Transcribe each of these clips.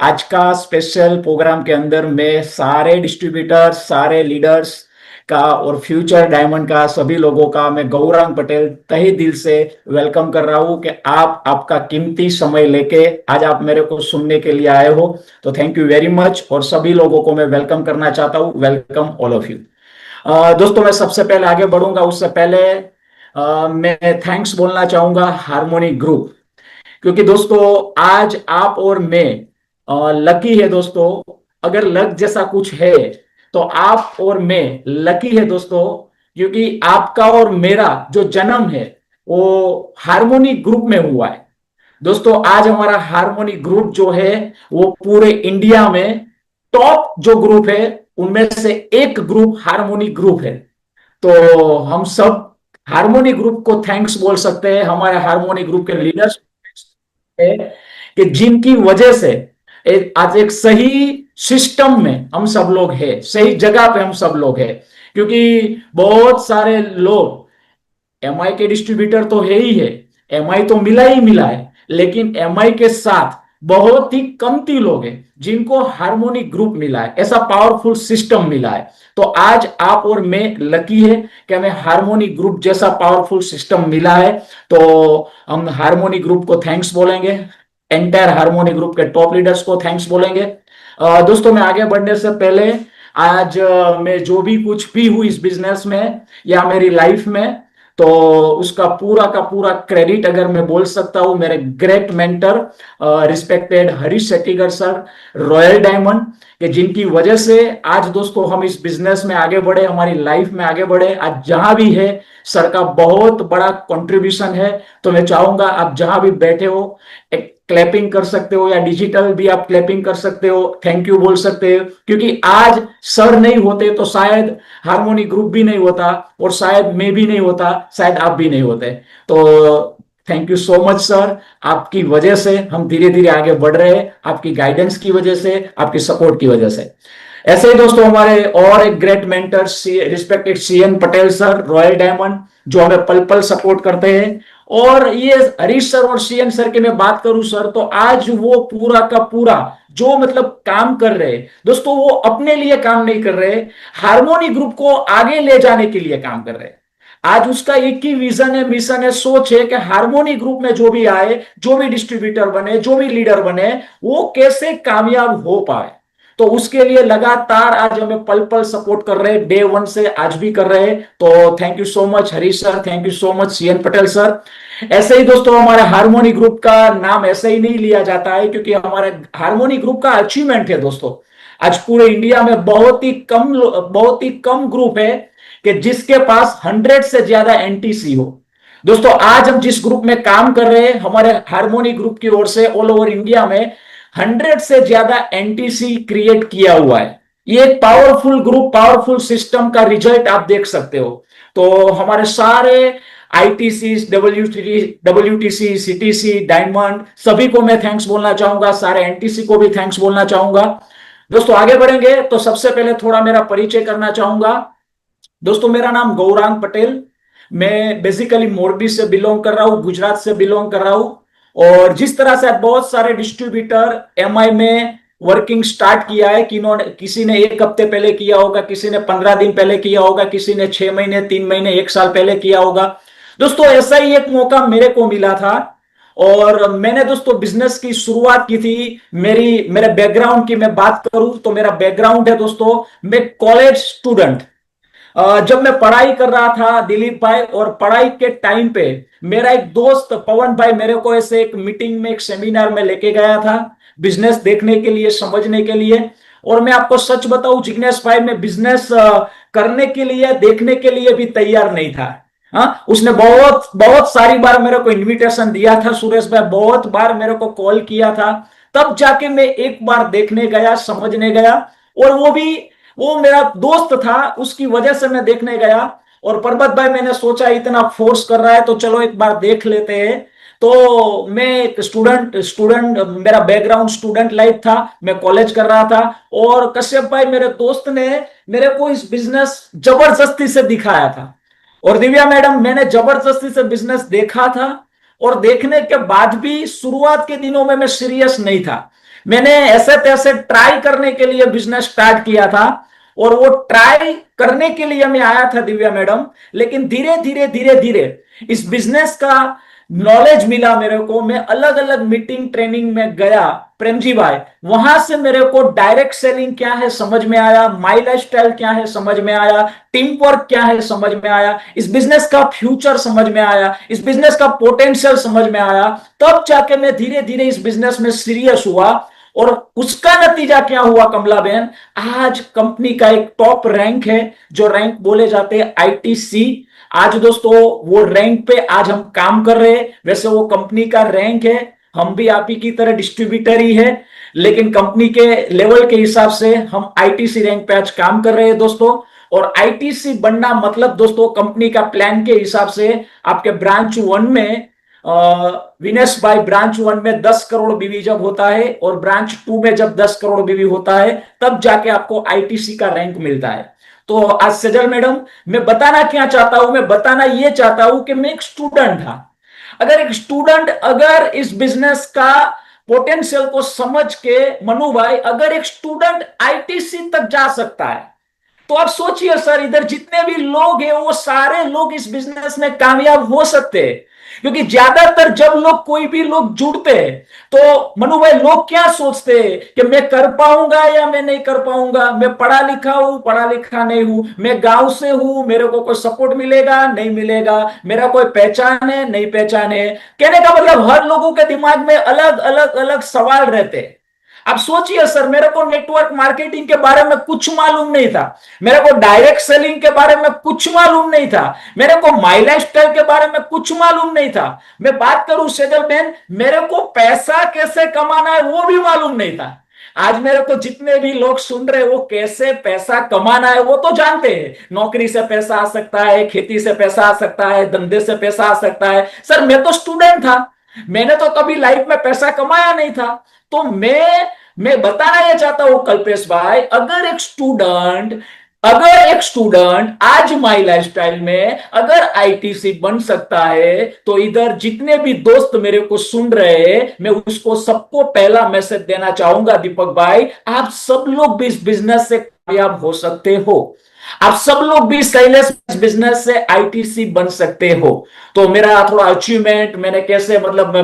आज का special programme के अंदर मैं सारे डिस्ट्रीब्यूटर्स, सारे लीडर्स का और फ्यूचर डायमंड का सभी लोगों का मैं गौरांग पटेल तहे दिल से वेलकम कर रहा हूं कि आप आपका कीमती समय लेके आज आप मेरे को सुनने के लिए आए हो। तो थैंक यू वेरी मच और सभी लोगों को मैं वेलकम करना चाहता हूं। Welcome all of you. दोस्तों, मैं सबसे पहले आगे बढ़ूंगा उससे पहले मैं थैंक्स बोलना चाहूंगा हार्मोनी ग्रुप, क्योंकि दोस्तों आज आप और मैं लकी है दोस्तों। अगर लक जैसा कुछ है तो आप और मैं लकी है दोस्तों, क्योंकि आपका और मेरा जो जन्म है वो हार्मोनी ग्रुप में हुआ है। दोस्तों आज हमारा हार्मोनी ग्रुप जो है वो पूरे इंडिया में टॉप जो ग्रुप है उनमें से एक ग्रुप हार्मोनी ग्रुप है। तो हम सब हार्मोनी ग्रुप को थैंक्स बोल सकते हैं, हमारे हार्मोनी ग्रुप के लीडर्स है कि जिनकी वजह से आज एक सही सिस्टम में हम सब लोग हैं, सही जगह पे हम सब लोग हैं। क्योंकि बहुत सारे लोग एमआई के डिस्ट्रीब्यूटर तो है ही है, एमआई तो मिला ही मिला है, लेकिन एमआई के साथ बहुत ही कमती लोग हैं जिनको हार्मोनी ग्रुप मिला है, ऐसा पावरफुल सिस्टम मिला है। तो आज आप और मैं लकी है कि हमें हार्मोनी ग्रुप जैसा पावरफुल सिस्टम मिला है। तो हम हार्मोनी ग्रुप को थैंक्स बोलेंगे, एंटायर हार्मोनी ग्रुप के टॉप लीडर्स को थैंक्स बोलेंगे। दोस्तों, मैं आगे बढ़ने से पहले आज मैं जो भी कुछ भी हूं इस बिजनेस में या मेरी लाइफ में, तो उसका पूरा का पूरा क्रेडिट अगर मैं बोल सकता हूं मेरे great mentor respected Harish Shettigar sir, royal diamond, कि जिनकी वजह से आज दोस्तों हम इस बिजनेस में आगे बढ़े, हमारी लाइफ में आगे बढ़े। आज जहां भी है सर का बहुत बड़ा कंट्रीब्यूशन है। तो मैं चाहूंगा आप जहां भी बैठे हो एक क्लैपिंग कर सकते हो या डिजिटल भी आप क्लैपिंग कर सकते हो, थैंक यू बोल सकते हो, क्योंकि आज सर नहीं होते तो शायद हार्मोनी ग्रुप भी नहीं होता और शायद मैं भी नहीं होता, शायद आप भी नहीं होते। तो thank you so much sir, आपकी वजह से हम धीरे धीरे आगे बढ़ रहे हैं, आपकी गाइडेंस की वजह से, आपकी सपोर्ट की वजह से। ऐसे ही दोस्तों हमारे और एक great mentor respected CN Patel sir, royal diamond, जो हमें पल पल सपोर्ट करते हैं। और ये हरीश सर और सीएन सर की मैं बात करूं सर, तो आज वो पूरा का पूरा जो मतलब काम कर रहे हैं दोस्तों, वो अपने लिए काम नहीं कर रहे, हार्मोनी ग्रुप को आगे ले जाने के लिए काम कर रहे हैं। आज उसका एक ही विजन है, मिशन है, सोच है कि हार्मोनी ग्रुप में जो भी आए, जो भी डिस्ट्रीब्यूटर बने, जो भी लीडर बने, वो कैसे कामयाब हो पाए। तो उसके लिए लगातार आज हमें पल पल सपोर्ट कर रहे हैं, डे वन से आज भी कर रहे हैं। तो thank you so much Harish sir, thank you so much CN Patel sir. ऐसे ही दोस्तों हमारे हार्मोनी ग्रुप का नाम ऐसे ही नहीं लिया जाता है, क्योंकि हमारे हार्मोनी ग्रुप का अचीवमेंट है दोस्तों। आज पूरे इंडिया में बहुत ही कम ग्रुप है कि जिसके पास 100 से ज्यादा एनटीसी हो। दोस्तों आज हम जिस ग्रुप में काम कर रहे हैं, हमारे हार्मोनी ग्रुप की ओर से ऑल ओवर इंडिया में 100 से ज्यादा एनटीसी क्रिएट किया हुआ है। ये एक पावरफुल ग्रुप, पावरफुल सिस्टम का रिजल्ट आप देख सकते हो। तो हमारे सारे आईटीसी, डब्ल्यूटीसी, सीटीसी, डायमंड, सभी को मैं थैंक्स बोलना चाहूंगा, सारे एनटीसी को भी थैंक्स बोलना चाहूंगा। दोस्तों आगे बढ़ेंगे तो सबसे पहले थोड़ा मेरा परिचय करना चाहूंगा। दोस्तों मेरा नाम गौरांग पटेल, मैं बेसिकली मोरबी से बिलोंग कर रहा हूं, गुजरात से बिलोंग कर रहा हूं। और जिस तरह से बहुत सारे डिस्ट्रीब्यूटर एमआई में वर्किंग स्टार्ट किया है, किसी ने 1 हफ्ते पहले किया होगा, किसी ने 15 दिन पहले किया होगा, किसी ने 6 महीने, 3 महीने, 1 साल पहले किया होगा। दोस्तों ऐसा ही एक मौका मेरे को मिला था और मैंने दोस्तों बिजनेस की शुरुआत की थी। मेरे बैकग्राउंड की मैं बात करूं तो मेरा बैकग्राउंड है दोस्तों, मैं कॉलेज स्टूडेंट। जब मैं पढ़ाई कर रहा था दिलीप भाई, और पढ़ाई के टाइम पे मेरा एक दोस्त पवन भाई मेरे को ऐसे एक मीटिंग में, एक सेमिनार में लेके गया था बिजनेस देखने के लिए, समझने के लिए। और मैं आपको सच बताऊं जिग्नेश भाई, मैं बिजनेस करने के लिए, देखने के लिए भी तैयार नहीं था। हाँ, उसने बहुत बहुत सारी बार मेरे को इनविटेशन दिया था, सुरेश भाई बहुत बार मेरे को कॉल किया था, तब जाके मैं एक बार देखने गया, समझने गया। और वो मेरा दोस्त था, उसकी वजह से मैं देखने गया। और पर्वत भाई मैंने सोचा इतना फोर्स कर रहा है तो चलो एक बार देख लेते हैं। तो मैं एक स्टूडेंट स्टूडेंट मेरा बैकग्राउंड स्टूडेंट लाइफ था, मैं कॉलेज कर रहा था। और कश्यप भाई मेरे दोस्त ने मेरे को इस बिजनेस जबरदस्ती से दिखाया था। और दिव्या मैडम, मैंने जबरदस्ती से बिजनेस देखा था, और देखने के बाद भी शुरुआत के दिनों में मैं सीरियस नहीं था। मैंने ऐसे तैसे ट्राई करने के लिए बिजनेस स्टार्ट किया था, और वो ट्राई करने के लिए मैं आया था दिव्या मैडम। लेकिन धीरे धीरे धीरे धीरे इस बिजनेस का नॉलेज मिला मेरे को, मैं अलग अलग मीटिंग ट्रेनिंग में गया प्रेम जी भाई। वहां से मेरे को डायरेक्ट सेलिंग क्या है समझ में आया, माई लाइफस्टाइल क्या है समझ में आया, टीम वर्क क्या है समझ में आया, इस बिजनेस का फ्यूचर समझ में आया, इस बिजनेस का पोटेंशियल समझ में आया। तब जाके मैं धीरे धीरे इस बिजनेस में सीरियस हुआ। और उसका नतीजा क्या हुआ कमला बहन, आज कंपनी का एक टॉप रैंक है, जो रैंक बोले जाते हैं आईटीसी। आज दोस्तों वो रैंक पे आज हम काम कर रहे हैं। वैसे वो कंपनी का रैंक है, हम भी आप ही की तरह डिस्ट्रीब्यूटर ही है, लेकिन कंपनी के लेवल के हिसाब से हम आईटीसी रैंक पे आज काम कर रहे हैं दोस्तों। और आईटीसी बनना मतलब दोस्तों कंपनी का प्लान के हिसाब से आपके ब्रांच 1 में, विनेश भाई, ब्रांच 1 में 10 करोड़ बीवी जब होता है और ब्रांच 2 में जब 10 करोड़ बीवी होता है, तब जाके आपको आईटीसी का रैंक मिलता है। तो आज सजल मैडम, मैं बताना क्या चाहता हूं, मैं बताना यह चाहता हूं कि मैं एक स्टूडेंट था। अगर एक स्टूडेंट अगर इस बिजनेस का पोटेंशियल को समझ के, मनु भाई, अगर एक स्टूडेंट आईटीसी तक जा सकता है, तो आप सोचिए सर, इधर जितने भी लोग हैं वो सारे लोग इस बिजनेस में कामयाब हो सकते हैं। क्योंकि ज्यादातर जब लोग, कोई भी लोग जुड़ते हैं, तो मनु भाई लोग क्या सोचते हैं कि मैं कर पाऊंगा या मैं नहीं कर पाऊंगा, मैं पढ़ा लिखा हूं, पढ़ा लिखा नहीं हूं, मैं गांव से हूं, मेरे को कोई सपोर्ट मिलेगा नहीं मिलेगा, मेरा कोई पहचान है नहीं पहचान है। कहने का मतलब हर लोगों के दिमाग में अलग अलग अलग सवाल रहते हैं। अब सोचिए सर, मेरे को नेटवर्क मार्केटिंग के बारे में कुछ मालूम नहीं था, मेरे को डायरेक्ट सेलिंग के बारे में कुछ मालूम नहीं था, मेरे को माई लाइफस्टाइल के बारे में कुछ मालूम नहीं था। मैं बात करूं सेजल बहन, मेरे को पैसा कैसे कमाना है वो भी मालूम नहीं था। आज मेरे को जितने भी लोग सुन रहे, वो कैसे पैसा कमाना है वो तो जानते हैं। नौकरी से पैसा आ सकता है, खेती से पैसा आ सकता है, धंधे से पैसा आ सकता है। सर मैं तो स्टूडेंट था, मैंने तो कभी लाइफ में पैसा कमाया नहीं था। तो मैं बताना यह चाहता हूं कल्पेश भाई, अगर एक स्टूडेंट आज माई लाइफस्टाइल में अगर आईटीसी बन सकता है, तो इधर जितने भी दोस्त मेरे को सुन रहे हैं, मैं उसको सबको पहला मैसेज देना चाहूंगा, दीपक भाई, आप सब लोग भी इस बिजनेस से कामयाब हो सकते हो। आप सब लोग भी साइलेंस बिजनेस से आईटीसी बन सकते हो। तो मेरा थोड़ा अचीवमेंट, मैंने कैसे, मतलब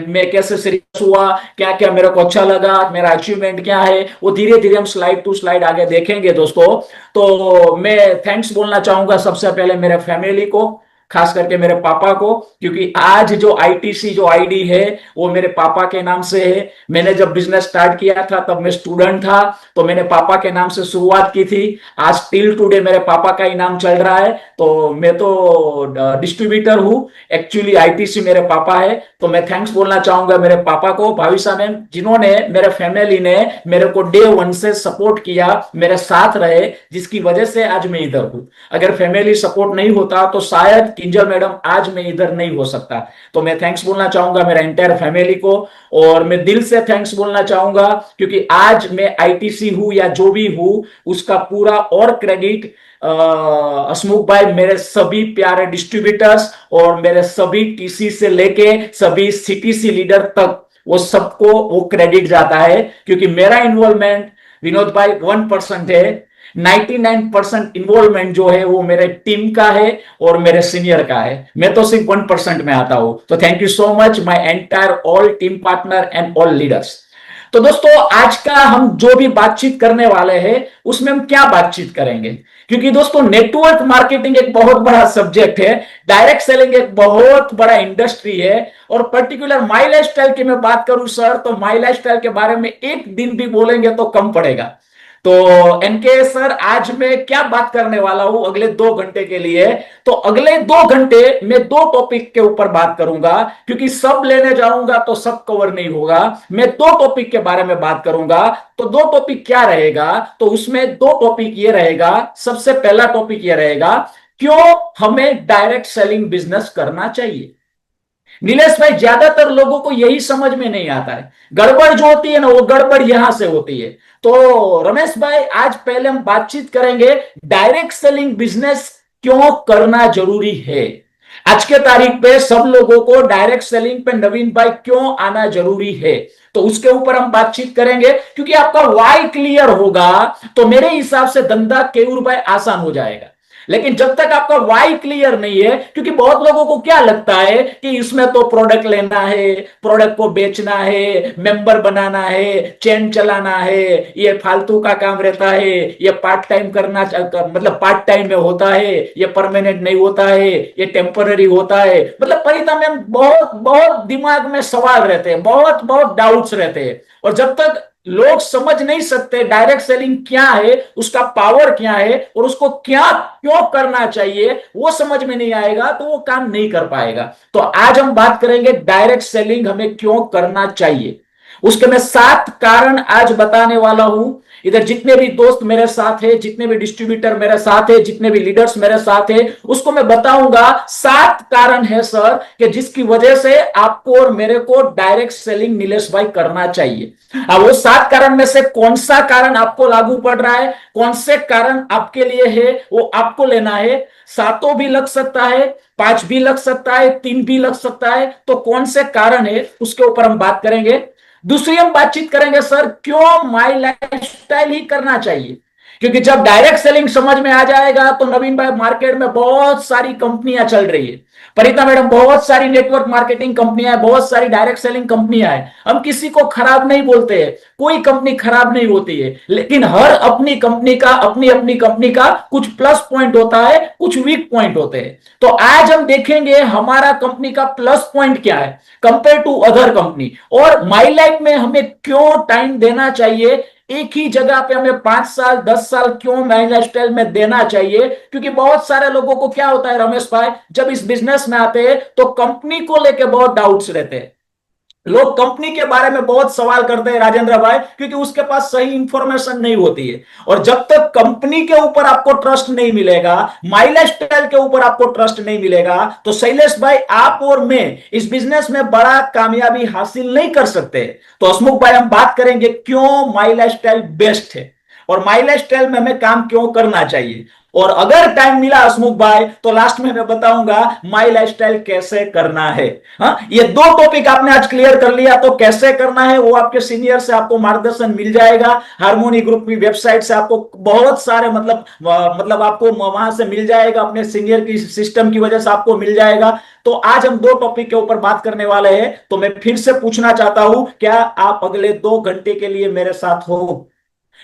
मैं कैसे सीरियस हुआ, क्या क्या मेरे को अच्छा लगा, मेरा अचीवमेंट क्या है, वो धीरे धीरे हम स्लाइड टू स्लाइड आगे देखेंगे दोस्तों। तो मैं थैंक्स बोलना चाहूंगा सबसे पहले मेरे फैमिली को, खास करके मेरे पापा को, क्योंकि आज जो आईटीसी जो आईडी है वो मेरे पापा के नाम से है। मैंने जब बिजनेस स्टार्ट किया था तब मैं स्टूडेंट था, तो मैंने पापा के नाम से शुरुआत की थी। आज टिल टुडे मेरे पापा का ही नाम चल रहा है। तो मैं तो डिस्ट्रीब्यूटर हूं, एक्चुअली आईटीसी मेरे पापा है। तो मैं थैंक्स बोलना चाहूंगा मेरे पापा को, भाविसा मैम, जिन्होंने, मेरे फैमिली ने मेरे को डे 1 से सपोर्ट किया, मेरे साथ रहे, जिसकी वजह से आज मैं इधर हूं। अगर फैमिली सपोर्ट नहीं होता तो शायद किंजल मैडम आज मैं इधर नहीं हो सकता। तो मैं थैंक्स बोलना चाहूंगा मेरा एंटायर फैमिली को, और मैं दिल से थैंक्स बोलना चाहूंगा, क्योंकि आज मैं आईटीसी हूं या जो भी हूं, उसका पूरा और क्रेडिट हसमुख भाई, मेरे सभी प्यारे डिस्ट्रीब्यूटर्स और मेरे सभी टीसी से लेके सभी सीटीसी लीडर तक, वो सबको वो क्रेडिट जाता है। क्योंकि मेरा इन्वॉल्वमेंट विनोद भाई 1% है, 99% इन्वॉल्वमेंट जो है वो मेरे टीम का है और मेरे सीनियर का है। मैं तो सिर्फ 1% में आता हूं। तो thank you so much my entire all team partner and all leaders. तो दोस्तों आज का हम जो भी बातचीत करने वाले हैं, उसमें हम क्या बातचीत करेंगे, क्योंकि दोस्तों नेटवर्क मार्केटिंग एक बहुत बड़ा सब्जेक्ट है, डायरेक्ट सेलिंग एक बहुत बड़ा इंडस्ट्री है। और पर्टिकुलर माई लाइफस्टाइल की मैं बात करूं सर, तो माई लाइफस्टाइल के बारे में एक दिन भी बोलेंगे तो कम पड़ेगा। तो एनके सर, आज मैं क्या बात करने वाला हूं अगले 2 घंटे के लिए, तो अगले 2 घंटे मैं 2 टॉपिक के ऊपर बात करूंगा, क्योंकि सब लेने जाऊंगा तो सब कवर नहीं होगा। मैं 2 टॉपिक के बारे में बात करूंगा। तो 2 टॉपिक क्या रहेगा, तो उसमें 2 टॉपिक ये रहेगा। सबसे पहला टॉपिक ये रहेगा, क्यों हमें डायरेक्ट सेलिंग बिजनेस करना चाहिए। नीलेश भाई, ज्यादातर लोगों को यही समझ में नहीं आता है, गड़बड़ जो होती है ना, वो गड़बड़ यहां से होती है। तो रमेश भाई, आज पहले हम बातचीत करेंगे डायरेक्ट सेलिंग बिजनेस क्यों करना जरूरी है। आज के तारीख पे सब लोगों को डायरेक्ट सेलिंग पे नवीन भाई क्यों आना जरूरी है, तो उसके ऊपर हम बातचीत करेंगे। क्योंकि आपका वाई क्लियर होगा तो मेरे हिसाब से धंधा केयूर भाई आसान हो जाएगा। लेकिन जब तक आपका वाई क्लियर नहीं है, क्योंकि बहुत लोगों को क्या लगता है कि इसमें तो प्रोडक्ट लेना है, प्रोडक्ट को बेचना है, मेंबर बनाना है, चेन चलाना है, ये फालतू का काम रहता है, ये पार्ट टाइम करना, मतलब पार्ट टाइम में होता है, ये परमानेंट नहीं होता है, ये टेम्पररी होता है। मतलब परिणाम में बहुत बहुत दिमाग में सवाल रहते हैं, बहुत बहुत डाउट्स रहते हैं। और जब तक लोग समझ नहीं सकते डायरेक्ट सेलिंग क्या है, उसका पावर क्या है और उसको क्या क्यों करना चाहिए, वो समझ में नहीं आएगा तो वो काम नहीं कर पाएगा। तो आज हम बात करेंगे डायरेक्ट सेलिंग हमें क्यों करना चाहिए। उसके मैं 7 कारण आज बताने वाला हूं। इधर जितने भी दोस्त मेरे साथ है, जितने भी डिस्ट्रीब्यूटर मेरे साथ है, जितने भी लीडर्स मेरे साथ है, उसको मैं बताऊंगा 7 कारण है सर कि जिसकी वजह से आपको और मेरे को डायरेक्ट सेलिंग नीलेश भाई करना चाहिए। अब वो 7 कारण में से कौन सा कारण आपको लागू पड़ रहा है, कौन से कारण आपके लिए है, वो आपको लेना है। 7 भी लग सकता है, 5 भी लग सकता है, 3 भी लग सकता है। तो कौन से कारण है उसके ऊपर हम बात करेंगे। दूसरी हम बातचीत करेंगे सर क्यों माई लाइफस्टाइल ही करना चाहिए। क्योंकि जब डायरेक्ट सेलिंग समझ में आ जाएगा तो नवीन भाई मार्केट में बहुत सारी कंपनियां चल रही है, परिता मैडम बहुत सारी नेटवर्क मार्केटिंग कंपनियां है, बहुत सारी डायरेक्ट सेलिंग कंपनियां है। हम किसी को खराब नहीं बोलते हैं, कोई कंपनी खराब नहीं होती है, लेकिन हर अपनी कंपनी का अपनी अपनी कंपनी का कुछ प्लस पॉइंट होता है, कुछ वीक पॉइंट होते हैं। तो आज हम देखेंगे हमारा कंपनी का प्लस पॉइंट क्या है कंपेयर टू अदर कंपनी, और माई लाइफ में हमें क्यों टाइम देना चाहिए, एक ही जगह पे हमें 5 साल 10 साल क्यों माई लाइफस्टाइल में देना चाहिए। क्योंकि बहुत सारे लोगों को क्या होता है रमेश भाई, जब इस बिजनेस में आते हैं तो कंपनी को लेके बहुत डाउट्स रहते हैं, लोग कंपनी के बारे में बहुत सवाल करते हैं राजेंद्र भाई, क्योंकि उसके पास सही इंफॉर्मेशन नहीं होती है। और जब तक कंपनी के ऊपर आपको ट्रस्ट नहीं मिलेगा, माई लाइफस्टाइल के ऊपर आपको ट्रस्ट नहीं मिलेगा, तो शैलेश भाई आप और मैं इस बिजनेस में बड़ा कामयाबी हासिल नहीं कर सकते। तो हसमुख भाई हम बात करेंगे क्यों माई लाइफस्टाइल बेस्ट है और माई लाइफस्टाइल में हमें काम क्यों करना चाहिए। और अगर टाइम मिला हसमुख भाई तो लास्ट में मैं बताऊंगा माई लाइफस्टाइल कैसे करना है। हाँ, ये 2 टॉपिक आपने आज क्लियर कर लिया तो कैसे करना है वो आपके सीनियर से आपको मार्गदर्शन मिल जाएगा। हार्मोनी ग्रुप की वेबसाइट से आपको बहुत सारे मतलब आपको वहां से मिल जाएगा, अपने सीनियर की सिस्टम की वजह से आपको मिल जाएगा। तो आज हम 2 टॉपिक के ऊपर बात करने वाले हैं। तो मैं फिर से पूछना चाहता हूं क्या आप अगले 2 घंटे के लिए मेरे साथ हो?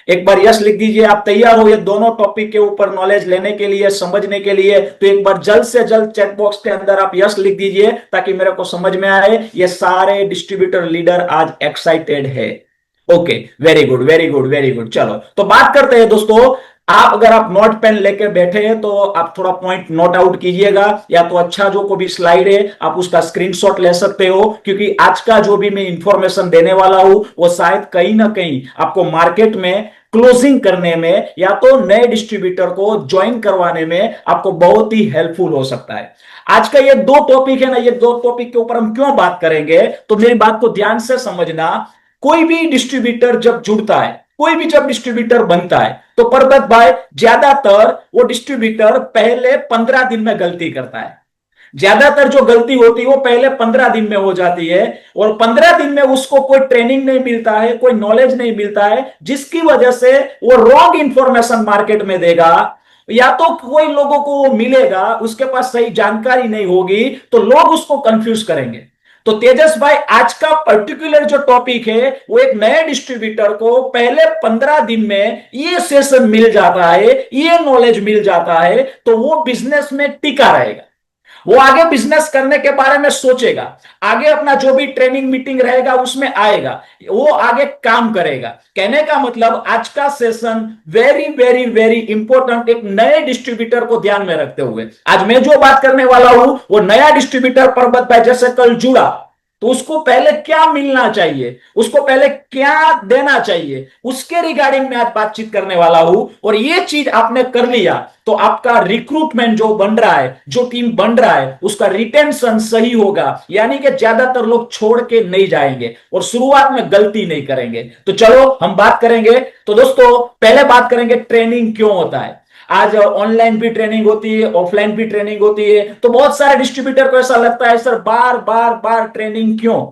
एक बार यस लिख दीजिए, आप तैयार हो ये दोनों टॉपिक के ऊपर नॉलेज लेने के लिए, समझने के लिए। तो एक बार जल्द से जल्द चैट बॉक्स के अंदर आप यस लिख दीजिए ताकि मेरे को समझ में आए ये सारे डिस्ट्रीब्यूटर लीडर आज एक्साइटेड है। Okay, very good very good very good. चलो तो बात करते हैं दोस्तों। आप अगर आप नोट पेन लेके बैठे हैं तो आप थोड़ा पॉइंट नोट आउट कीजिएगा, या तो अच्छा जो को भी स्लाइड है आप उसका स्क्रीनशॉट ले सकते हो। क्योंकि आज का जो भी मैं इंफॉर्मेशन देने वाला हूं वो शायद कहीं ना कहीं आपको मार्केट में क्लोजिंग करने में या तो नए डिस्ट्रीब्यूटर को ज्वाइन करवाने में आपको बहुत ही हेल्पफुल हो सकता है। आज का ये 2 टॉपिक है ना, ये 2 टॉपिक के ऊपर हम क्यों बात करेंगे तो मेरी बात को ध्यान से समझना। कोई भी डिस्ट्रीब्यूटर जब जुड़ता है, कोई भी जब डिस्ट्रीब्यूटर बनता है तो परबत भाई ज्यादातर वो डिस्ट्रीब्यूटर पहले 15 दिन में गलती करता है। ज्यादातर जो गलती होती है वो पहले 15 दिन में हो जाती है, और 15 दिन में उसको कोई ट्रेनिंग नहीं मिलता है, कोई नॉलेज नहीं मिलता है, जिसकी वजह से वो रॉन्ग इंफॉर्मेशन मार्केट में देगा। या तो कोई लोगों को वो मिलेगा उसके पास सही जानकारी नहीं होगी तो लोग उसको कंफ्यूज करेंगे। तो तेजस भाई आज का पर्टिकुलर जो टॉपिक है वो एक नए डिस्ट्रीब्यूटर को पहले 15 दिन में ये सेशन मिल जाता है, ये नॉलेज मिल जाता है, तो वो बिजनेस में टिका रहेगा, वो आगे बिजनेस करने के बारे में सोचेगा, आगे अपना जो भी ट्रेनिंग मीटिंग रहेगा उसमें आएगा, वो आगे काम करेगा। कहने का मतलब आज का session very very very important, एक नए डिस्ट्रीब्यूटर को ध्यान में रखते हुए। आज मैं जो बात करने वाला हूं वो नया डिस्ट्रीब्यूटर परबत भाई जैसे कल जुड़ा तो उसको पहले क्या मिलना चाहिए, उसको पहले क्या देना चाहिए, उसके रिगार्डिंग में आज बातचीत करने वाला हूं। और ये चीज आपने कर लिया तो आपका रिक्रूटमेंट जो बन रहा है, जो टीम बन रहा है, उसका रिटेंशन सही होगा, यानी कि ज्यादातर लोग छोड़ के नहीं जाएंगे और शुरुआत में गलती नहीं करेंगे। तो चलो हम बात करेंगे। तो दोस्तों पहले बात करेंगे ट्रेनिंग क्यों होता है। आज ऑनलाइन भी ट्रेनिंग होती है, ऑफलाइन भी ट्रेनिंग होती है। तो बहुत सारे डिस्ट्रीब्यूटर को ऐसा लगता है सर बार बार बार ट्रेनिंग क्यों।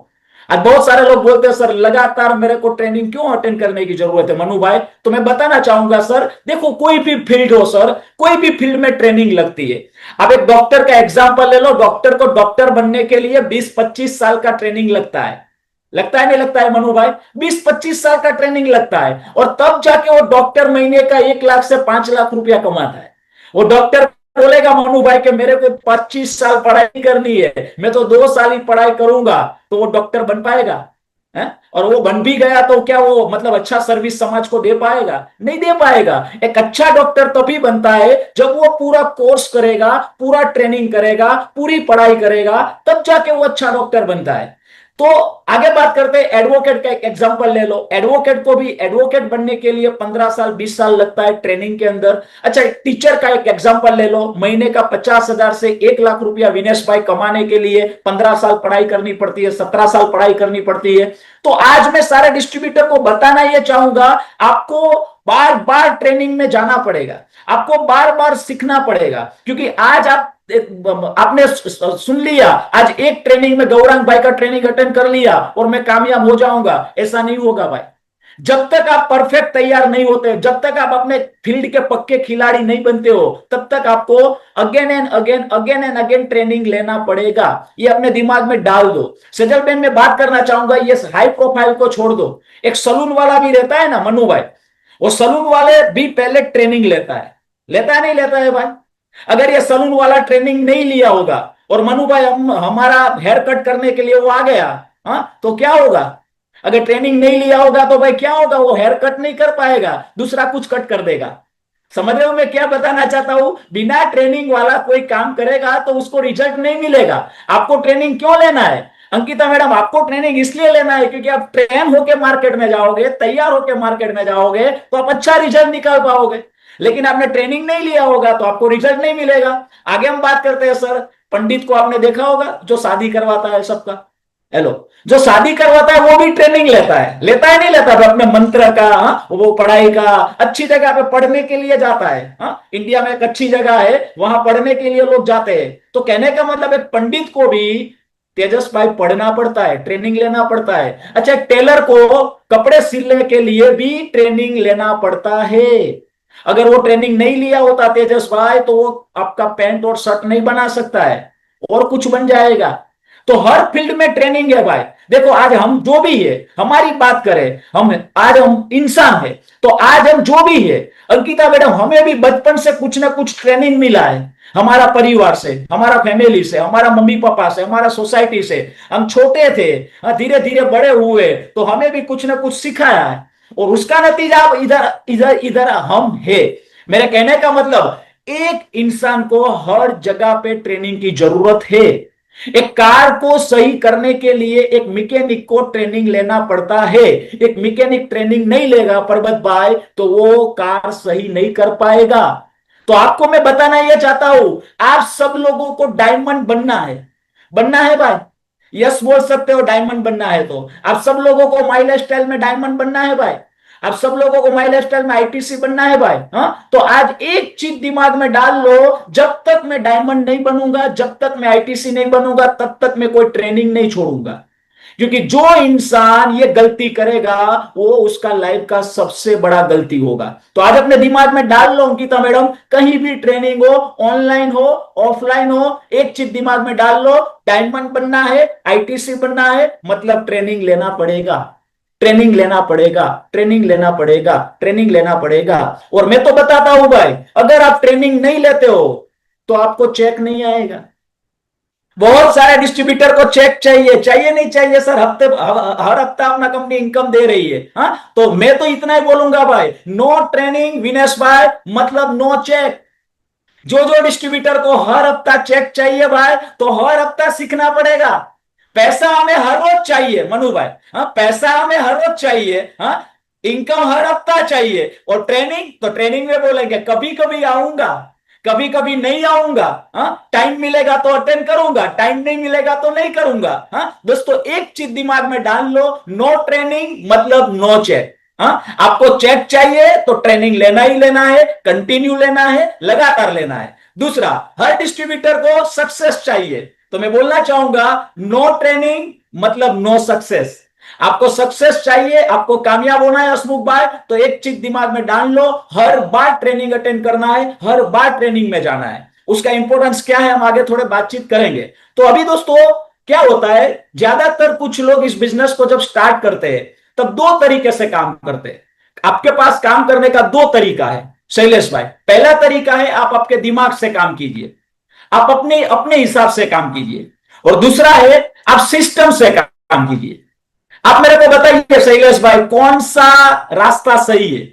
आज बहुत सारे लोग बोलते हैं सर लगातार मेरे को ट्रेनिंग क्यों अटेंड करने की जरूरत है मनु भाई। तो मैं बताना चाहूंगा सर, देखो कोई भी फील्ड हो सर, कोई भी फील्ड में ट्रेनिंग लगती है। अब एक डॉक्टर का एग्जांपल ले लो, डॉक्टर को डॉक्टर बनने के लिए 20-25 साल का ट्रेनिंग लगता है नहीं लगता है मनु भाई? 20-25 साल का ट्रेनिंग लगता है, और तब जाके वो डॉक्टर महीने का 1 लाख से 5 लाख रुपया कमाता है। वो डॉक्टर बोलेगा मनु भाई कि मेरे को 25 साल पढ़ाई करनी है, मैं तो 2 साल ही पढ़ाई करूंगा, तो वो डॉक्टर बन पाएगा है? और वो बन भी गया तो क्या वो मतलब अच्छा सर्विस समाज को दे पाएगा? नहीं दे पाएगा। एक अच्छा डॉक्टर तभी बनता है जब वो पूरा कोर्स करेगा, पूरा ट्रेनिंग करेगा, पूरी पढ़ाई करेगा, तब जाके वो अच्छा डॉक्टर बनता है। तो आगे बात करते हैं, एडवोकेट का एक एग्जांपल ले लो। एडवोकेट को भी एडवोकेट बनने के लिए 15 साल 20 साल लगता है ट्रेनिंग के अंदर। अच्छा, टीचर का एक एग्जांपल ले लो, महीने का 50,000 से 1 लाख रुपया विनेश भाई कमाने के लिए 15 साल पढ़ाई करनी पड़ती है, 17 साल पढ़ाई करनी पड़ती है। तो आज मैं सारे डिस्ट्रीब्यूटर को बताना यह चाहूंगा, आपको बार बार ट्रेनिंग में जाना पड़ेगा, आपको बार बार सीखना पड़ेगा। क्योंकि आज आपने सुन लिया, आज एक ट्रेनिंग में गौरांग भाई का ट्रेनिंग अटेंड कर लिया और मैं कामयाब हो जाऊंगा, ऐसा नहीं होगा भाई। जब तक आप परफेक्ट तैयार नहीं होते, जब तक आप अपने फील्ड के पक्के खिलाड़ी नहीं बनते हो, तब तक आपको अगेन एंड अगेन ट्रेनिंग लेना पड़ेगा। ये अपने दिमाग में डाल दो। सजल बेन, मैं बात करना चाहूंगा, ये हाई प्रोफाइल को छोड़ दो। एक सलून वाला भी रहता है ना मनु भाई, वो सलून वाले भी पहले ट्रेनिंग लेता है नहीं लेता है भाई? अगर ये सलून वाला ट्रेनिंग नहीं लिया होगा और मनु भाई हमारा हेयर कट करने के लिए वो आ गया, हाँ, तो क्या होगा? अगर ट्रेनिंग नहीं लिया होगा तो भाई क्या होगा? वो हेयर कट नहीं कर पाएगा, दूसरा कुछ कट कर देगा। समझ रहे हो मैं क्या बताना चाहता हूं? बिना ट्रेनिंग वाला कोई काम करेगा तो उसको रिजल्ट नहीं मिलेगा। आपको ट्रेनिंग क्यों लेना है अंकिता मैडम? आपको ट्रेनिंग इसलिए लेना है क्योंकि आप ट्रेन होके मार्केट में जाओगे, तैयार होके मार्केट में जाओगे तो आप अच्छा रिजल्ट निकाल पाओगे। लेकिन आपने ट्रेनिंग नहीं लिया होगा तो आपको रिजल्ट नहीं मिलेगा। आगे हम बात करते हैं सर, पंडित को आपने देखा होगा जो शादी करवाता है सबका। हेलो, जो शादी करवाता है वो भी ट्रेनिंग लेता है नहीं लेता? तो अपने मंत्र का, वो पढ़ाई का, अच्छी जगह पे पढ़ने के लिए जाता है। इंडिया में एक अच्छी जगह है, वहां पढ़ने के लिए लोग जाते हैं। तो कहने का मतलब एक पंडित को भी तेजस भाई पढ़ना पड़ता है, ट्रेनिंग लेना पड़ता है। अच्छा, टेलर को कपड़े सिलने के लिए भी ट्रेनिंग लेना पड़ता है। अगर वो ट्रेनिंग नहीं लिया होता तेजस भाई तो वो आपका पैंट और शर्ट नहीं बना सकता है, और कुछ बन जाएगा। तो हर फील्ड में ट्रेनिंग है भाई। देखो आज हम जो भी है, हमारी बात करें, आज हम इंसान है, तो आज हम जो भी है, अंकिता मैडम, हमें भी बचपन से कुछ ना कुछ ट्रेनिंग मिला है। हमारा परिवार से, हमारा फैमिली से, हमारा मम्मी पापा से, हमारा सोसाइटी से। हम छोटे थे, धीरे धीरे बड़े हुए, तो हमें भी कुछ ना कुछ सिखाया है, और उसका नतीजा अब इधर इधर इधर हम है। मेरे कहने का मतलब, एक इंसान को हर जगह पे ट्रेनिंग की जरूरत है। एक कार को सही करने के लिए एक मैकेनिक को ट्रेनिंग लेना पड़ता है। एक मैकेनिक ट्रेनिंग नहीं लेगा पर्वत भाई तो वो कार सही नहीं कर पाएगा। तो आपको मैं बताना यह चाहता हूं, आप सब लोगों को डायमंड बनना है भाई। यस बोल सकते हो डायमंड बनना है तो। आप सब लोगों को माई लाइफ स्टाइल में डायमंड बनना है भाई। आप सब लोगों को माई लाइफ स्टाइल में आईटीसी बनना है भाई। हाँ, तो आज एक चीज दिमाग में डाल लो, जब तक मैं डायमंड नहीं बनूंगा, जब तक मैं आईटीसी नहीं बनूंगा, तब तक मैं कोई ट्रेनिंग नहीं छोड़ूंगा। क्योंकि जो इंसान ये गलती करेगा वो उसका लाइफ का सबसे बड़ा गलती होगा। तो आज अपने दिमाग में डाल लो अंकिता मैडम, कहीं भी ट्रेनिंग हो, ऑनलाइन हो, ऑफलाइन हो, एक चीज दिमाग में डाल लो, डायमंड बनना है, आईटीसी बनना है, मतलब ट्रेनिंग लेना पड़ेगा, ट्रेनिंग लेना पड़ेगा, ट्रेनिंग लेना पड़ेगा, ट्रेनिंग लेना पड़ेगा। और मैं तो बताता हूं भाई, अगर आप ट्रेनिंग नहीं लेते हो तो आपको चेक नहीं आएगा। बहुत सारे डिस्ट्रीब्यूटर को चेक चाहिए नहीं चाहिए सर, हर हफ्ता अपना कंपनी इनकम दे रही है। हाँ, तो मैं तो इतना ही बोलूंगा भाई, नो ट्रेनिंग विनेश भाई मतलब नो चेक। जो जो डिस्ट्रीब्यूटर को हर हफ्ता चेक चाहिए भाई, तो हर हफ्ता सीखना पड़ेगा। पैसा हमें हर रोज चाहिए मनु भाई। हाँ, पैसा हमें हर रोज चाहिए। हाँ, इनकम हर हफ्ता चाहिए। और ट्रेनिंग, तो ट्रेनिंग में बोलेंगे कभी कभी आऊंगा, कभी कभी नहीं आऊंगा। हाँ, टाइम मिलेगा तो अटेंड करूंगा, टाइम नहीं मिलेगा तो नहीं करूंगा। हाँ दोस्तों, एक चीज दिमाग में डाल लो, नो ट्रेनिंग मतलब नो चेक। हाँ, आपको चेक चाहिए तो ट्रेनिंग लेना ही लेना है, कंटिन्यू लेना है, लगातार लेना है। दूसरा, हर डिस्ट्रीब्यूटर को सक्सेस चाहिए, तो मैं बोलना चाहूंगा नो ट्रेनिंग मतलब नो सक्सेस। आपको सक्सेस चाहिए, आपको कामयाब होना है हसमुख भाई, तो एक चीज दिमाग में डाल लो, हर बार ट्रेनिंग अटेंड करना है, हर बार ट्रेनिंग में जाना है। उसका इंपॉर्टेंस क्या है हम आगे थोड़े बातचीत करेंगे। तो अभी दोस्तों क्या होता है, ज्यादातर कुछ लोग इस बिजनेस को जब स्टार्ट करते हैं तब दो तरीके से काम करते हैं। आपके पास काम करने का दो तरीका है शैलेश भाई। पहला तरीका है आप आपके दिमाग से काम कीजिए, आप अपने अपने हिसाब से काम कीजिए, और दूसरा है आप सिस्टम से काम कीजिए। आप मेरे को बताइए शैलेश भाई कौन सा रास्ता सही है?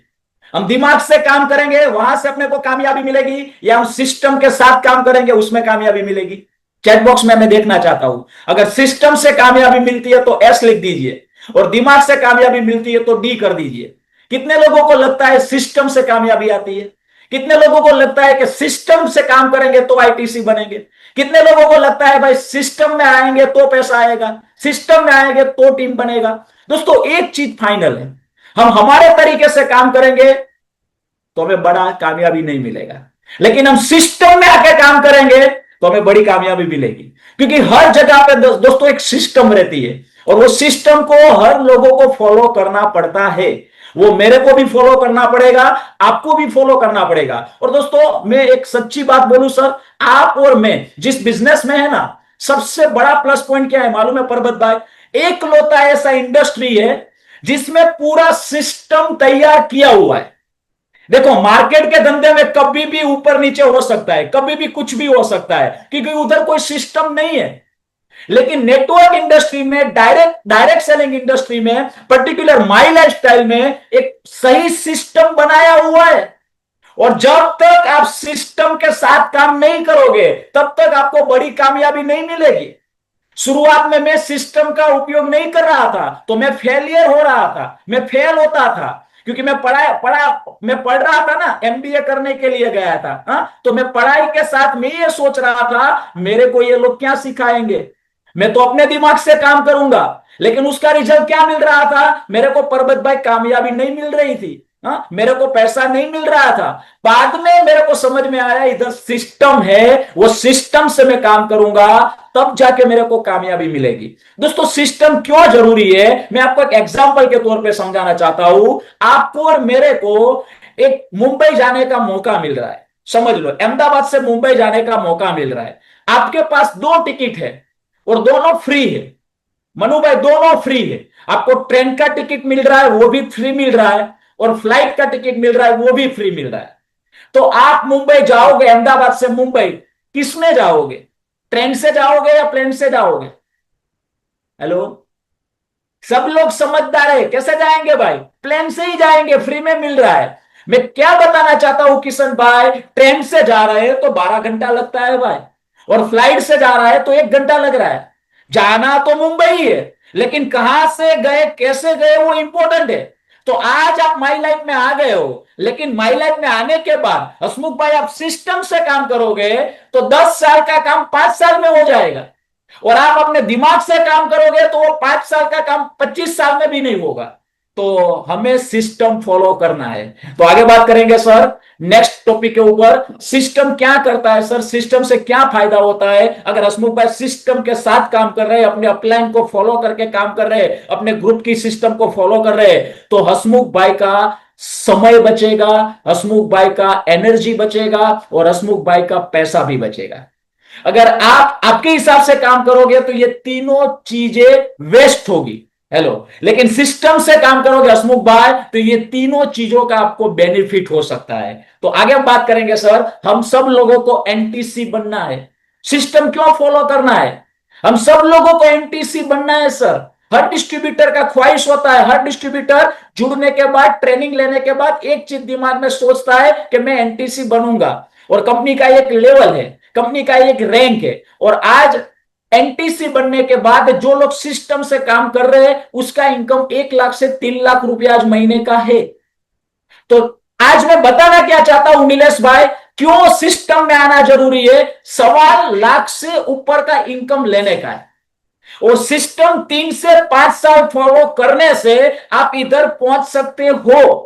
हम दिमाग से काम करेंगे वहां से अपने को कामयाबी मिलेगी, या हम सिस्टम के साथ काम करेंगे उसमें कामयाबी मिलेगी? चैट बॉक्स में मैं देखना चाहता हूं, अगर सिस्टम से कामयाबी मिलती है तो एस लिख दीजिए, और दिमाग से कामयाबी मिलती है तो डी कर दीजिए। कितने लोगों को लगता है सिस्टम से कामयाबी आती है? कितने लोगों को लगता है कि सिस्टम से काम करेंगे तो आईटीसी बनेंगे? कितने लोगों को लगता है भाई सिस्टम में आएंगे तो पैसा आएगा, सिस्टम में आएंगे तो टीम बनेगा? दोस्तों एक चीज फाइनल है, हम हमारे तरीके से काम करेंगे तो हमें बड़ा कामयाबी नहीं मिलेगा, लेकिन हम सिस्टम में आके काम करेंगे तो हमें बड़ी कामयाबी मिलेगी। क्योंकि हर जगह पे दोस्तों एक सिस्टम रहती है, और वो सिस्टम को हर लोगों को फॉलो करना पड़ता है। वो मेरे को भी फॉलो करना पड़ेगा, आपको भी फॉलो करना पड़ेगा। और दोस्तों मैं एक सच्ची बात बोलूं सर, आप और मैं जिस बिजनेस में है ना, सबसे बड़ा प्लस पॉइंट क्या है मालूम है परबत भाई? एक लौता ऐसा इंडस्ट्री है जिसमें पूरा सिस्टम तैयार किया हुआ है। देखो मार्केट के धंधे में कभी भी ऊपर नीचे हो सकता है, कभी भी कुछ भी हो सकता है, क्योंकि उधर कोई सिस्टम नहीं है। लेकिन नेटवर्क इंडस्ट्री में, डायरेक्ट डायरेक्ट सेलिंग इंडस्ट्री में, पर्टिकुलर माई लाइफस्टाइल में एक सही सिस्टम बनाया हुआ है। और जब तक आप सिस्टम के साथ काम नहीं करोगे तब तक आपको बड़ी कामयाबी नहीं मिलेगी। शुरुआत में मैं सिस्टम का उपयोग नहीं कर रहा था तो मैं फेलियर हो रहा था, मैं फेल होता था, क्योंकि मैं पढ़ रहा था ना, एमबीए करने के लिए गया था। तो मैं पढ़ाई के साथ में ये सोच रहा था मेरे को ये लोग क्या सिखाएंगे, मैं तो अपने दिमाग से काम करूंगा। लेकिन उसका रिजल्ट क्या मिल रहा था, मेरे को परबत भाई कामयाबी नहीं मिल रही थी, मेरे को पैसा नहीं मिल रहा था। बाद में मेरे को समझ में आया इधर सिस्टम है, वो सिस्टम से मैं काम करूंगा तब जाके मेरे को कामयाबी मिलेगी। दोस्तों सिस्टम क्यों जरूरी है मैं आपको एक एग्जांपल के तौर पे समझाना चाहता हूं। आपको और मेरे को एक मुंबई जाने का मौका मिल रहा है, समझ लो अहमदाबाद से मुंबई जाने का मौका मिल रहा है। आपके पास दो टिकट है और दोनों फ्री है। मनु भाई दोनों फ्री है, आपको ट्रेन का टिकट मिल रहा है वो भी फ्री मिल रहा है, और फ्लाइट का टिकट मिल रहा है वो भी फ्री मिल रहा है। तो आप मुंबई जाओगे, अहमदाबाद से मुंबई किस में जाओगे? ट्रेन से जाओगे या प्लेन से जाओगे? हेलो, सब लोग समझदार है, कैसे जाएंगे भाई? प्लेन से ही जाएंगे, फ्री में मिल रहा है। मैं क्या बताना चाहता हूं किशन भाई, ट्रेन से जा रहे हैं तो 12 घंटा लगता है भाई, और फ्लाइट से जा रहा है तो 1 घंटा लग रहा है। जाना तो मुंबई ही है, लेकिन कहां से गए कैसे गए वो इंपॉर्टेंट है। तो आज आप माई लाइफ में आ गए हो, लेकिन माई लाइफ में आने के बाद हसमुख भाई आप सिस्टम से काम करोगे तो 10 साल का काम 5 साल में हो जाएगा, और आप अपने दिमाग से काम करोगे तो वो 5 साल का काम 25 साल में भी नहीं होगा। तो हमें सिस्टम फॉलो करना है। तो आगे बात करेंगे सर नेक्स्ट टॉपिक के ऊपर, सिस्टम क्या करता है सर, सिस्टम से क्या फायदा होता है। अगर हसमुख भाई सिस्टम के साथ काम कर रहे हैं, अपने अपलाइन को फॉलो करके काम कर रहे हैं, अपने ग्रुप की सिस्टम को फॉलो कर रहे हैं, तो हसमुख भाई का समय बचेगा, हसमुख भाई का एनर्जी बचेगा, और हसमुख भाई का पैसा भी बचेगा। अगर आप आपके हिसाब से काम करोगे तो ये तीनों चीजें वेस्ट होगी। हेलो, लेकिन सिस्टम से काम करोगे हसमुख भाई तो ये तीनों चीजों का आपको बेनिफिट हो सकता है। तो आगे हम बात करेंगे सर, हम सब लोगों को एनटीसी बनना है, सिस्टम क्यों फॉलो करना है? हम सब लोगों को एनटीसी बनना है सर। हर डिस्ट्रीब्यूटर का ख्वाहिश होता है, हर डिस्ट्रीब्यूटर जुड़ने के बाद, ट्रेनिंग लेने के बाद एक चीज दिमाग में सोचता है कि मैं एनटीसी बनूंगा, और कंपनी का एक लेवल है, कंपनी का एक रैंक है। और आज एनटीसी बनने के बाद जो लोग सिस्टम से काम कर रहे हैं उसका इनकम 1 लाख से 3 लाख रुपया आज महीने का है। तो आज मैं बताना क्या चाहता हूं नीलेश भाई, क्यों सिस्टम में आना जरूरी है? 1.25 लाख से ऊपर का इनकम लेने का है। और सिस्टम 3 से 5 साल फॉलो करने से आप इधर पहुंच सकते हो।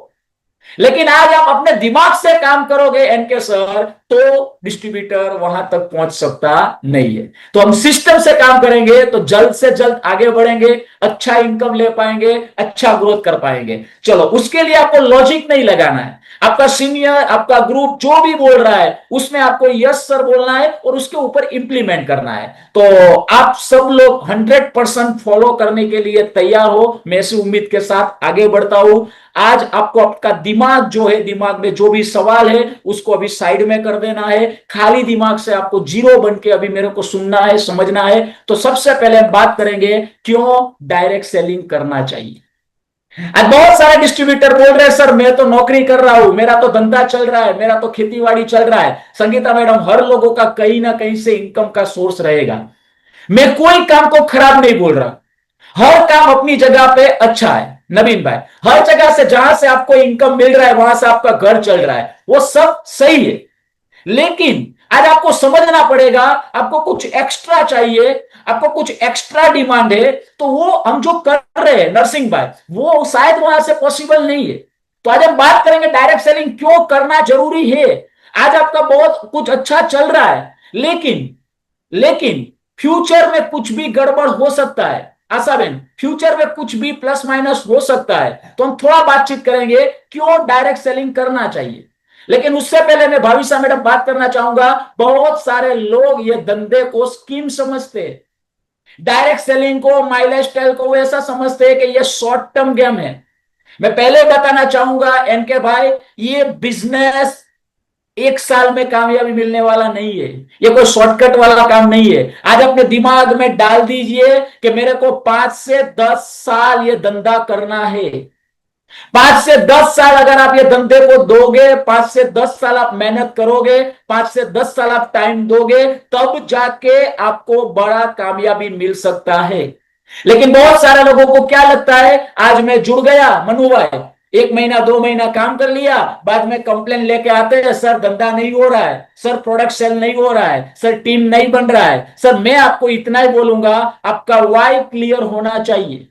लेकिन आज आप अपने दिमाग से काम करोगे एनके सर, तो डिस्ट्रीब्यूटर वहां तक पहुंच सकता नहीं है। तो हम सिस्टम से काम करेंगे तो जल्द से जल्द आगे बढ़ेंगे, अच्छा इनकम ले पाएंगे, अच्छा ग्रोथ कर पाएंगे। चलो, उसके लिए आपको लॉजिक नहीं लगाना है। आपका सीनियर, आपका ग्रुप जो भी बोल रहा है उसमें आपको यस सर बोलना है और उसके ऊपर इंप्लीमेंट करना है। तो आप सब लोग 100% फॉलो करने के लिए तैयार हो, मैं इसी उम्मीद के साथ आगे बढ़ता हूं। आज आपको आपका दिमाग जो है, दिमाग में जो भी सवाल है उसको अभी साइड में कर देना है। खाली दिमाग से आपको जीरो बन के अभी मेरे को सुनना है, समझना है। तो सबसे पहले हम बात करेंगे क्यों डायरेक्ट सेलिंग करना चाहिए। आज बहुत सारे डिस्ट्रीब्यूटर बोल रहे हैं सर मैं तो नौकरी कर रहा हूं, मेरा तो धंधा चल रहा है, मेरा तो खेतीबाड़ी चल रहा है। संगीता मैडम, हर लोगों का कहीं ना कहीं से इनकम का सोर्स रहेगा। मैं कोई काम को खराब नहीं बोल रहा, हर काम अपनी जगह पे अच्छा है। नवीन भाई, हर जगह से जहां से आपको इनकम मिल रहा है, वहां से आपका घर चल रहा है, वो सब सही है। लेकिन आज आपको समझना पड़ेगा, आपको कुछ एक्स्ट्रा चाहिए, आपको कुछ एक्स्ट्रा डिमांड है, तो वो हम जो कर रहे हैं नरसिंह भाई, वो शायद वहां से पॉसिबल नहीं है। तो आज हम बात करेंगे डायरेक्ट सेलिंग क्यों करना जरूरी है। आज आपका बहुत कुछ अच्छा चल रहा है, लेकिन फ्यूचर में कुछ भी गड़बड़ हो सकता है। आशा बहन, फ्यूचर में कुछ भी प्लस माइनस हो सकता है। तो हम थोड़ा बातचीत करेंगे क्यों डायरेक्ट सेलिंग करना चाहिए। लेकिन उससे पहले मैं भाविशा मैडम बात करना चाहूंगा। बहुत सारे लोग ये धंधे को स्कीम समझते हैं, डायरेक्ट सेलिंग को, माई लाइफ स्टाइल को ऐसा समझते हैं कि ये शॉर्ट टर्म गेम है। मैं पहले बताना चाहूंगा एनके भाई, ये बिजनेस 1 साल में कामयाबी मिलने वाला नहीं है। ये कोई शॉर्टकट वाला काम नहीं है। आज अपने दिमाग में डाल दीजिए कि मेरे को 5 से 10 साल ये धंधा करना है। 5 से 10 साल अगर आप ये धंधे को दोगे, 5 से 10 साल आप मेहनत करोगे, 5 से 10 साल आप टाइम दोगे, तब जाके आपको बड़ा कामयाबी मिल सकता है। लेकिन बहुत सारे लोगों को क्या लगता है, आज मैं जुड़ गया मनु भाई, 1 महीना 2 महीना काम कर लिया, बाद में कंप्लेन लेके आते हैं सर धंधा नहीं हो रहा है, सर प्रोडक्ट सेल नहीं हो रहा है, सर टीम नहीं बन रहा है। सर मैं आपको इतना ही बोलूंगा, आपका वाई क्लियर होना चाहिए।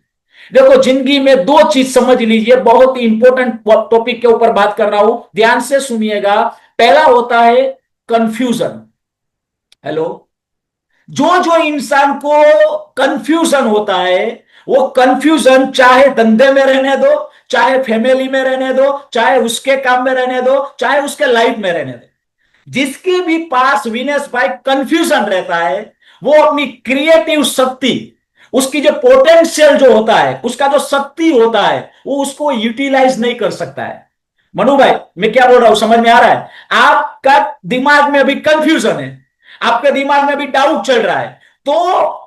देखो, जिंदगी में 2 चीज समझ लीजिए, बहुत ही इंपॉर्टेंट टॉपिक के ऊपर बात कर रहा हूं, ध्यान से सुनिएगा। पहला होता है कंफ्यूजन। हेलो, जो जो इंसान को कंफ्यूजन होता है, वो कंफ्यूजन चाहे धंधे में रहने दो, चाहे फैमिली में रहने दो, चाहे उसके काम में रहने दो, चाहे उसके लाइफ में रहने दो, जिसके भी पास विनेश भाई कंफ्यूजन रहता है, वो अपनी क्रिएटिव शक्ति, उसकी जो पोटेंशियल जो होता है, उसका जो शक्ति होता है, वो उसको यूटिलाइज नहीं कर सकता है। मनु भाई, मैं क्या बोल रहा हूं समझ में आ रहा है? आपका दिमाग में अभी कंफ्यूजन है, आपके दिमाग में भी डाउट चल रहा है, तो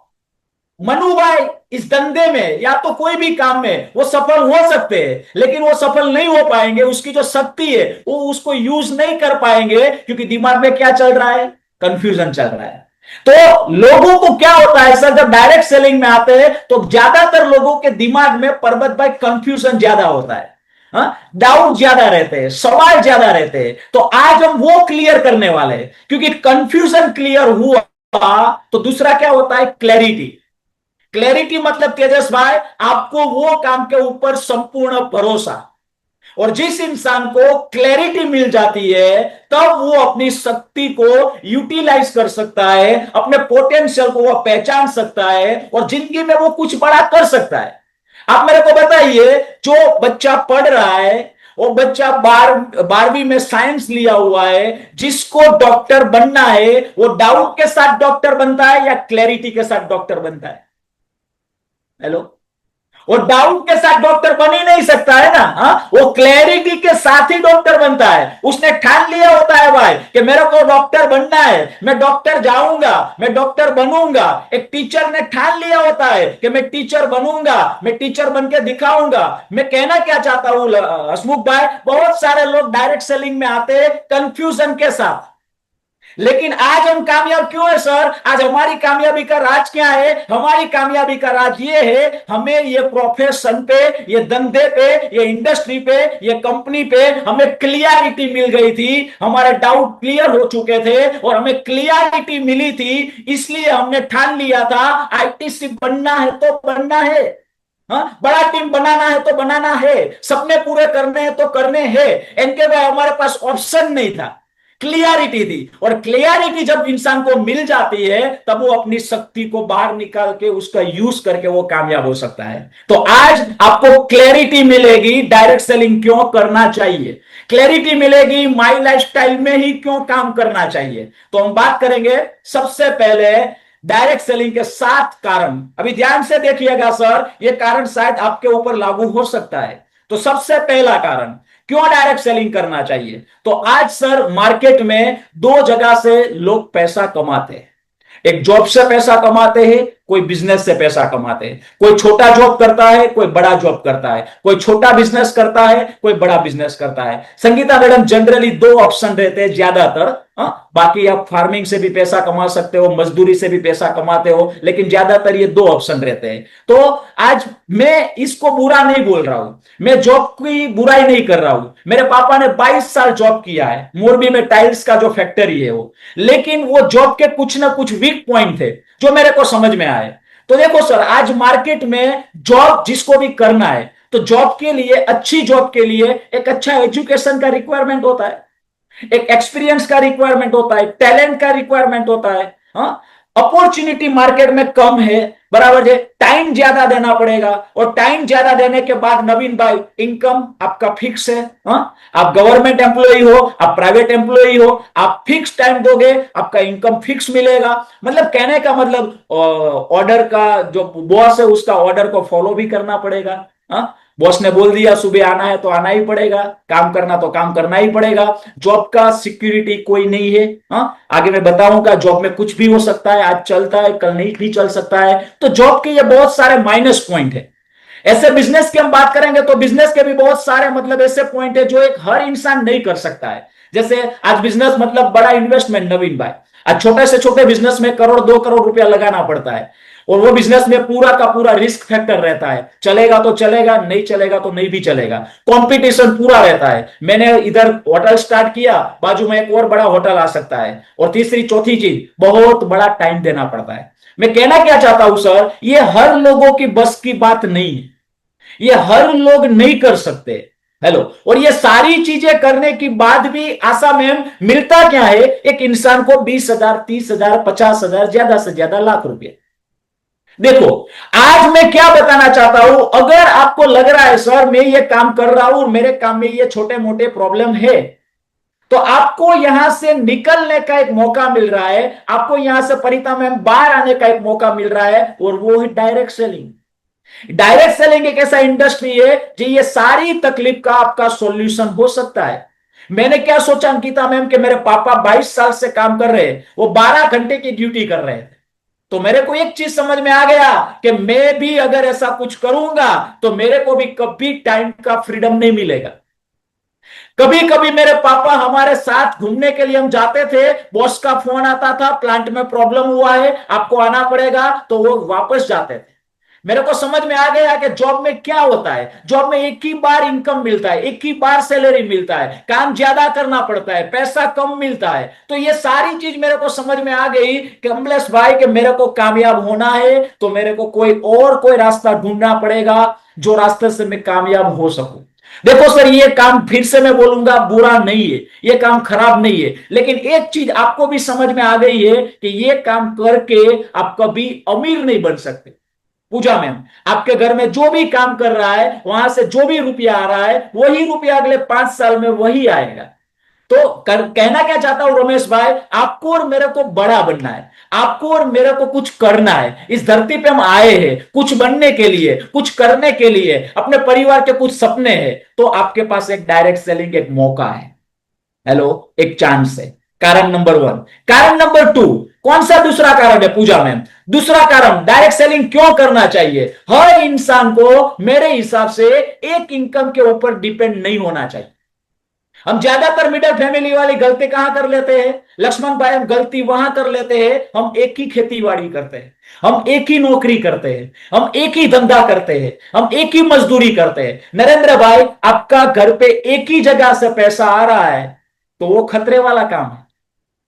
मनु भाई इस धंधे में या तो कोई भी काम में वो सफल हो सकते हैं, लेकिन वो सफल नहीं हो पाएंगे। उसकी जो शक्ति है वो उसको यूज नहीं कर पाएंगे, क्योंकि दिमाग में क्या चल रहा है, कंफ्यूजन चल रहा है। तो लोगों को क्या होता है सर, जब डायरेक्ट सेलिंग में आते हैं तो ज्यादातर लोगों के दिमाग में परबत भाई कंफ्यूजन ज्यादा होता है, डाउट ज्यादा रहते हैं, सवाल ज्यादा रहते हैं। तो आज हम वो क्लियर करने वाले हैं, क्योंकि कंफ्यूजन क्लियर हुआ तो दूसरा क्या होता है, क्लैरिटी। क्लैरिटी मतलब तेजस भाई, आपको वो काम के ऊपर संपूर्ण भरोसा। और जिस इंसान को क्लैरिटी मिल जाती है, तब वो अपनी शक्ति को यूटिलाइज कर सकता है, अपने पोटेंशियल को वो पहचान सकता है, और जिंदगी में वो कुछ बड़ा कर सकता है। आप मेरे को बताइए, जो बच्चा पढ़ रहा है, वो बच्चा 12वीं में साइंस लिया हुआ है, जिसको डॉक्टर बनना है, वो डाउट के साथ डॉक्टर बनता है या क्लैरिटी के साथ डॉक्टर बनता है? हेलो, वो डाउट के साथ डॉक्टर बन ही नहीं सकता है ना। वो क्लैरिटी के साथ ही डॉक्टर बनता है। उसने ठान लिया होता है भाई कि मेरे को डॉक्टर बनना है, मैं डॉक्टर जाऊंगा, मैं डॉक्टर बनूंगा। एक टीचर ने ठान लिया होता है कि मैं टीचर बनूंगा, मैं टीचर बन के दिखाऊंगा। मैं कहना क्या चाहता हूं हसमुख भाई, बहुत सारे लोग डायरेक्ट सेलिंग में आते हैं कंफ्यूजन के साथ। लेकिन आज हम कामयाब क्यों है सर? आज हमारी कामयाबी का राज क्या है? हमारी कामयाबी का राज ये है, हमें ये प्रोफेशन पे, ये धंधे पे, ये इंडस्ट्री पे, ये कंपनी पे हमें क्लियरिटी मिल गई थी, हमारे डाउट क्लियर हो चुके थे और हमें क्लियरिटी मिली थी, इसलिए हमने ठान लिया था आईटीसी बनना है तो बनना है। हाँ, बड़ा टीम बनाना है तो बनाना है, सपने पूरे करने हैं तो करने हैं। इनके भाई हमारे पास ऑप्शन नहीं था, क्लियरिटी थी। और क्लियरिटी जब इंसान को मिल जाती है तब वो अपनी शक्ति को बाहर निकाल के उसका यूज करके वो कामयाब हो सकता है। तो आज आपको क्लैरिटी मिलेगी डायरेक्ट सेलिंग क्यों करना चाहिए, क्लैरिटी मिलेगी माई लाइफस्टाइल में ही क्यों काम करना चाहिए। तो हम बात करेंगे सबसे पहले डायरेक्ट सेलिंग के 7 कारण। अभी ध्यान से देखिएगा सर, ये कारण शायद आपके ऊपर लागू हो सकता है। तो सबसे पहला कारण क्यों डायरेक्ट सेलिंग करना चाहिए। तो आज सर मार्केट में 2 जगह से लोग पैसा कमाते हैं। एक जॉब से पैसा कमाते हैं, कोई बिजनेस से पैसा कमाते हैं। कोई छोटा जॉब करता है, कोई बड़ा जॉब करता है। कोई छोटा बिजनेस करता है, कोई बड़ा बिजनेस करता है। संगीता मैडम, जनरली 2 ऑप्शन रहते हैं ज्यादातर। बाकी आप फार्मिंग से भी पैसा कमा सकते हो, मजदूरी से भी पैसा कमाते हो, लेकिन ज्यादातर ये 2 ऑप्शन रहते हैं। तो आज मैं इसको बुरा नहीं बोल रहा हूं, मैं जॉब की बुराई नहीं कर रहा हूं। मेरे पापा ने 22 साल जॉब किया है, मोरबी में टाइल्स का जो फैक्ट्री है वो, लेकिन वो जॉब के कुछ ना कुछ वीक पॉइंट थे जो मेरे को समझ में आए। तो देखो सर, आज मार्केट में जॉब जिसको भी करना है, तो जॉब के लिए, अच्छी जॉब के लिए एक अच्छा एजुकेशन का रिक्वायरमेंट होता है, एक एक्सपीरियंस का रिक्वायरमेंट होता है, टैलेंट का रिक्वायरमेंट होता है। हाँ, अपॉर्चुनिटी मार्केट में कम है, बराबर है, टाइम ज्यादा देना पड़ेगा। और टाइम ज्यादा देने के बाद नवीन भाई, इनकम आपका फिक्स है। हाँ, आप गवर्नमेंट एम्प्लॉय हो, आप प्राइवेट एम्प्लॉय हो, आप फिक्स टाइम दोगे, आपका इनकम फिक्स मिलेगा। मतलब कहने का मतलब ऑर्डर का जो बॉस है उसका ऑर्डर को फॉलो भी करना पड़ेगा। हाँ, बॉस ने बोल दिया सुबह आना है तो आना ही पड़ेगा, काम करना तो काम करना ही पड़ेगा। जॉब का सिक्योरिटी कोई नहीं है। हाँ, आगे मैं बताऊंगा, जॉब में कुछ भी हो सकता है, आज चलता है कल नहीं भी चल सकता है। तो जॉब के ये बहुत सारे माइनस पॉइंट है। ऐसे बिजनेस की हम बात करेंगे तो बिजनेस के भी बहुत सारे मतलब ऐसे पॉइंट है जो एक हर इंसान नहीं कर सकता है। जैसे आज बिजनेस मतलब बड़ा इन्वेस्टमेंट नवीन भाई, आज छोटे से छोटे बिजनेस में करोड़ 2 करोड़ रुपया लगाना पड़ता है। और वो बिजनेस में पूरा का पूरा रिस्क फैक्टर रहता है, चलेगा तो चलेगा, नहीं चलेगा तो नहीं भी चलेगा। कंपटीशन पूरा रहता है। मैंने इधर होटल स्टार्ट किया, बाजू में एक और बड़ा होटल आ सकता है। और तीसरी चौथी चीज, बहुत बड़ा टाइम देना पड़ता है। मैं कहना क्या चाहता हूं सर, ये हर लोगों की बस की बात नहीं है, ये हर लोग नहीं कर सकते। हेलो, और ये सारी चीजें करने के बाद भी आशा मैम मिलता क्या है, एक इंसान को 20,000, 30,000, 50,000, ज्यादा से ज्यादा लाख रुपए। देखो, आज मैं क्या बताना चाहता हूं, अगर आपको लग रहा है सर मैं ये काम कर रहा हूं और मेरे काम में ये छोटे मोटे प्रॉब्लम है, तो आपको यहां से निकलने का एक मौका मिल रहा है, आपको यहां से परिता में बाहर आने का एक मौका मिल रहा है, और वो है डायरेक्ट सेलिंग। डायरेक्ट सेलिंग एक ऐसा इंडस्ट्री है जो ये सारी तकलीफ का आपका सॉल्यूशन हो सकता है। मैंने क्या सोचा अंकिता मैम, कि मेरे पापा 22 साल से काम कर रहे हैं, वो 12 घंटे की ड्यूटी कर रहे थे। तो मेरे को एक चीज समझ में आ गया कि मैं भी अगर ऐसा कुछ करूंगा तो मेरे को भी कभी टाइम का फ्रीडम नहीं मिलेगा। कभी कभी मेरे पापा हमारे साथ घूमने के लिए हम जाते थे, बॉस का फोन आता था, प्लांट में प्रॉब्लम हुआ है, आपको आना पड़ेगा, तो वो वापस जाते थे। मेरे को समझ में आ गया कि जॉब में क्या होता है, जॉब में एक ही बार इनकम मिलता है, एक ही बार सैलरी मिलता है, काम ज्यादा करना पड़ता है, पैसा कम मिलता है। तो ये सारी चीज मेरे को समझ में आ गई कि कमलेश भाई कि मेरे को कामयाब होना है तो मेरे को कोई रास्ता ढूंढना पड़ेगा जो रास्ते से मैं कामयाब हो सकूं। देखो सर, ये काम फिर से मैं बोलूंगा बुरा नहीं है, ये काम खराब नहीं है, लेकिन एक चीज आपको भी समझ में आ गई है कि ये काम करके आप कभी अमीर नहीं बन सकते। पूजा मैम, आपके घर में जो भी काम कर रहा है, वहां से जो भी रुपया आ रहा है, वही रुपया अगले 5 साल में वही आएगा। तो कहना क्या चाहता हूं रमेश भाई, आपको और मेरे को बड़ा बनना है, आपको और मेरे को कुछ करना है। इस धरती पे हम आए हैं कुछ बनने के लिए, कुछ करने के लिए, अपने परिवार के कुछ सपने हैं। तो आपके पास एक डायरेक्ट सेलिंग एक मौका है, हेलो, एक चांस है। कारण नंबर 1। कारण नंबर 2, कौन सा दूसरा कारण है पूजा मैम? दूसरा कारण डायरेक्ट सेलिंग क्यों करना चाहिए। हर इंसान को मेरे हिसाब से एक इनकम के ऊपर डिपेंड नहीं होना चाहिए। हम ज्यादातर मिडिल फैमिली वाली गलती कहां कर लेते हैं लक्ष्मण भाई? हम गलती वहां कर लेते हैं, हम एक ही खेती बाड़ी करते हैं, हम एक ही नौकरी करते हैं, हम एक ही धंधा करते हैं, हम एक ही मजदूरी करते हैं। नरेंद्र भाई, आपका घर पे एक ही जगह से पैसा आ रहा है तो वो खतरे वाला काम है।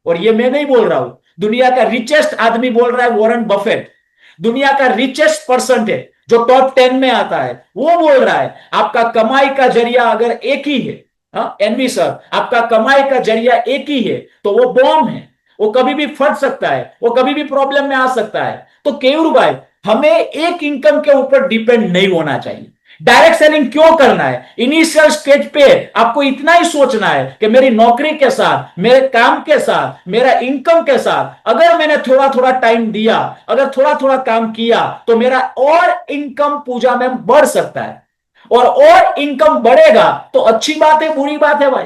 और ये मैं नहीं बोल रहा हूं, दुनिया का रिचेस्ट आदमी बोल रहा है, वॉरेन बफेट, दुनिया का रिचेस्ट पर्सन है जो टॉप 10 में आता है, वो बोल रहा है आपका कमाई का जरिया अगर एक ही है, हाँ एनवी सर, आपका कमाई का जरिया एक ही है तो वो बॉम्ब है, वो कभी भी फट सकता है, वो कभी भी प्रॉब्लम में आ सकता है। तो केयूर भाई, हमें एक इनकम के ऊपर डिपेंड नहीं होना चाहिए। डायरेक्ट सेलिंग क्यों करना है? इनिशियल स्टेज पे आपको इतना ही सोचना है कि मेरी नौकरी के साथ, मेरे काम के साथ, मेरा इनकम के साथ अगर मैंने थोड़ा थोड़ा टाइम दिया, अगर थोड़ा थोड़ा काम किया तो मेरा और इनकम पूजा में बढ़ सकता है। और इनकम बढ़ेगा तो अच्छी बात है, बुरी बात है भाई?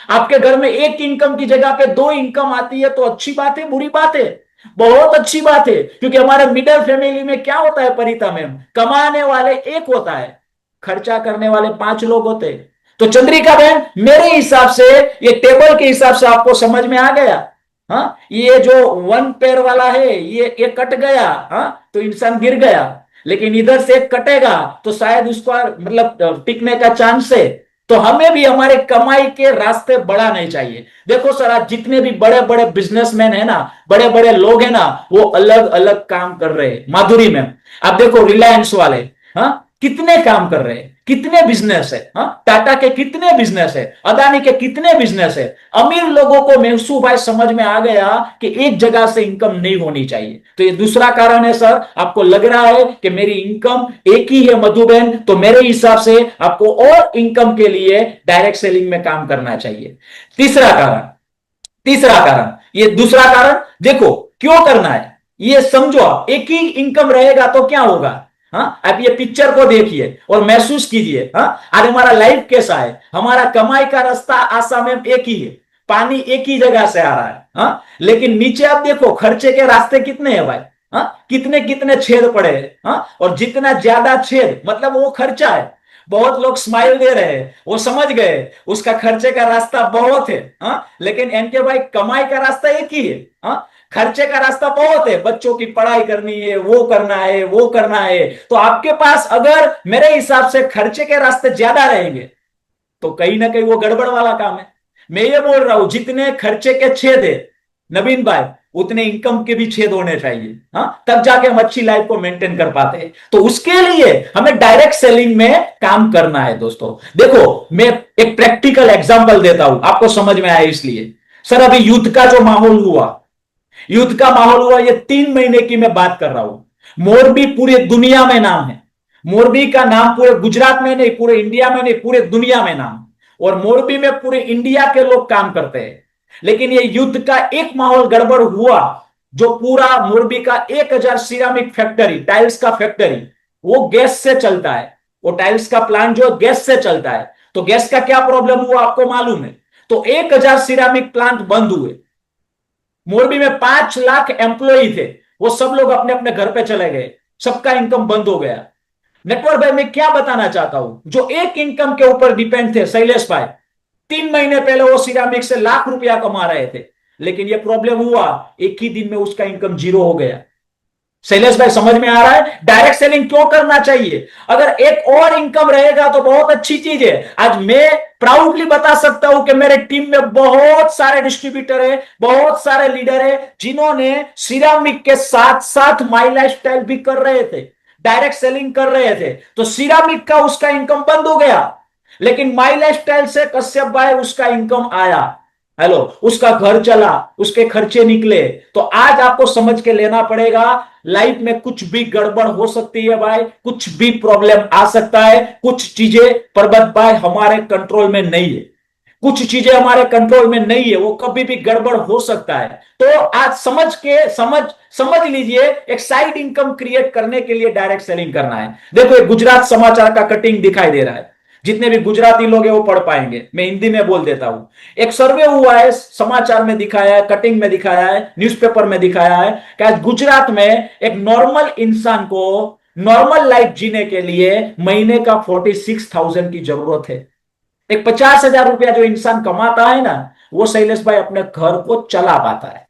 आपके घर में एक इनकम की जगह पे दो इनकम आती है तो अच्छी बात है, बुरी बात है? बहुत अच्छी बात है, क्योंकि हमारे मिडिल फैमिली में क्या होता है परिता मैम, कमाने वाले एक होता है, खर्चा करने वाले 5 लोग होते हैं। तो चंद्रिका बहन, मेरे हिसाब से ये टेबल के हिसाब से आपको समझ में आ गया। हाँ, ये जो 1 पैर वाला है ये कट गया, हाँ तो इंसान गिर गया, लेकिन इधर से कटेगा तो शायद उसका मतलब टिकने का चांस है। तो हमें भी हमारे कमाई के रास्ते बढ़ाने चाहिए। देखो सर, आज जितने भी बड़े बड़े बिजनेसमैन है ना, बड़े बड़े लोग हैं ना, वो अलग अलग काम कर रहे हैं। माधुरी मैम, आप देखो रिलायंस वाले, हाँ कितने काम कर रहे हैं, कितने बिजनेस है, हाँ टाटा के कितने बिजनेस है, अदानी के कितने बिजनेस है। अमीर लोगों को महसूस भाई समझ में आ गया कि एक जगह से इनकम नहीं होनी चाहिए। तो ये दूसरा कारण है सर, आपको लग रहा है कि मेरी इनकम एक ही है मधुबेन, तो मेरे हिसाब से आपको और इनकम के लिए डायरेक्ट सेलिंग में काम करना चाहिए। तीसरा कारण, तीसरा कारण, ये दूसरा कारण देखो क्यों करना है, ये समझो। आप एक ही इनकम रहेगा तो क्या होगा? हाँ, आप ये पिक्चर को देखिए और महसूस कीजिए। हाँ, आज हमारा लाइफ कैसा है, हमारा कमाई का रास्ता आसाम में एक ही है, पानी एक ही जगह से आ रहा है। हाँ, लेकिन नीचे आप देखो खर्चे के रास्ते कितने हैं भाई। हाँ, कितने कितने छेद पड़े हैं। हाँ, और जितना ज्यादा छेद मतलब वो खर्चा है। बहुत लोग स्माइल दे रहे हैं, वो समझ गए उसका खर्चे का रास्ता बहुत है। हाँ, लेकिन एनके भाई कमाई का रास्ता एक ही है। हाँ, खर्चे का रास्ता बहुत है, बच्चों की पढ़ाई करनी है, वो करना है, वो करना है। तो आपके पास अगर मेरे हिसाब से खर्चे के रास्ते ज्यादा रहेंगे तो कहीं ना कहीं वो गड़बड़ वाला काम है। मैं ये बोल रहा हूं जितने खर्चे के छेद है नवीन भाई, उतने इनकम के भी छेद होने चाहिए। हाँ, तब जाके हम अच्छी लाइफ को मेंटेन कर पाते हैं। तो उसके लिए हमें डायरेक्ट सेलिंग में काम करना है दोस्तों। देखो, मैं एक प्रैक्टिकल एग्जांपल देता हूं, आपको समझ में आया इसलिए। सर, अभी युद्ध का जो माहौल हुआ, युद्ध का माहौल हुआ, ये 3 महीने की मैं बात कर रहा हूं। मोरबी पूरे दुनिया में नाम है, मोरबी का नाम पूरे गुजरात में नहीं, पूरे इंडिया में नहीं, पूरे दुनिया में नाम। और मोरबी में पूरे इंडिया के लोग काम करते हैं। लेकिन ये युद्ध का एक माहौल गड़बड़ हुआ, जो पूरा मोरबी का 1000 सिरामिक फैक्ट्री, टाइल्स का फैक्ट्री, वो गैस से चलता है। वो टाइल्स का प्लांट जो गैस से चलता है, तो गैस का क्या प्रॉब्लम हुआ आपको मालूम है? तो 1000 सिरामिक प्लांट बंद हुए। मोरबी में 5 लाख एम्प्लॉई थे, वो सब लोग अपने अपने घर पे चले गए, सबका इनकम बंद हो गया। नेटवर्क भाई, मैं क्या बताना चाहता हूं, जो एक इनकम के ऊपर डिपेंड थे शैलेश भाई, 3 महीने पहले वो सिरामिक से लाख रुपया कमा रहे थे, लेकिन ये प्रॉब्लम हुआ, एक ही दिन में उसका इनकम जीरो हो गया। शैलेश भाई, समझ में आ रहा है डायरेक्ट सेलिंग क्यों करना चाहिए? अगर एक और इनकम रहेगा तो बहुत अच्छी चीज है। आज मैं प्राउडली बता सकता हूं कि मेरे टीम में बहुत सारे डिस्ट्रीब्यूटर है, बहुत सारे लीडर है, जिन्होंने सिरामिक के साथ साथ माई लाइफस्टाइल भी कर रहे थे, डायरेक्ट सेलिंग कर रहे थे। तो सिरामिक का उसका इनकम बंद हो गया, लेकिन माई लाइफस्टाइल से कश्यप भाई उसका इनकम आया। हेलो, उसका घर चला, उसके खर्चे निकले। तो आज आपको समझ के लेना पड़ेगा, लाइफ में कुछ भी गड़बड़ हो सकती है भाई, कुछ भी प्रॉब्लम आ सकता है। कुछ चीजें पर्वत भाई हमारे कंट्रोल में नहीं है, कुछ चीजें हमारे कंट्रोल में नहीं है, वो कभी भी गड़बड़ हो सकता है। तो आज समझ लीजिए, एक साइड इनकम क्रिएट करने के लिए डायरेक्ट सेलिंग करना है। देखो, एक गुजरात समाचार का कटिंग दिखाई दे रहा है, जितने भी गुजराती लोग हैं वो पढ़ पाएंगे, मैं हिंदी में बोल देता हूं। एक सर्वे हुआ है, समाचार में दिखाया है, कटिंग में दिखाया है, न्यूज़पेपर में दिखाया है कि आज गुजरात में एक नॉर्मल इंसान को नॉर्मल लाइफ जीने के लिए महीने का 46,000 की जरूरत है। एक 50,000 रुपया जो इंसान कमाता है ना, वो शैलेश भाई अपने घर को चला पाता है।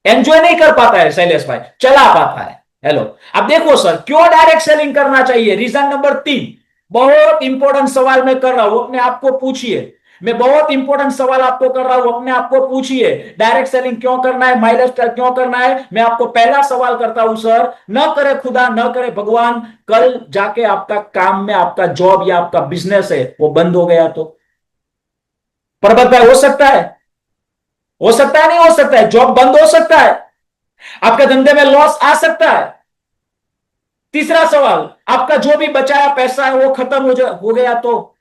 एंजॉय नहीं कर पाता है शैलेश भाई, चला पाता है। हेलो, अब देखो सर, क्यों डायरेक्ट सेलिंग करना चाहिए? रीजन नंबर 3, बहुत इंपॉर्टेंट सवाल मैं कर रहा हूं, अपने आप को पूछिए। मैं बहुत इंपॉर्टेंट सवाल आपको कर रहा हूं, अपने आप को पूछिए, डायरेक्ट सेलिंग क्यों करना है, माइलेज क्यों करना है? मैं आपको पहला सवाल करता हूं सर, न करे खुदा, न करे भगवान, कल जाके आपका काम में, आपका जॉब या आपका बिजनेस है वो बंद हो गया तो? पर्वत भाई, हो सकता है? हो सकता है, नहीं हो सकता है? जॉब बंद हो सकता है, आपके धंधे में लॉस आ सकता है। तीसरा सवाल, आपका जो भी बचाया पैसा है वो खत्म हो गया तो?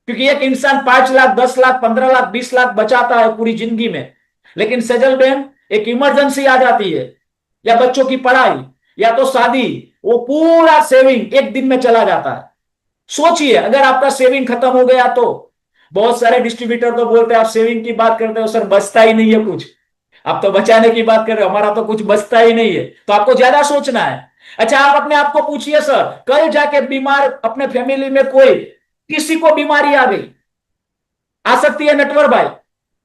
क्योंकि एक इंसान 5 लाख, 10 लाख, 15 लाख, 20 लाख बचाता है पूरी जिंदगी में, लेकिन सेजल बहन, एक इमरजेंसी आ जाती है, या बच्चों की पढ़ाई, या तो शादी, वो पूरा सेविंग एक दिन में चला जाता है। सोचिए, अगर आपका सेविंग खत्म हो गया तो? बहुत सारे डिस्ट्रीब्यूटर तो बोलते हैं, आप सेविंग की बात करते हो सर, बचता ही नहीं है कुछ। आप तो बचाने की बात कर रहे हो, हमारा तो कुछ बचता ही नहीं है, तो आपको ज्यादा सोचना है। अच्छा, आप अपने आप को पूछिए सर, कल जाके बीमार अपने फैमिली में कोई, किसी को बीमारी आ गई, आ सकती है नेटवर्क भाई,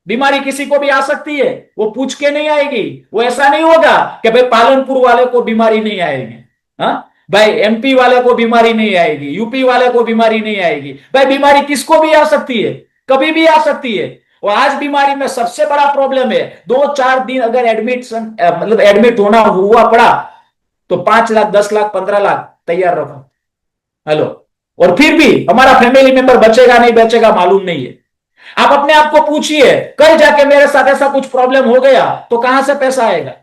बीमारी किसी को भी आ सकती है, वो पूछ के नहीं आएगी। वो ऐसा नहीं होगा कि भाई पालनपुर वाले को बीमारी नहीं आएगी, हाँ भाई, एमपी वाले को बीमारी नहीं आएगी, यूपी वाले को बीमारी नहीं आएगी। भाई बीमारी किसको भी आ सकती है, कभी भी आ सकती है। और आज बीमारी में सबसे बड़ा प्रॉब्लम है, 2-4 दिन अगर मतलब एडमिट होना हुआ पड़ा तो 5 लाख, 10 लाख, 15 लाख तैयार रखो। हेलो, और फिर भी हमारा फैमिली मेंबर बचेगा नहीं बचेगा मालूम नहीं है। आप अपने आप को पूछिए, कल जाके मेरे साथ ऐसा कुछ प्रॉब्लम हो गया तो कहां से पैसा आएगा?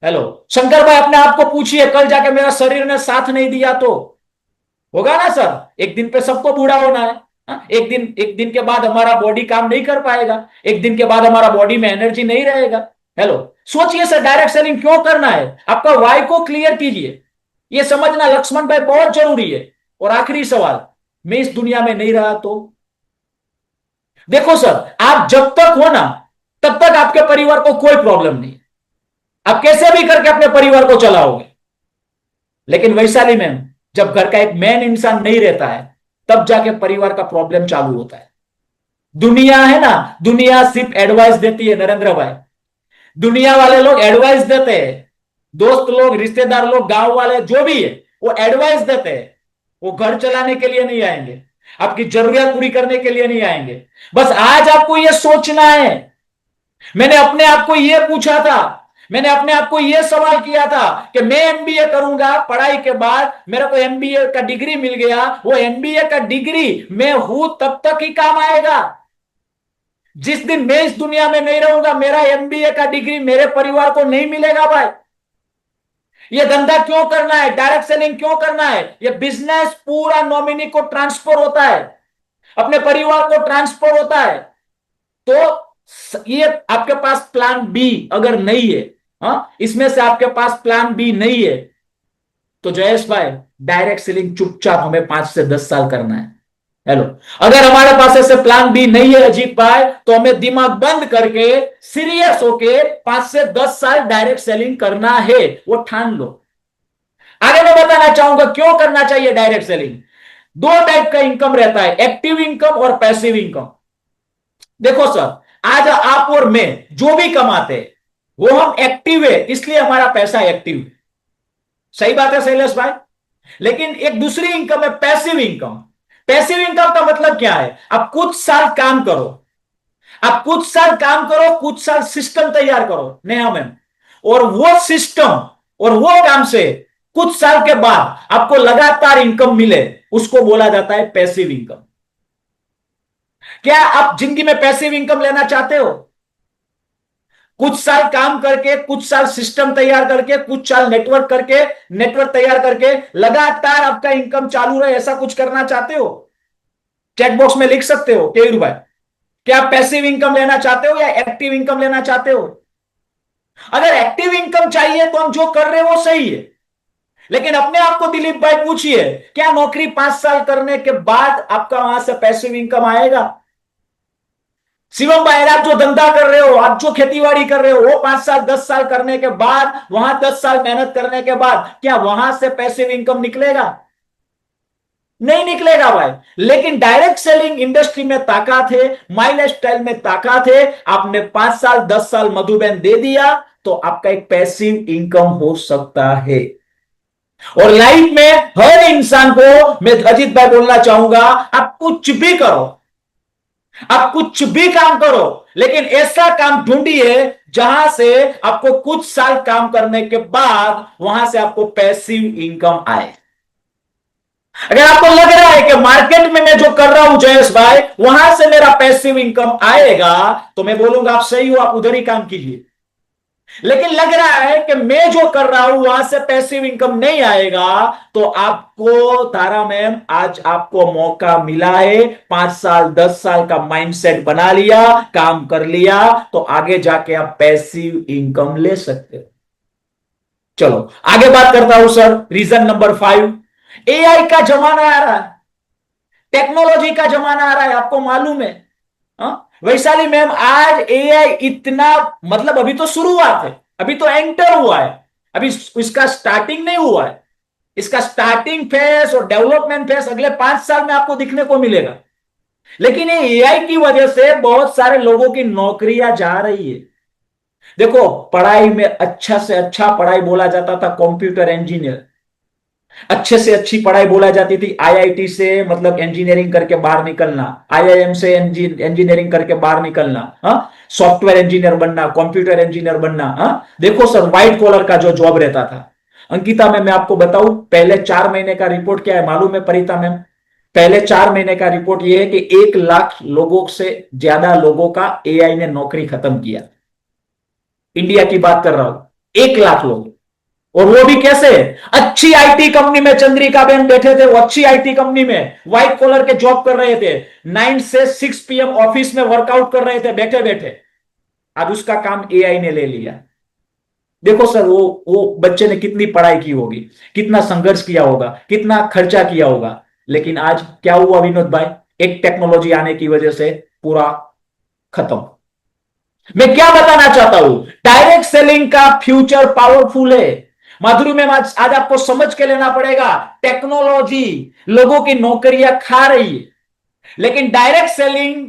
हेलो शंकर भाई, अपने आप को पूछिए, कल जाके मेरा शरीर ने साथ नहीं दिया तो? होगा ना सर, एक दिन पे सबको बूढ़ा होना है। हाँ? एक दिन के बाद हमारा बॉडी काम नहीं कर पाएगा, एक दिन के बाद हमारा बॉडी में एनर्जी नहीं रहेगा। हेलो, सोचिए सर, डायरेक्ट सेलिंग क्यों करना है? आपका वाई को क्लियर कीजिए, ये समझना लक्ष्मण भाई बहुत जरूरी है। और आखिरी सवाल, मैं इस दुनिया में नहीं रहा तो? देखो सर, आप जब तक हो ना, तब तक आपके परिवार को कोई प्रॉब्लम नहीं, आप कैसे भी करके अपने परिवार को चलाओगे। लेकिन वैशाली में जब घर का एक मेन इंसान नहीं रहता है, तब जाके परिवार का प्रॉब्लम चालू होता है। दुनिया है ना, दुनिया सिर्फ एडवाइस देती है नरेंद्र भाई, दुनिया वाले लोग एडवाइस देते हैं, दोस्त लोग, रिश्तेदार लोग, गांव वाले जो भी है, वो एडवाइस देते हैं। वो घर चलाने के लिए नहीं आएंगे, आपकी जरूरत पूरी करने के लिए नहीं आएंगे। बस आज आपको यह सोचना है। मैंने अपने आप को यह पूछा था, मैंने अपने आप को यह सवाल किया था कि मैं एमबीए करूंगा, पढ़ाई के बाद मेरे को एमबीए का डिग्री मिल गया, वो एमबीए का डिग्री मैं हूं तब तक ही काम आएगा। जिस दिन मैं इस दुनिया में नहीं रहूंगा, मेरा एमबीए का डिग्री मेरे परिवार को नहीं मिलेगा भाई। ये धंधा क्यों करना है, डायरेक्ट सेलिंग क्यों करना है? ये बिजनेस पूरा नॉमिनी को ट्रांसफर होता है, अपने परिवार को ट्रांसफर होता है। तो ये आपके पास प्लान बी अगर नहीं है, हाँ, इसमें से आपके पास प्लान बी नहीं है, तो जयेश भाई, डायरेक्ट सेलिंग चुपचाप हमें 5 से 10 साल करना है। हेलो, अगर हमारे पास ऐसे प्लान बी नहीं है अजीत भाई, तो हमें दिमाग बंद करके सीरियस होके 5 से 10 साल डायरेक्ट सेलिंग करना है, वो ठान लो। आगे मैं बताना चाहूंगा क्यों करना चाहिए डायरेक्ट सेलिंग। दो टाइप का इनकम रहता है, एक्टिव इनकम और पैसिव इनकम। देखो सर, आज आप और मैं जो भी कमाते हैं वो हम एक्टिव है, इसलिए हमारा पैसा एक्टिव है। सही बात है शैलेश भाई। लेकिन एक दूसरी इनकम है पैसिव इनकम। पैसिव इनकम का मतलब क्या है? आप कुछ साल काम करो, आप कुछ साल काम करो, कुछ साल सिस्टम तैयार करो नेहा मैम, और वो सिस्टम और वो काम से कुछ साल के बाद आपको लगातार इनकम मिले, उसको बोला जाता है पैसिव इनकम। क्या आप जिंदगी में पैसिव इनकम लेना चाहते हो? कुछ साल काम करके, कुछ साल सिस्टम तैयार करके, कुछ साल नेटवर्क तैयार करके लगातार आपका इनकम चालू रहे, ऐसा कुछ करना चाहते हो? चैट बॉक्स में लिख सकते हो केयूर भाई, क्या आप पैसिव इनकम लेना चाहते हो या एक्टिव इनकम लेना चाहते हो? अगर एक्टिव इनकम चाहिए तो हम जो कर रहे हैं वो सही है, लेकिन अपने आप को दिलीप भाई पूछिए, क्या नौकरी 5 साल करने के बाद आपका वहां से पैसिव इनकम आएगा? शिवम भाई, आप जो धंधा कर रहे हो, आप जो खेतीबाड़ी कर रहे हो, वो 5 साल 10 साल करने के बाद, वहां 10 साल मेहनत करने के बाद क्या वहां से पैसिव इनकम निकलेगा? नहीं निकलेगा भाई। लेकिन डायरेक्ट सेलिंग इंडस्ट्री में ताकत है, माई लाइफ स्टाइल में ताकत है। आपने 5 साल 10 साल मधुबन दे दिया तो आपका एक पैसिव इनकम हो सकता है। और लाइफ में हर इंसान को मैं अजीत भाई बोलना चाहूंगा, आप कुछ भी करो, आप कुछ भी काम करो, लेकिन ऐसा काम ढूंढिए जहां से आपको कुछ साल काम करने के बाद वहां से आपको पैसिव इनकम आए। अगर आपको लग रहा है कि मार्केट में मैं जो कर रहा हूं जयेश भाई वहां से मेरा पैसिव इनकम आएगा, तो मैं बोलूंगा आप सही हो, आप उधर ही काम कीजिए। लेकिन लग रहा है कि मैं जो कर रहा हूं वहां से पैसिव इनकम नहीं आएगा, तो आपको तारा मैम आज आपको मौका मिला है। 5 साल 10 साल का माइंडसेट बना लिया, काम कर लिया, तो आगे जाके आप पैसिव इनकम ले सकते हो। चलो आगे बात करता हूं सर, रीजन नंबर 5, एआई का जमाना आ रहा है, टेक्नोलॉजी का जमाना आ रहा है, आपको मालूम है। वैशाली मैम आज एआई इतना, मतलब अभी तो शुरुआत है, अभी तो एंटर हुआ है, अभी इसका स्टार्टिंग नहीं हुआ है। इसका स्टार्टिंग फेस और डेवलपमेंट फेस अगले 5 साल में आपको दिखने को मिलेगा। लेकिन ये एआई की वजह से बहुत सारे लोगों की नौकरियां जा रही है। देखो पढ़ाई में अच्छा से अच्छा पढ़ाई बोला जाता था कंप्यूटर इंजीनियर, अच्छे से अच्छी पढ़ाई बोला जाती थी आईआईटी से, मतलब इंजीनियरिंग करके बाहर निकलना, आईआईएम से इंजीनियरिंग करके बाहर निकलना, हाँ, सॉफ्टवेयर इंजीनियर बनना, कंप्यूटर इंजीनियर बनना। हाँ देखो सर, व्हाइट कॉलर का जो जॉब रहता था, अंकिता में मैं आपको बताऊं पहले 4 महीने का रिपोर्ट क्या है मालूम है परिता मैम? पहले 4 महीने का रिपोर्ट यह है कि 1 लाख लोगों से ज्यादा लोगों का एआई ने नौकरी खत्म किया। इंडिया की बात कर रहा हूं, 1 लाख लोग। और वो भी कैसे? अच्छी आईटी कंपनी में चंद्रिका बहन बैठे थे, वो अच्छी आईटी कंपनी में व्हाइट कॉलर के जॉब कर रहे थे, 9 से 6 पीएम ऑफिस में वर्कआउट कर रहे थे बैठे बैठे। आज उसका काम एआई ने ले लिया। देखो सर, वो बच्चे ने कितनी पढ़ाई की होगी, कितना संघर्ष किया होगा, कितना खर्चा किया होगा, लेकिन आज क्या हुआ विनोद भाई? एक टेक्नोलॉजी आने की वजह से पूरा खत्म। मैं क्या बताना चाहता हूं, डायरेक्ट सेलिंग का फ्यूचर पावरफुल है। माधुरी में आज आपको समझ के लेना पड़ेगा, टेक्नोलॉजी लोगों की नौकरियां खा रही है, लेकिन डायरेक्ट सेलिंग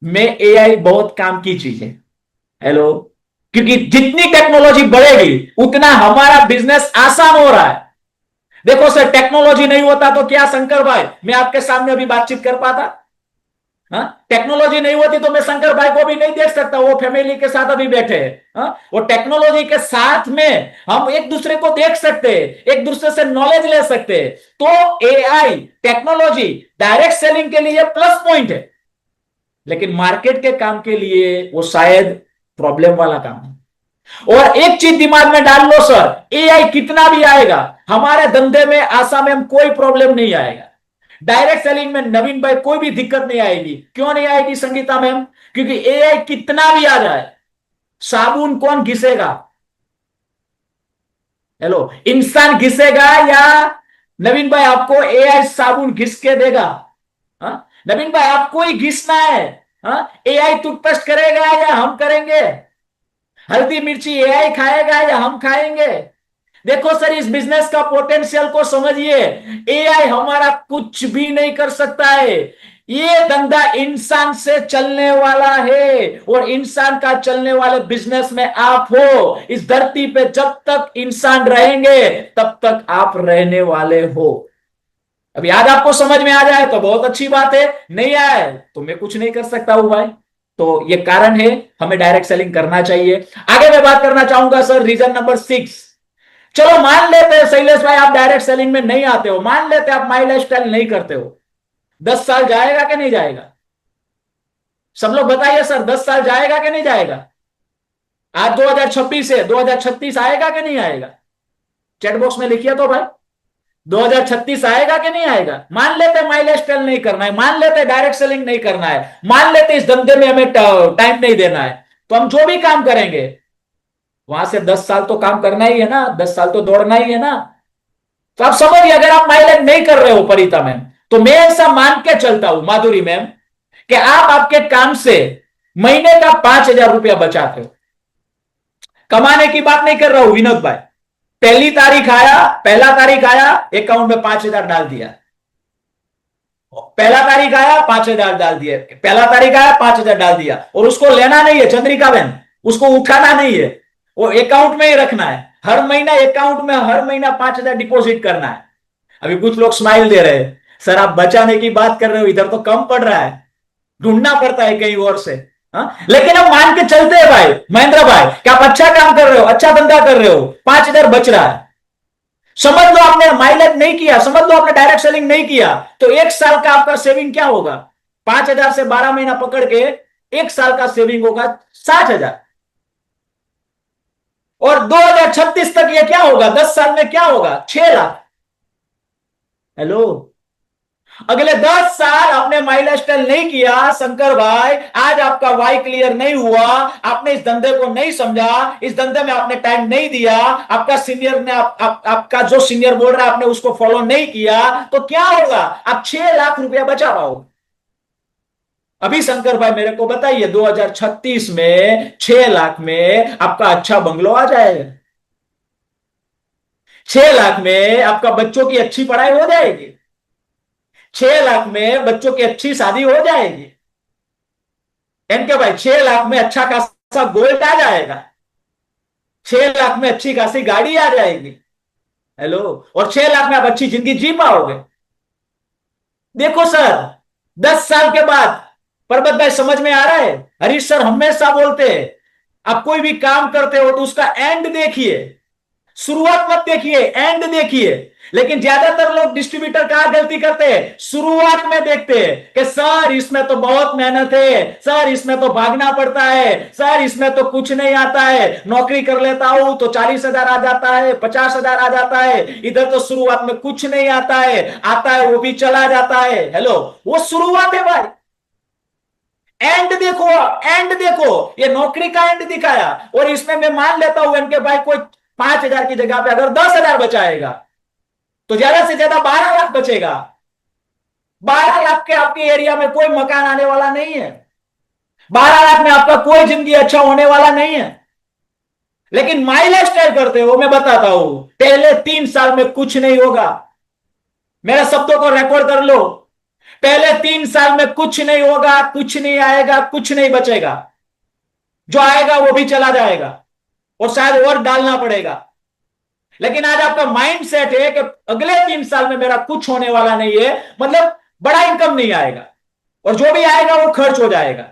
में एआई बहुत काम की चीज है। हेलो, क्योंकि जितनी टेक्नोलॉजी बढ़ेगी उतना हमारा बिजनेस आसान हो रहा है। देखो सर, टेक्नोलॉजी नहीं होता तो क्या शंकर भाई मैं आपके सामने अभी बातचीत कर पाता? हाँ, टेक्नोलॉजी नहीं होती तो मैं शंकर भाई को भी नहीं देख सकता, वो फैमिली के साथ अभी बैठे हैं। हाँ, वो टेक्नोलॉजी के साथ में हम एक दूसरे को देख सकते हैं, एक दूसरे से नॉलेज ले सकते हैं। तो एआई टेक्नोलॉजी डायरेक्ट सेलिंग के लिए प्लस पॉइंट है, लेकिन मार्केट के काम के लिए वो शायद प्रॉब्लम वाला काम है। और एक चीज दिमाग में डाल लो सर, एआई कितना भी आएगा हमारे धंधे में आशा में कोई प्रॉब्लम नहीं आएगा। डायरेक्ट सेलिंग में नवीन भाई कोई भी दिक्कत नहीं आएगी। क्यों नहीं आएगी संगीता मैम? क्योंकि एआई कितना भी आ जाए, साबुन कौन घिसेगा? हेलो, इंसान घिसेगा या नवीन भाई आपको एआई साबुन घिस के देगा? हा? नवीन भाई आपको ही घिसना है। एआई टूथपेस्ट करेगा या हम करेंगे? हल्दी मिर्ची एआई खाएगा या हम खाएंगे? देखो सर, इस बिजनेस का पोटेंशियल को समझिए। एआई हमारा कुछ भी नहीं कर सकता है। ये धंधा इंसान से चलने वाला है, और इंसान का चलने वाले बिजनेस में आप हो। इस धरती पे जब तक इंसान रहेंगे तब तक आप रहने वाले हो। अभी आज आपको समझ में आ जाए तो बहुत अच्छी बात है, नहीं आए तो मैं कुछ नहीं कर सकता हूं भाई। तो ये कारण है, हमें डायरेक्ट सेलिंग करना चाहिए। आगे मैं बात करना चाहूंगा सर, रीजन नंबर 6। चलो मान लेते हैं शैलेश भाई आप डायरेक्ट सेलिंग में नहीं आते हो, मान लेते हैं आप माई लाइफ स्टाइल नहीं करते हो, 10 साल जाएगा कि नहीं जाएगा? सब लोग बताइए सर, 10 साल जाएगा कि नहीं जाएगा? आज 2026 है, 2036 आएगा कि नहीं आएगा? चैट बॉक्स में लिखिए तो भाई, 2036 आएगा कि नहीं आएगा? मान लेते माई लाइफ स्टाइल नहीं करना है, मान लेते डायरेक्ट सेलिंग नहीं करना है, मान लेते इस धंधे में हमें टाइम नहीं देना है, तो हम जो भी काम करेंगे वहां से 10 साल तो काम करना ही है ना, 10 साल तो दौड़ना ही है ना। तो आप समझिए, अगर आप माई लाइफ नहीं कर रहे हो परिता मैम, तो मैं ऐसा मान के चलता हूं माधुरी मैम कि आप आपके काम से महीने का 5,000 रुपया बचाते हो। कमाने की बात नहीं कर रहा हूं विनोद भाई, पहला तारीख आया अकाउंट में 5,000 डाल दिया, पहला तारीख आया 5,000 डाल दिया, पहला तारीख आया 5,000 डाल दिया, और उसको लेना नहीं है चंद्रिका बहन, उसको उठाना नहीं है, वो अकाउंट में ही रखना है। हर महीना अकाउंट में हर महीना 5,000 डिपॉजिट करना है। अभी कुछ लोग स्माइल दे रहे हैं, सर आप बचाने की बात कर रहे हो, इधर तो कम पड़ रहा है, ढूंढना पड़ता है कहीं और से। लेकिन हम मान के चलते हैं भाई महेंद्र भाई कि आप अच्छा काम कर रहे हो, अच्छा धंधा कर रहे हो, 5,000 बच रहा है। समझ लो आपने माइलेज नहीं किया, समझ लो आपने डायरेक्ट सेलिंग नहीं किया, तो एक साल का आपका सेविंग क्या होगा? 5,000 से 12 महीना पकड़ के एक साल का सेविंग होगा 60,000। और 2036 तक ये क्या होगा? 10 साल में क्या होगा? 6 लाख। हेलो, अगले 10 साल आपने माइलस्टोन नहीं किया शंकर भाई, आज आपका वाई क्लियर नहीं हुआ, आपने इस धंधे को नहीं समझा, इस धंधे में आपने टाइम नहीं दिया, आपका सीनियर ने आपका जो सीनियर बोल रहा है आपने उसको फॉलो नहीं किया, तो क्या होगा? आप 6 लाख रुपया बचा पाओगे। अभी शंकर भाई मेरे को बताइए, 2036 में 6 लाख में आपका अच्छा बंगलो आ जाएगा, 6 लाख में आपका बच्चों की अच्छी पढ़ाई हो जाएगी, 6 लाख में बच्चों की अच्छी शादी हो जाएगी, इनके भाई 6 लाख में अच्छा खासा गोल्ड आ जाएगा, 6 लाख में अच्छी खासी गाड़ी आ जाएगी। हेलो, और 6 लाख में आप अच्छी जिंदगी जी पाओगे। देखो सर, 10 साल के बाद, परबत भाई समझ में आ रहा है? हरीश सर हमेशा बोलते हैं आप कोई भी काम करते हो तो उसका एंड देखिए, शुरुआत मत देखिए, एंड देखिए। लेकिन ज्यादातर लोग डिस्ट्रीब्यूटर कहां गलती करते हैं? शुरुआत में देखते हैं कि सर इसमें तो बहुत मेहनत है, सर इसमें तो भागना पड़ता है, सर इसमें तो कुछ नहीं आता है, नौकरी कर लेता हूं तो 40,000 आ जाता है, 50,000 आ जाता है, इधर तो शुरुआत में कुछ नहीं आता है, आता है वो भी चला जाता है। हेलो, वो शुरुआत है भाई, एंड देखो, एंड देखो। ये नौकरी का एंड दिखाया, और इसमें मैं मान लेता हूं इनके भाई कोई 5,000 की जगह पे अगर 10,000 बचाएगा तो ज्यादा से ज्यादा 12 लाख बचेगा। 12 लाख के आपके एरिया में कोई मकान आने वाला नहीं है, 12 लाख में आपका कोई जिंदगी अच्छा होने वाला नहीं है। लेकिन माइलेज तय करते हो, मैं बताता हूं, पहले 3 साल में कुछ नहीं होगा। मेरे शब्दों को रिकॉर्ड कर लो, पहले 3 साल में कुछ नहीं होगा, कुछ नहीं आएगा, कुछ नहीं बचेगा, जो आएगा वो भी चला जाएगा, और शायद और डालना पड़ेगा। लेकिन आज आपका माइंड सेट है कि अगले 3 साल में मेरा कुछ होने वाला नहीं है, मतलब बड़ा इनकम नहीं आएगा, और जो भी आएगा वो खर्च हो जाएगा।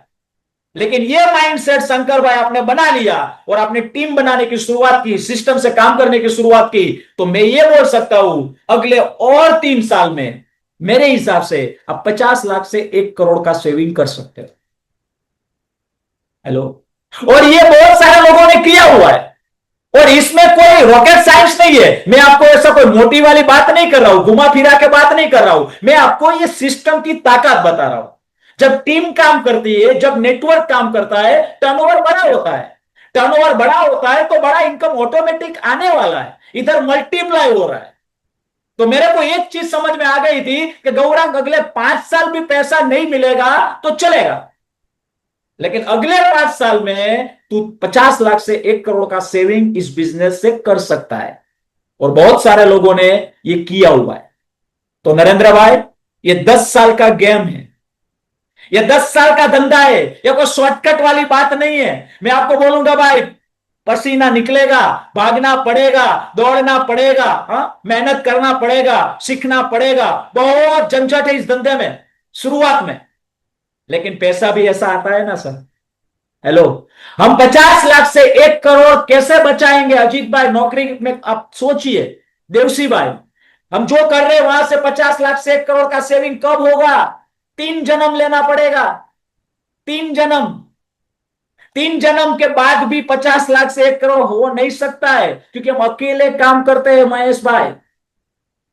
लेकिन ये माइंडसेट शंकर भाई आपने बना लिया, और आपने टीम बनाने की शुरुआत की, सिस्टम से काम करने की शुरुआत की, तो मैं ये बोल सकता हूं अगले और 3 साल में मेरे हिसाब से आप 50 लाख से 1 करोड़ का सेविंग कर सकते हो। हेलो, और ये बहुत सारे लोगों ने किया हुआ है, और इसमें कोई रॉकेट साइंस नहीं है। मैं आपको ऐसा कोई मोटी वाली बात नहीं कर रहा हूं, घुमा फिरा के बात नहीं कर रहा हूं, मैं आपको ये सिस्टम की ताकत बता रहा हूं। जब टीम काम करती है, जब नेटवर्क काम करता है, टर्नओवर बड़ा होता है, टर्नओवर बड़ा होता है तो बड़ा इनकम ऑटोमेटिक आने वाला है, इधर मल्टीप्लाई हो रहा है। तो मेरे को एक चीज समझ में आ गई थी कि गौरांग अगले 5 साल भी पैसा नहीं मिलेगा तो चलेगा, लेकिन अगले 5 साल में तू 50 लाख से 1 करोड़ का सेविंग इस बिजनेस से कर सकता है, और बहुत सारे लोगों ने ये किया हुआ है। तो नरेंद्र भाई, ये 10 साल का गेम है, ये 10 साल का धंधा है, ये कोई शॉर्टकट वाली बात नहीं है। मैं आपको बोलूंगा भाई, पसीना निकलेगा, भागना पड़ेगा, दौड़ना पड़ेगा, मेहनत करना पड़ेगा, सीखना पड़ेगा, बहुत झंझट है इस धंधे में शुरुआत में, लेकिन पैसा भी ऐसा आता है ना सर। हेलो, हम 50 लाख से 1 करोड़ कैसे बचाएंगे अजीत भाई? नौकरी में आप सोचिए, देवसी भाई, हम जो कर रहे हैं वहां से 50 लाख से 1 करोड़ का सेविंग कब होगा? 3 जन्म लेना पड़ेगा, 3 जन्म, 3 जन्म के बाद भी 50 लाख से 1 करोड़ हो नहीं सकता है, क्योंकि हम अकेले काम करते हैं महेश भाई।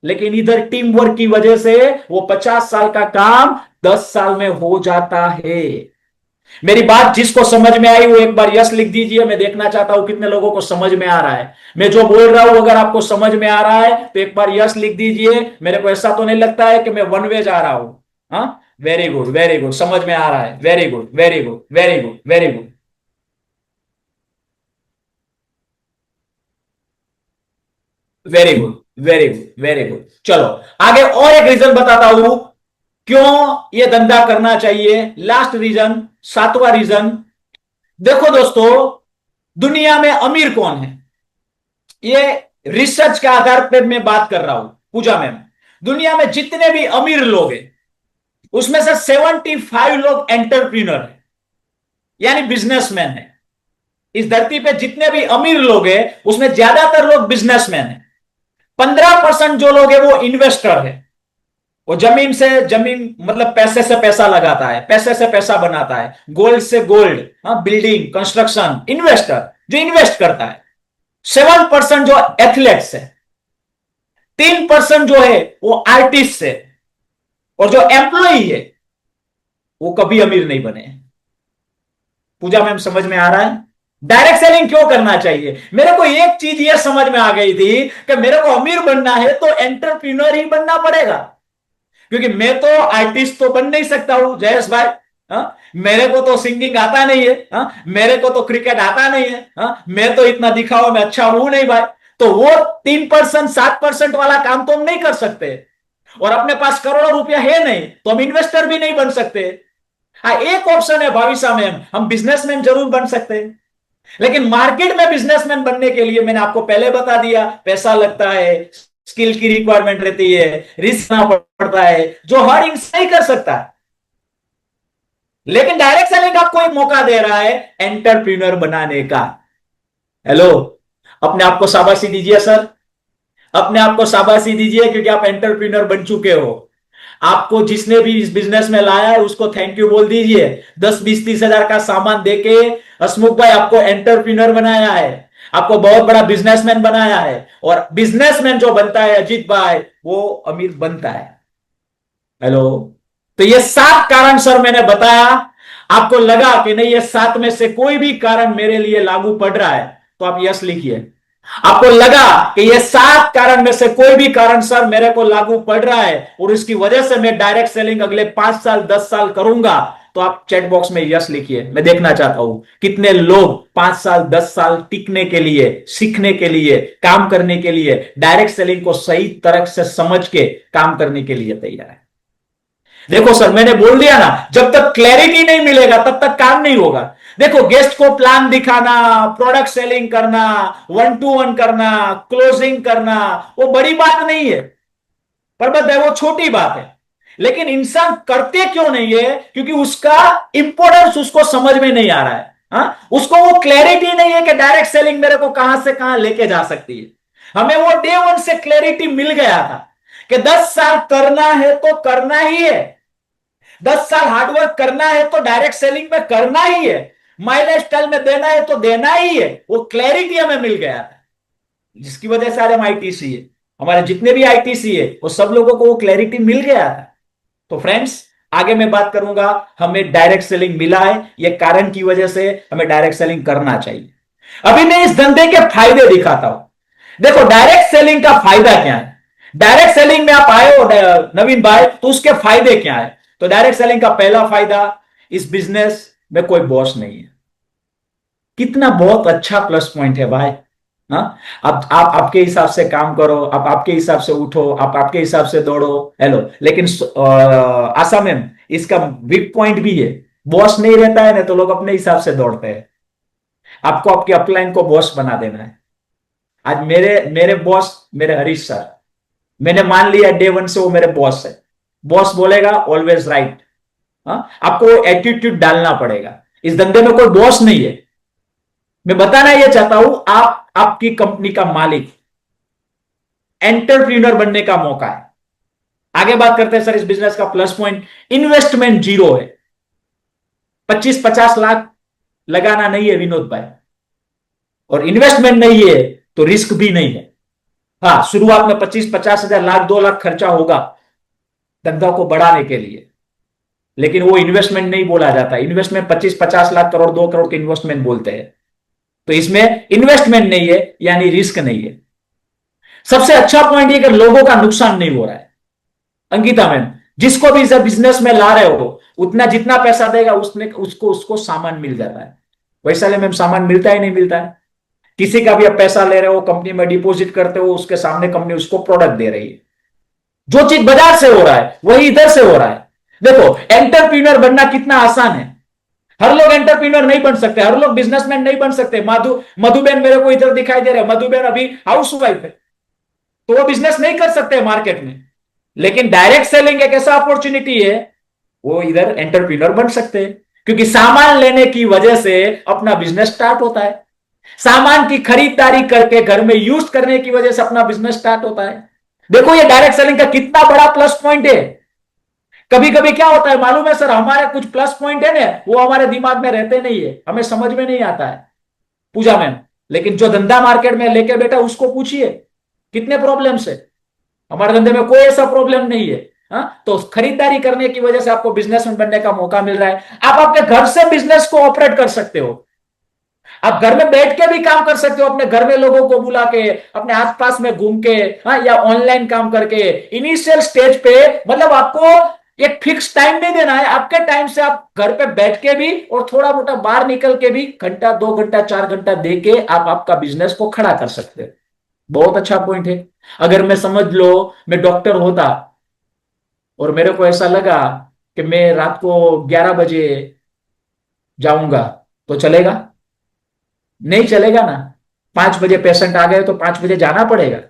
लेकिन इधर टीम वर्क की वजह से वो 50 साल का काम 10 साल में हो जाता है। मेरी बात जिसको समझ में आई वो एक बार यस लिख दीजिए, मैं देखना चाहता हूं कितने लोगों को समझ में आ रहा है। मैं जो बोल रहा हूं अगर आपको समझ में आ रहा है तो एक बार यस लिख दीजिए। मेरे को ऐसा तो नहीं लगता है कि मैं वन वे जा रहा हूं। हाँ, वेरी गुड, वेरी गुड, समझ में आ रहा है, very good, very good, very good, very good, very good, very good, very good. चलो आगे और एक रीजन बताता हूं क्यों ये धंधा करना चाहिए? लास्ट रीजन, सातवां रीजन, देखो दोस्तों, दुनिया में अमीर कौन है? ये रिसर्च के आधार पर मैं बात कर रहा हूं पूजा मैम। दुनिया में जितने भी अमीर लोग हैं उसमें से 75 लोग एंटरप्रीनर है, यानी बिजनेसमैन है। इस धरती पे जितने भी अमीर लोग हैं उसमें ज्यादातर लोग बिजनेसमैन है। 15% जो लोग हैं वो इन्वेस्टर है। वो जमीन से जमीन मतलब पैसे से पैसा लगाता है, पैसे से पैसा बनाता है, गोल्ड से गोल्ड, हाँ, बिल्डिंग कंस्ट्रक्शन, इन्वेस्टर जो इन्वेस्ट करता है। 7% जो एथलेट्स है, 3% जो है वो आर्टिस्ट है, और जो एम्प्लॉई है वो कभी अमीर नहीं बने। पूजा मैम समझ में आ रहा है? डायरेक्ट सेलिंग क्यों करना चाहिए? मेरे को एक चीज ये समझ में आ गई थी कि मेरे को अमीर बनना है तो एंटरप्रीनर ही बनना पड़ेगा, क्योंकि मैं तो आर्टिस्ट तो बन नहीं सकता हूं जयेश भाई। हा? मेरे को तो सिंगिंग आता नहीं है, हा? मेरे को तो क्रिकेट आता नहीं है, हा? मैं तो इतना दिखावा में अच्छा हूं नहीं भाई। तो वो 3% 7% वाला काम तो हम नहीं कर सकते, और अपने पास करोड़ों रुपया है नहीं तो हम इन्वेस्टर भी नहीं बन सकते। हाँ, एक ऑप्शन है भाविसा में, हम बिजनेसमैन जरूर बन सकते हैं, लेकिन मार्केट में बिजनेसमैन बनने के लिए मैंने आपको पहले बता दिया, पैसा लगता है, स्किल की रिक्वायरमेंट रहती है, रिस्क ना पड़ता है, जो हर इंसान ही कर सकता है। लेकिन डायरेक्ट सेलिंग आपको एक मौका दे रहा है एंटरप्रीनर बनाने का। हेलो, अपने आप को शाबाशी दीजिए सर, अपने आप को शाबाशी दीजिए, क्योंकि आप एंटरप्रीनर बन चुके हो। आपको जिसने भी इस बिजनेस में लाया है उसको थैंक यू बोल दीजिए। 10-20-30 हजार का सामान देके हसमुख भाई आपको एंटरप्रीनर बनाया है, आपको बहुत बड़ा बिजनेसमैन बनाया है, और बिजनेसमैन जो बनता है अजीत भाई वो अमीर बनता है। हेलो, तो ये 7 कारण सर मैंने बताया, आपको लगा कि नहीं ये 7 में से कोई भी कारण मेरे लिए लागू पड़ रहा है तो आप यस लिखिए। आपको लगा कि ये 7 कारण में से कोई भी कारण सर मेरे को लागू पड़ रहा है और इसकी वजह से मैं डायरेक्ट सेलिंग अगले 5 साल 10 साल करूंगा, तो आप चैट बॉक्स में यस लिखिए। मैं देखना चाहता हूं कितने लोग 5 साल 10 साल टिकने के लिए, सीखने के लिए, काम करने के लिए, डायरेक्ट सेलिंग को सही तरह से समझ के काम करने के लिए तैयार है। देखो सर, मैंने बोल दिया ना, जब तक क्लैरिटी नहीं मिलेगा तब तक काम नहीं होगा। देखो, गेस्ट को प्लान दिखाना, प्रोडक्ट सेलिंग करना, 1-to-1 करना, क्लोजिंग करना, वो बड़ी बात नहीं है, पर है वो छोटी बात है। लेकिन इंसान करते क्यों नहीं है? क्योंकि उसका इंपोर्टेंस उसको समझ में नहीं आ रहा है। हाँ? उसको वो क्लैरिटी नहीं है कि डायरेक्ट सेलिंग मेरे को कहां से कहां लेके जा सकती है। हमें वो डे 1 से क्लैरिटी मिल गया था कि 10 साल करना है तो करना ही है, 10 साल हार्डवर्क करना है तो डायरेक्ट सेलिंग में करना ही है, माई स्टाइल में देना है तो देना ही है। वो क्लैरिटी हमें मिल गया था, जिसकी वजह से हम आईटीसी है, हमारे जितने भी आईटीसी है वो सब लोगों को वो क्लैरिटी मिल गया था। तो फ्रेंड्स, आगे मैं बात करूंगा, हमें डायरेक्ट सेलिंग मिला है, ये कारण की वजह से हमें डायरेक्ट सेलिंग करना चाहिए। अभी मैं इस धंधे के फायदे दिखाता हूं। देखो, डायरेक्ट सेलिंग का फायदा क्या है? डायरेक्ट सेलिंग में आप आए हो नवीन भाई, तो उसके फायदे क्या है? तो डायरेक्ट सेलिंग का पहला फायदा, इस बिजनेस में कोई बॉस नहीं है। कितना बहुत अच्छा प्लस पॉइंट है भाई। हाँ, आप आपके हिसाब से काम करो, आप आपके हिसाब से उठो, आप आपके हिसाब से दौड़ो। हेलो, लेकिन आशा मैम, इसका वीक पॉइंट भी है, बॉस नहीं रहता है ना तो लोग अपने हिसाब से दौड़ते हैं। आपको आपके अपलाइन को बॉस बना देना है। आज मेरे मेरे बॉस मेरे हरीश सर, मैंने मान लिया डे 1 से वो मेरे बॉस है। बॉस बोलेगा ऑलवेज राइट। आपको एटीट्यूड डालना पड़ेगा, इस धंधे में कोई बॉस नहीं है। मैं बताना यह चाहता हूं, आप आपकी कंपनी का मालिक, एंटरप्रीनर बनने का मौका है। आगे बात करते हैं सर इस बिजनेस का प्लस पॉइंट, इन्वेस्टमेंट जीरो है। 25-50 लाख लगाना नहीं है विनोद भाई, और इन्वेस्टमेंट नहीं है तो रिस्क भी नहीं है। हाँ, शुरुआत में 25-50 हजार, लाख 2 लाख खर्चा होगा धंधा को बढ़ाने के लिए, लेकिन वो इन्वेस्टमेंट नहीं बोला जाता। इन्वेस्टमेंट 25-50 लाख, करोड़ 2 करोड़ के इन्वेस्टमेंट बोलते हैं। तो इसमें इन्वेस्टमेंट नहीं है, यानी रिस्क नहीं है। सबसे अच्छा पॉइंट ये कि लोगों का नुकसान नहीं हो रहा है। अंकिता मैम, जिसको भी इस बिजनेस में ला रहे हो, उतना जितना पैसा देगा उसने उसको उसको सामान मिल जाता है। वैसा मैम सामान मिलता ही नहीं मिलता है। किसी का भी आप पैसा ले रहे हो, कंपनी में डिपॉजिट करते हो, उसके सामने कंपनी उसको प्रोडक्ट दे रही है। जो चीज बाजार से हो रहा है वही इधर से हो रहा है। देखो, एंटरप्रीनर बनना कितना आसान है। हर लोग एंटरप्रीनर नहीं बन सकते, हर लोग बिजनेसमैन नहीं बन सकते। मधुबेन मेरे को इधर दिखाई दे रहे हैं, मधुबेन अभी हाउसवाइफ है, तो वो बिजनेस नहीं कर सकते मार्केट में। लेकिन डायरेक्ट सेलिंग एक ऐसा अपॉर्चुनिटी है, वो इधर एंटरप्रीनर बन सकते हैं, क्योंकि सामान लेने की वजह से अपना बिजनेस स्टार्ट होता है। सामान की खरीदारी करके घर में यूज करने की वजह से अपना बिजनेस स्टार्ट होता है। देखो ये डायरेक्ट सेलिंग का कितना बड़ा प्लस पॉइंट है। कभी कभी क्या होता है मालूम है सर, हमारे कुछ प्लस पॉइंट है ना, वो हमारे दिमाग में रहते नहीं है, हमें समझ में नहीं आता है, पूजा मैम। लेकिन जो धंधा मार्केट में लेके बैठा उसको पूछिए कितने प्रॉब्लम्स है। हमारे धंधे में कोई ऐसा प्रॉब्लम नहीं है। हाँ, तो खरीदारी करने की वजह से आपको बिजनेसमैन बनने का मौका मिल रहा है। आप आपके घर से बिजनेस को ऑपरेट कर सकते हो। आप घर में बैठ के भी काम कर सकते हो, अपने घर में लोगों को बुला के, अपने आसपास में घूम के, हाँ, या ऑनलाइन काम करके। इनिशियल स्टेज पे मतलब आपको एक फिक्स टाइम नहीं देना है, आपके टाइम से आप घर पे बैठ के भी और थोड़ा मोटा बाहर निकल के भी घंटा 2 घंटा 4 घंटा दे के आप आपका बिजनेस को खड़ा कर सकते हो। बहुत अच्छा पॉइंट है। अगर मैं समझ लो मैं डॉक्टर होता और मेरे को ऐसा लगा कि मैं रात को 11 बजे जाऊंगा, तो चलेगा? नहीं चलेगा ना। 5 बजे पेशेंट आ गए तो 5 बजे जाना पड़ेगा।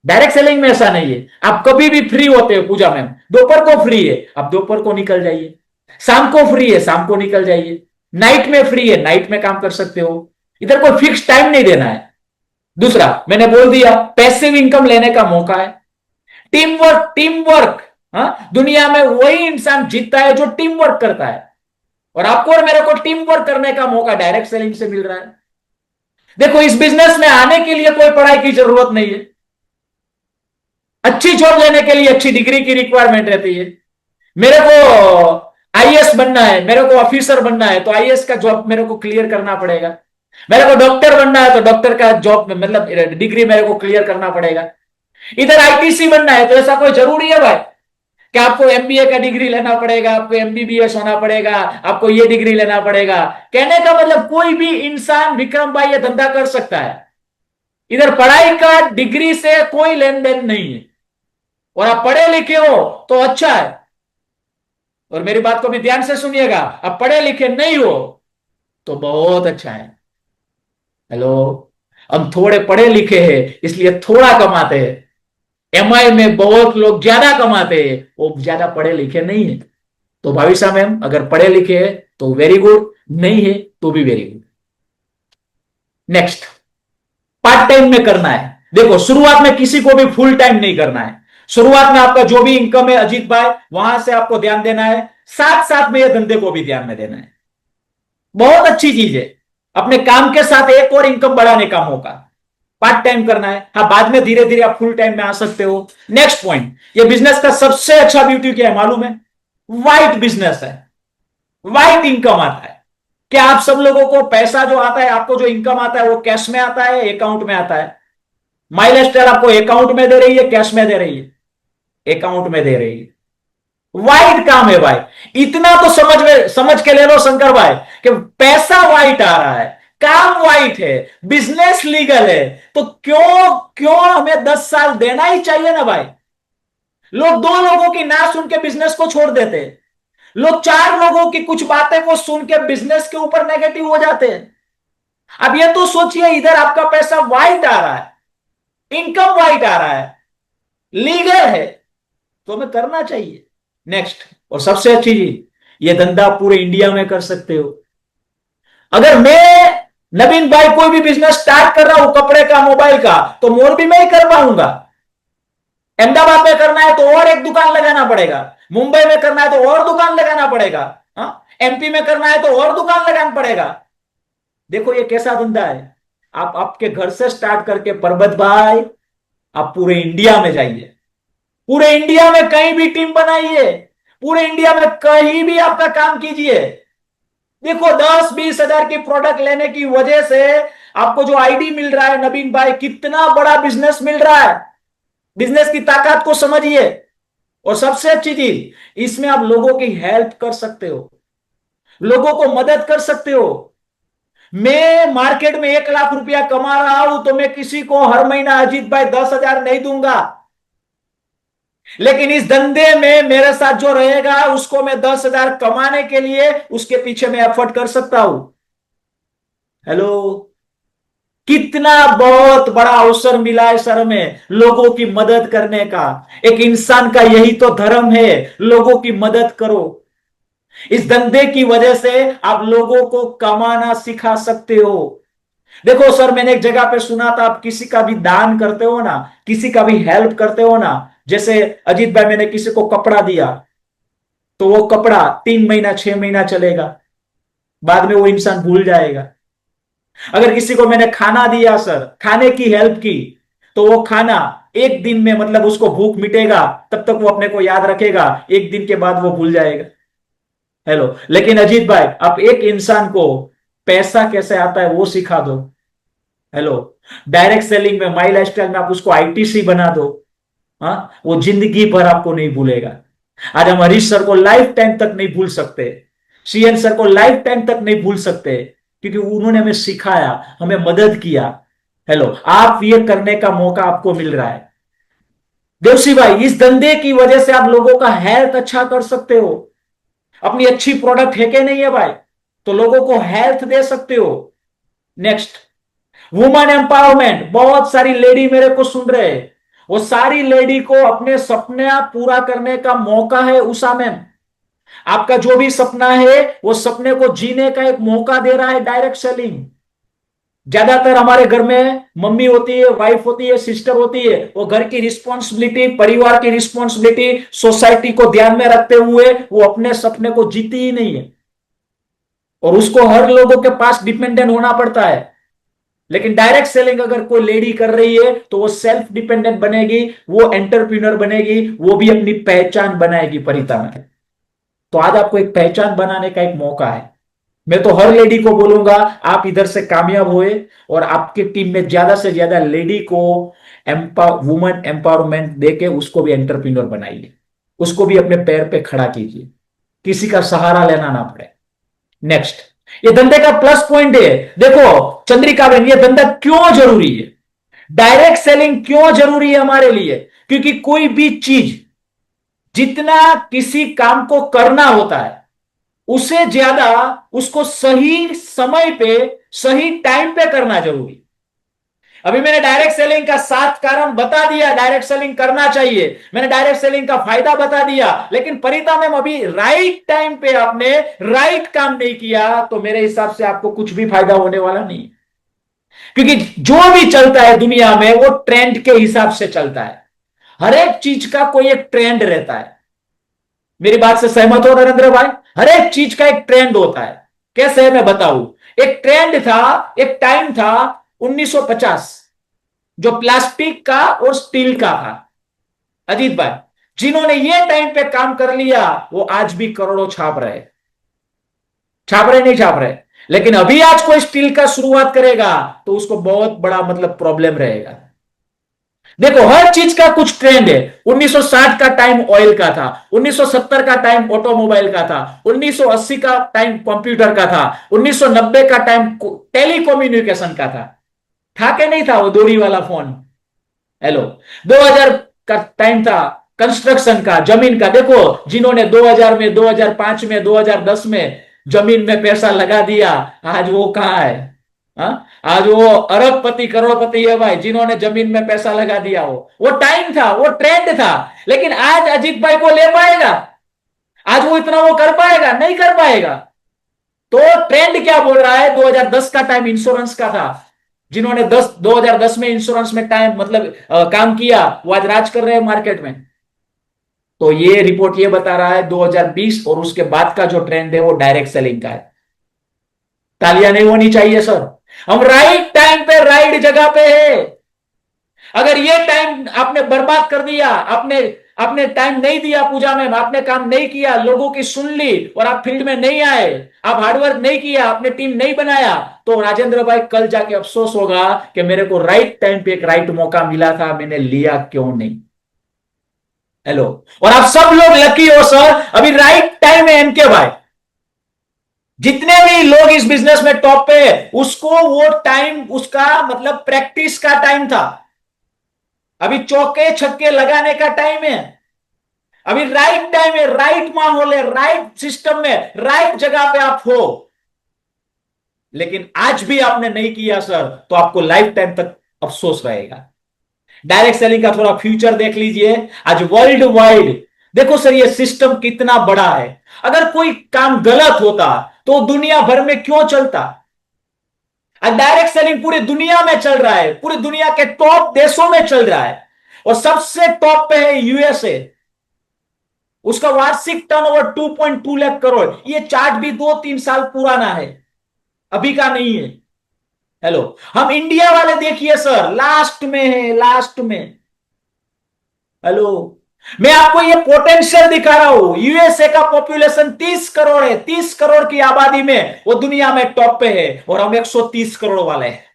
डायरेक्ट सेलिंग में ऐसा नहीं है, आप कभी भी फ्री होते हो पूजा मैम। दोपहर को फ्री है, आप दोपहर को निकल जाइए। शाम को फ्री है, शाम को निकल जाइए। नाइट में फ्री है, नाइट में काम कर सकते हो। इधर कोई फिक्स टाइम नहीं देना है। दूसरा मैंने बोल दिया, पैसिव इनकम लेने का मौका है। Team work, team work. हाँ, दुनिया में वही इंसान जीतता है जो टीम वर्क करता है, और आपको और मेरे को टीम वर्क करने का मौका डायरेक्ट सेलिंग से मिल रहा है। देखो, इस बिजनेस में आने के लिए कोई पढ़ाई की जरूरत नहीं है। अच्छी जॉब लेने के लिए अच्छी डिग्री की रिक्वायरमेंट रहती है। मेरे को आईएएस बनना है, मेरे को ऑफिसर बनना है, तो आईएएस का जॉब मेरे को क्लियर करना पड़ेगा। मेरे को डॉक्टर बनना है तो डॉक्टर का जॉब मतलब डिग्री मेरे को क्लियर करना पड़ेगा। इधर आईटीसी बनना है तो ऐसा कोई जरूरी है भाई कि आपको एमबीए का डिग्री लेना पड़ेगा, आपको एमबीबीएस होना पड़ेगा, आपको ये डिग्री लेना पड़ेगा। कहने का मतलब कोई भी इंसान विक्रम भाई ये धंधा कर सकता है। इधर पढ़ाई का डिग्री से कोई लेन देन नहीं है। और आप पढ़े लिखे हो तो अच्छा है, और मेरी बात को भी ध्यान से सुनिएगा। आप पढ़े लिखे नहीं हो तो बहुत अच्छा है। हेलो, हम थोड़े पढ़े लिखे हैं इसलिए थोड़ा कमाते हैं। एमआई में बहुत लोग ज्यादा कमाते हैं, वो ज्यादा पढ़े लिखे नहीं है। तो भाविसा मैम अगर पढ़े लिखे हैं तो वेरी गुड, नहीं है तो भी very good. Next, part time में करना है। देखो, शुरुआत में किसी को भी फुल टाइम नहीं करना है। शुरुआत में आपका जो भी इनकम है अजीत भाई, वहां से आपको ध्यान देना है, साथ साथ में ये धंधे को भी ध्यान में देना है। बहुत अच्छी चीज है, अपने काम के साथ एक और इनकम बढ़ाने का मौका। पार्ट टाइम करना है, हाँ, बाद में धीरे धीरे आप फुल टाइम में आ सकते हो। नेक्स्ट पॉइंट, ये बिजनेस का सबसे अच्छा ब्यूटी क्या है मालूम है? वाइट बिजनेस है, वाइट इनकम आता है। क्या आप सब लोगों को पैसा जो आता है, आपको जो इनकम आता है वो कैश में आता है, अकाउंट में आता है? माइल स्टार आपको अकाउंट में दे रही है, कैश में दे रही है? अकाउंट में दे रही है। वाइट काम है भाई। इतना तो समझ के ले लो शंकर भाई कि पैसा वाइट आ रहा है, काम वाइट है, बिजनेस लीगल है, तो क्यों क्यों हमें 10 साल देना ही चाहिए ना भाई। लोग दो लोगों की ना सुन के बिजनेस को छोड़ देते हैं। लोग चार लोगों की कुछ बातें को सुन के बिजनेस के ऊपर नेगेटिव हो जाते हैं। अब ये तो सोचिए, इधर आपका पैसा वाइट आ रहा है, इनकम वाइट आ रहा है, लीगल है, तो हमें करना चाहिए। नेक्स्ट, और सबसे अच्छी चीज, ये धंधा पूरे इंडिया में कर सकते हो। अगर मैं नवीन भाई कोई भी बिजनेस स्टार्ट कर रहा हूं कपड़े का, मोबाइल का, तो मोरबी में ही कर पाऊंगा। अहमदाबाद में करना है तो और एक दुकान लगाना पड़ेगा, मुंबई में करना है तो और दुकान लगाना पड़ेगा, हाँ, एमपी में करना है तो और दुकान लगाना पड़ेगा। देखो ये कैसा धंधा है। आप आपके घर से स्टार्ट करके परबत भाई आप पूरे इंडिया में जाइए, पूरे इंडिया में कहीं भी टीम बनाइए, पूरे इंडिया में कहीं भी आपका काम कीजिए। देखो 10-20 हजार की प्रोडक्ट लेने की वजह से आपको जो आईडी मिल रहा है नवीन भाई, कितना बड़ा बिजनेस मिल रहा है। बिजनेस की ताकत को समझिए। और सबसे अच्छी चीज, इसमें आप लोगों की हेल्प कर सकते हो, लोगों को मदद कर सकते हो। मैं मार्केट में 1 लाख रुपया कमा रहा हूं तो मैं किसी को हर महीना अजीत भाई 10 हजार नहीं दूंगा। लेकिन इस धंधे में मेरे साथ जो रहेगा उसको मैं 10,000 कमाने के लिए उसके पीछे मैं एफर्ट कर सकता हूं। हेलो। कितना बहुत बड़ा अवसर मिला है सर में लोगों की मदद करने का। एक इंसान का यही तो धर्म है, लोगों की मदद करो। इस धंधे की वजह से आप लोगों को कमाना सिखा सकते हो। देखो सर, मैंने एक जगह पे सुना था, आप किसी का भी दान करते हो ना, किसी का भी हेल्प करते हो ना, जैसे अजीत भाई मैंने किसी को कपड़ा दिया, तो वो कपड़ा 3 महीना 6 महीना चलेगा, बाद में वो इंसान भूल जाएगा। अगर किसी को मैंने खाना दिया सर, खाने की हेल्प की, तो वो खाना एक दिन में मतलब उसको भूख मिटेगा, तब तक वो अपने को याद रखेगा, एक दिन के बाद वो भूल जाएगा। हेलो। लेकिन अजीत भाई, आप एक इंसान को पैसा कैसे आता है वो सिखा दो। हेलो। डायरेक्ट सेलिंग में, माई लाइफस्टाइल में आप उसको आईटीसी बना दो, हाँ, वो जिंदगी भर आपको नहीं भूलेगा। आज हम हरीश सर को लाइफ टाइम तक नहीं भूल सकते, सीएन सर को लाइफ टाइम तक नहीं भूल सकते, क्योंकि उन्होंने हमें सिखाया, हमें मदद किया। हेलो। आप ये करने का मौका आपको मिल रहा है। देवसी भाई, इस धंधे की वजह से आप लोगों का हेल्थ अच्छा कर सकते हो। अपनी अच्छी प्रोडक्ट है कि नहीं है भाई, तो लोगों को हेल्थ दे सकते हो। Next, women empowerment. बहुत सारी लेडी मेरे को सुन रहे हैं, वो सारी लेडी को अपने सपने पूरा करने का मौका है उषा मैम। आपका जो भी सपना है वो सपने को जीने का एक मौका दे रहा है डायरेक्ट सेलिंग। ज्यादातर हमारे घर में मम्मी होती है, वाइफ होती है, सिस्टर होती है, वो घर की रिस्पॉन्सिबिलिटी, परिवार की रिस्पॉन्सिबिलिटी, सोसाइटी को ध्यान में रखते हुए वो अपने सपने को जीती ही नहीं है, और उसको हर लोगों के पास डिपेंडेंट होना पड़ता है। लेकिन डायरेक्ट सेलिंग अगर कोई लेडी कर रही है तो वो सेल्फ डिपेंडेंट बनेगी, वो एंटरप्रेन्योर बनेगी, वो भी अपनी पहचान बनाएगी परिता में। तो आज आपको एक पहचान बनाने का एक मौका है। मैं तो हर लेडी को बोलूंगा, आप इधर से कामयाब हुए और आपकी टीम में ज्यादा से ज्यादा लेडी को वुमेन एम्पावरमेंट देके उसको भी एंटरप्रेन्योर बनाइए, उसको भी अपने पैर पे खड़ा कीजिए, किसी का सहारा लेना ना पड़े। नेक्स्ट, ये धंधे का प्लस पॉइंट है। देखो चंद्रिका बहन, ये धंधा क्यों जरूरी है, डायरेक्ट सेलिंग क्यों जरूरी है हमारे लिए? क्योंकि कोई भी चीज, जितना किसी काम को करना होता है उसे ज्यादा उसको सही समय पे, सही टाइम पे करना जरूरी। अभी मैंने डायरेक्ट सेलिंग का 7 कारण बता दिया, डायरेक्ट सेलिंग करना चाहिए, मैंने डायरेक्ट सेलिंग का फायदा बता दिया, लेकिन परिता मैम अभी राइट टाइम पे आपने राइट काम नहीं किया, तो मेरे हिसाब से आपको कुछ भी फायदा होने वाला नहीं। क्योंकि जो भी चलता है दुनिया में वो ट्रेंड के हिसाब से चलता है, हर एक चीज का कोई एक ट्रेंड रहता है। मेरी बात से सहमत हो नरेंद्र भाई? हर एक चीज का एक ट्रेंड होता है। कैसे है मैं बताऊं। एक ट्रेंड था, एक टाइम था 1950, जो प्लास्टिक का और स्टील का था। अजीत भाई, जिन्होंने ये टाइम पे काम कर लिया वो आज भी करोड़ों छाप रहे। छाप रहे नहीं छाप रहे? लेकिन अभी आज कोई स्टील का शुरुआत करेगा तो उसको बहुत बड़ा मतलब प्रॉब्लम रहेगा। देखो हर चीज का कुछ ट्रेंड है। 1960 का टाइम ऑयल का था, 1970 का टाइम ऑटोमोबाइल का था, 1980 का टाइम कंप्यूटर का था, 1990 का टाइम टेलीकम्युनिकेशन का था कि नहीं था वो डोरी वाला फोन? हेलो। 2000 का टाइम था कंस्ट्रक्शन का, जमीन का। देखो जिन्होंने 2000 में, 2005 में, 2010 में जमीन में पैसा लगा दिया, आज वो कहां है? हाँ? आज वो अरबपति करोड़पति है भाई, जिन्होंने जमीन में पैसा लगा दिया। वो टाइम था, वो ट्रेंड था। लेकिन आज अजीत भाई को ले पाएगा? आज वो इतना वो कर पाएगा? नहीं कर पाएगा। तो ट्रेंड क्या बोल रहा है? 2010 का टाइम इंश्योरेंस का था, जिन्होंने 2010 में इंश्योरेंस में टाइम मतलब काम किया, वो आज राज कर रहे हैं मार्केट में। तो ये रिपोर्ट ये बता रहा है 2020 और उसके बाद का जो ट्रेंड है वो डायरेक्ट सेलिंग का है। तालियां नहीं होनी चाहिए सर? हम राइट टाइम पे राइट जगह पे है। अगर ये टाइम आपने बर्बाद कर दिया, आपने आपने टाइम नहीं दिया पूजा में, आपने काम नहीं किया, लोगों की सुन ली और आप फील्ड में नहीं आए, आप हार्डवर्क नहीं किया, आपने टीम नहीं बनाया, तो राजेंद्र भाई कल जाके अफसोस होगा कि मेरे को राइट टाइम पे एक राइट मौका मिला था, मैंने लिया क्यों नहीं। हेलो। और आप सब लोग लकी हो सर, अभी राइट टाइम है एनके भाई। जितने भी लोग इस बिजनेस में टॉप पे है, उसको वो टाइम उसका मतलब प्रैक्टिस का टाइम था। अभी चौके छक्के लगाने का टाइम है। अभी राइट टाइम है, राइट माहौल है, राइट सिस्टम में, राइट जगह पे आप हो। लेकिन आज भी आपने नहीं किया सर, तो आपको लाइफ टाइम तक अफसोस रहेगा। डायरेक्ट सेलिंग का थोड़ा फ्यूचर देख लीजिए। आज वर्ल्ड वाइड देखो सर, ये सिस्टम कितना बड़ा है। अगर कोई काम गलत होता तो दुनिया भर में क्यों चलता। आज डायरेक्ट सेलिंग पूरी दुनिया में चल रहा है, पूरी दुनिया के टॉप देशों में चल रहा है, और सबसे टॉप पे है यूएसए। उसका वार्षिक टर्नओवर 2.2 लाख करोड़। ये चार्ट भी 2-3 साल पुराना है, अभी का नहीं है। हेलो, हम इंडिया वाले देखिए सर, लास्ट में है, लास्ट में। हेलो, मैं आपको ये पोटेंशियल दिखा रहा हूं। यूएसए का पॉपुलेशन 30 करोड़ है, 30 करोड़ की आबादी में वो दुनिया में टॉप पे है, और हम 130 करोड़ वाले हैं।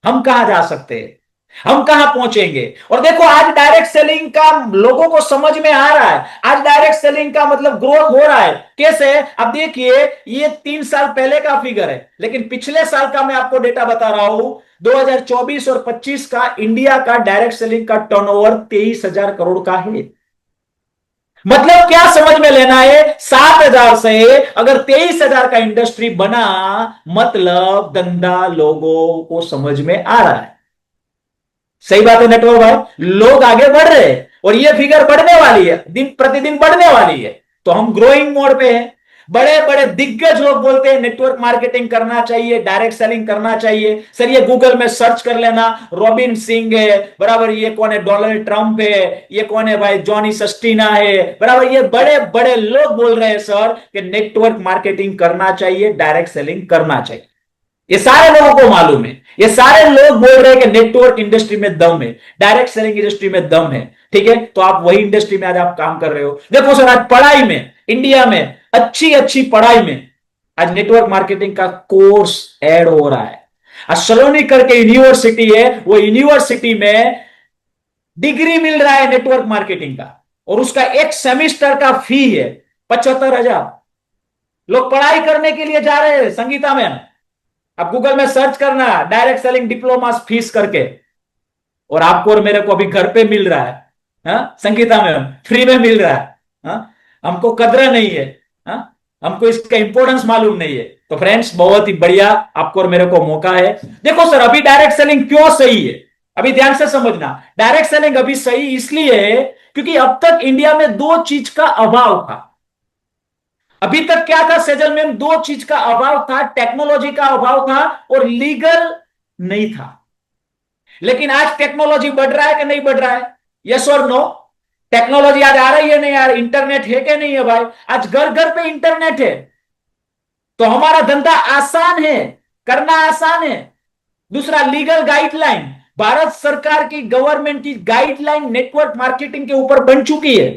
हम कहां जा सकते हैं, हम कहां पहुंचेंगे। और देखो, आज डायरेक्ट सेलिंग का लोगों को समझ में आ रहा है। आज डायरेक्ट सेलिंग का मतलब ग्रोथ हो रहा है। कैसे? अब देखिए, ये 3 साल पहले का फिगर है, लेकिन पिछले साल का मैं आपको डेटा बता रहा हूं। 2024 और 25 का इंडिया का डायरेक्ट सेलिंग का टर्नओवर 23,000 करोड़ का है। मतलब क्या समझ में लेना है, 7,000 से अगर 23,000 का इंडस्ट्री बना, मतलब धंधा लोगों को समझ में आ रहा है। सही बात है नेटवर्क भाई, लोग आगे बढ़ रहे हैं, और ये फिगर बढ़ने वाली है, दिन प्रतिदिन बढ़ने वाली है। तो हम ग्रोइंग मोड पे हैं। बड़े बड़े दिग्गज लोग बोलते हैं नेटवर्क मार्केटिंग करना चाहिए, डायरेक्ट सेलिंग करना चाहिए। सर ये गूगल में सर्च कर लेना, रॉबिन सिंह है बराबर, ये कौन है, डोनाल्ड ट्रंप है, ये कौन है भाई, जॉनी सस्टीना है बराबर। ये बड़े बड़े लोग बोल रहे हैं सर कि नेटवर्क मार्केटिंग करना चाहिए, डायरेक्ट सेलिंग करना चाहिए। ये सारे लोगों को मालूम है, ये सारे लोग बोल रहे हैं कि नेटवर्क इंडस्ट्री में दम है, डायरेक्ट सेलिंग इंडस्ट्री में दम है। ठीक है, तो आप वही इंडस्ट्री में आज आप काम कर रहे हो। देखो सर, आज पढ़ाई में, इंडिया में अच्छी अच्छी पढ़ाई में आज नेटवर्क मार्केटिंग का कोर्स ऐड हो रहा है। आज सलोनी करके यूनिवर्सिटी है, वो यूनिवर्सिटी में डिग्री मिल रहा है नेटवर्क मार्केटिंग का, और उसका एक सेमिस्टर का फी है 75,000। लोग पढ़ाई करने के लिए जा रहे हैं संगीता में। आप गूगल में सर्च करना, डायरेक्ट सेलिंग डिप्लोमा फीस करके, और आपको और मेरे को अभी घर पे मिल रहा है। संगीता में फ्री में मिल रहा है। हमको कदर नहीं है, हमको इसका इंपॉर्टेंस मालूम नहीं है। तो फ्रेंड्स, बहुत ही बढ़िया आपको और मेरे को मौका है। देखो सर, अभी डायरेक्ट सेलिंग क्यों सही है, अभी ध्यान से समझना। डायरेक्ट सेलिंग अभी सही इसलिए है क्योंकि अब तक इंडिया में दो चीज का अभाव था। अभी तक क्या था सेजल मैम, दो चीज का अभाव था, टेक्नोलॉजी का अभाव था और लीगल नहीं था। लेकिन आज टेक्नोलॉजी बढ़ रहा है कि नहीं बढ़ रहा है, यस और नो। टेक्नोलॉजी आज आ रही है नहीं यार, इंटरनेट है कि नहीं है भाई, आज घर घर पे इंटरनेट है। तो हमारा धंधा आसान है, करना आसान है। दूसरा, लीगल गाइडलाइन, भारत सरकार की गवर्नमेंट की गाइडलाइन नेटवर्क मार्केटिंग के ऊपर बन चुकी है।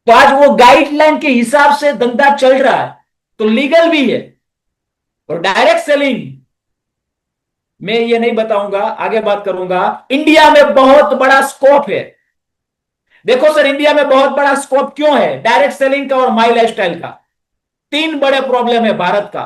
तो आज वो गाइडलाइन के हिसाब से धंधा चल रहा है, तो लीगल भी है। और डायरेक्ट सेलिंग मैं ये नहीं बताऊंगा, आगे बात करूंगा। इंडिया में बहुत बड़ा स्कोप है। देखो सर, इंडिया में बहुत बड़ा स्कोप क्यों है, डायरेक्ट सेलिंग का और माई लाइफस्टाइल का। तीन बड़े प्रॉब्लम है भारत का।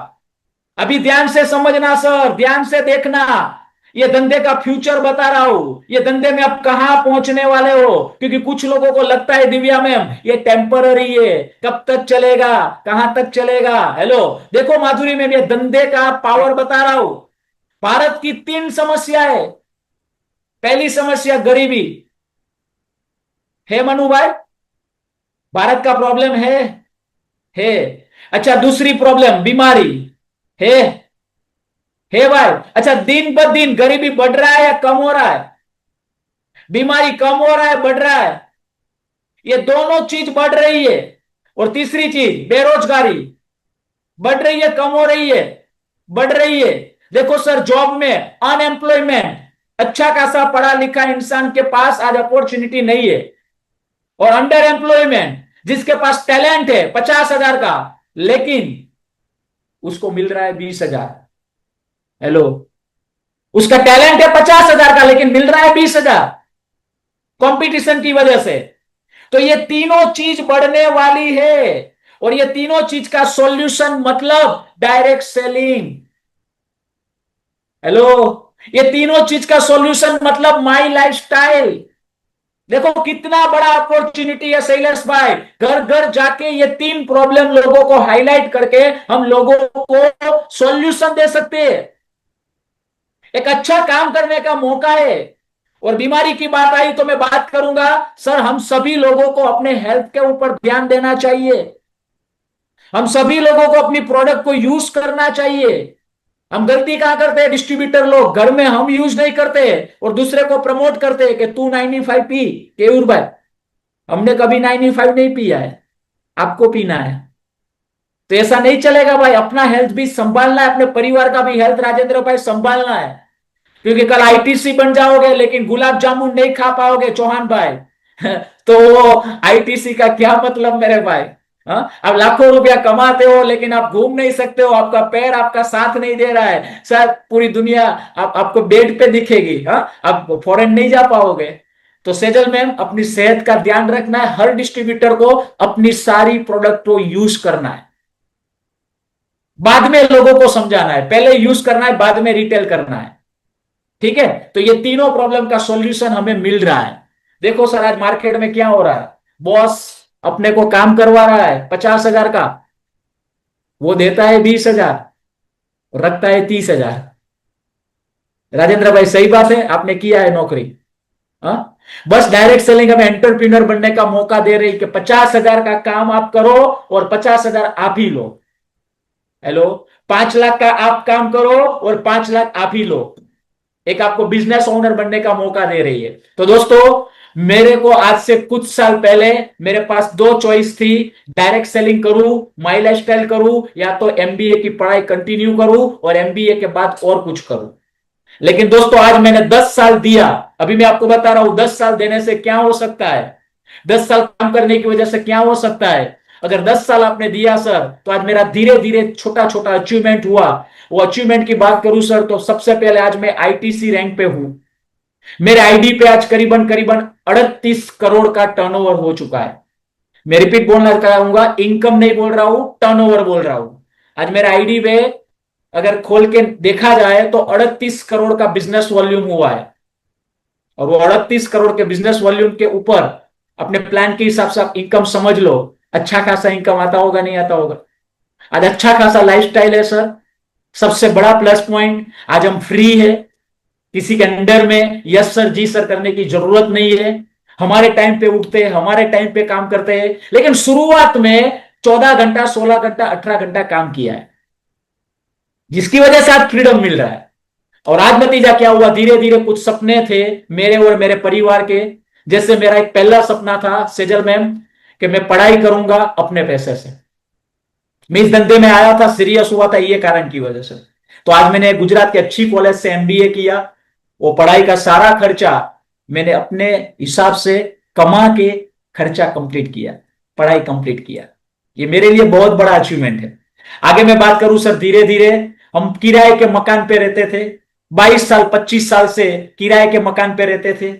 अभी ध्यान से समझना सर, ध्यान से देखना। ये धंधे का फ्यूचर बता रहा हूं, ये धंधे में आप कहां पहुंचने वाले हो। क्योंकि कुछ लोगों को लगता है दिव्या मैम ये टेम्पररी है, कब तक चलेगा, कहां तक चलेगा। हेलो, देखो माधुरी मैम, ये धंधे का पावर बता रहा हूं। भारत की तीन समस्या है। पहली समस्या गरीबी है मनु भाई, भारत का प्रॉब्लम है। अच्छा, दूसरी प्रॉब्लम बीमारी है भाई। अच्छा, दिन ब दिन गरीबी बढ़ रहा है या कम हो रहा है, बीमारी कम हो रहा है, बढ़ रहा है, ये दोनों चीज बढ़ रही है। और तीसरी चीज बेरोजगारी, बढ़ रही है, कम हो रही है, बढ़ रही है। देखो सर, जॉब में अनएम्प्लॉयमेंट, अच्छा खासा पढ़ा लिखा इंसान के पास आज अपॉर्चुनिटी नहीं है। और अंडर एम्प्लॉयमेंट, जिसके पास टैलेंट है 50,000 का, लेकिन उसको मिल रहा है 20,000। हेलो, उसका टैलेंट है 50,000 का, लेकिन मिल रहा है 20,000 कंपटीशन की वजह से। तो ये तीनों चीज बढ़ने वाली है, और ये तीनों चीज का सॉल्यूशन मतलब डायरेक्ट सेलिंग। हेलो, ये तीनों चीज का सॉल्यूशन मतलब माई लाइफस्टाइल। देखो कितना बड़ा अपॉर्चुनिटी है शैलेश भाई। घर घर जाके ये तीन प्रॉब्लम लोगों को हाईलाइट करके हम लोगों को सॉल्यूशन दे सकते हैं। एक अच्छा काम करने का मौका है। और बीमारी की बात आई तो मैं बात करूंगा सर, हम सभी लोगों को अपने हेल्थ के ऊपर ध्यान देना चाहिए। हम सभी लोगों को अपनी प्रोडक्ट को यूज करना चाहिए। हम गलती कहां करते हैं डिस्ट्रीब्यूटर लोग, घर में हम यूज नहीं करते और दूसरे को प्रमोट करते हैं कि तू 95 पी। केयूर भाई, हमने कभी 95 नहीं पिया है, आपको पीना है। तो ऐसा नहीं चलेगा भाई, अपना हेल्थ भी संभालना है, अपने परिवार का भी हेल्थ राजेंद्र भाई संभालना है। क्योंकि कल आईटीसी बन जाओगे लेकिन गुलाब जामुन नहीं खा पाओगे चौहान भाई तो वो आईटीसी का क्या मतलब मेरे भाई। हाँ, अब लाखों रुपया कमाते हो लेकिन आप घूम नहीं सकते हो, आपका पैर आपका साथ नहीं दे रहा है, शायद पूरी दुनिया आपको बेड पे दिखेगी। हाँ, आप फॉरेन नहीं जा पाओगे। तो सेजल मैम, अपनी सेहत का ध्यान रखना है। हर डिस्ट्रीब्यूटर को अपनी सारी प्रोडक्ट को यूज करना है, बाद में लोगों को समझाना है। पहले यूज करना है, बाद में रिटेल करना है। ठीक है, तो ये तीनों प्रॉब्लम का सॉल्यूशन हमें मिल रहा है। देखो सर, आज मार्केट में क्या हो रहा है। बॉस अपने को काम करवा रहा है 50,000 का, वो देता है 20,000, रखता है 30,000। राजेंद्र भाई सही बात है, आपने किया है नौकरी। हाँ, बस डायरेक्ट सेलिंग हमें एंटरप्रीनर बनने का मौका दे रही कि 50,000 का काम आप करो और 50,000 आप ही लो। हेलो, 5 लाख का आप काम करो और 5 लाख आप ही लो। एक आपको बिजनेस ओनर बनने का मौका दे रही है। तो दोस्तों, मेरे को आज से कुछ साल पहले मेरे पास दो चॉइस थी, डायरेक्ट सेलिंग करूं, माई लाइफ स्टाइल करूं, या तो एमबीए की पढ़ाई कंटिन्यू करूं और एमबीए के बाद और कुछ करूं। लेकिन दोस्तों, आज मैंने 10 साल दिया। अभी मैं आपको बता रहा हूं 10 साल देने से क्या हो सकता है, 10 साल काम करने की वजह से क्या हो सकता है। अगर 10 साल आपने दिया सर, तो आज मेरा धीरे धीरे छोटा छोटा अचीवमेंट हुआ। वो अचीवमेंट की बात करूं सर, तो सबसे पहले आज मैं आईटीसी रैंक पे हूं। मेरे आईडी पे आज करीबन करीबन 38 करोड़ का टर्नओवर हो चुका है। मैं रिपीट बोलना चाहूंगा, इनकम नहीं बोल रहा हूं, टर्नओवर बोल रहा हूं। आज मेरा आईडी पे अगर खोल के देखा जाए तो 38 करोड़ का बिजनेस वॉल्यूम हुआ है। और वो 38 करोड़ के बिजनेस वॉल्यूम के ऊपर अपने प्लान के हिसाब से आप इनकम समझ लो, अच्छा खासा इनकम आता होगा नहीं आता होगा। आज अच्छा खासा लाइफस्टाइल है सर। सबसे बड़ा प्लस पॉइंट, आज हम फ्री है, किसी के अंडर में यस सर जी सर करने की जरूरत नहीं है। हमारे टाइम पे उठते हैं, हमारे टाइम पे काम करते हैं। लेकिन शुरुआत में 14 घंटा, 16 घंटा, 18 घंटा काम किया है, जिसकी वजह से आज फ्रीडम मिल रहा है। और आज नतीजा क्या हुआ, धीरे धीरे कुछ सपने थे मेरे और मेरे परिवार के। जैसे मेरा एक पहला सपना था सेजल मैम, कि मैं पढ़ाई करूंगा अपने पैसे से। मैं इस धंधे में आया था, सीरियस हुआ था ये कारण की वजह से। तो आज मैंने गुजरात के अच्छी कॉलेज से एमबीए किया। वो पढ़ाई का सारा खर्चा मैंने अपने हिसाब से कमा के खर्चा कंप्लीट किया, पढ़ाई कंप्लीट किया। ये मेरे लिए बहुत बड़ा अचीवमेंट है। आगे मैं बात करूं सर, धीरे धीरे हम किराए के मकान पे रहते थे। 22 साल 25 साल से किराए के मकान पे रहते थे।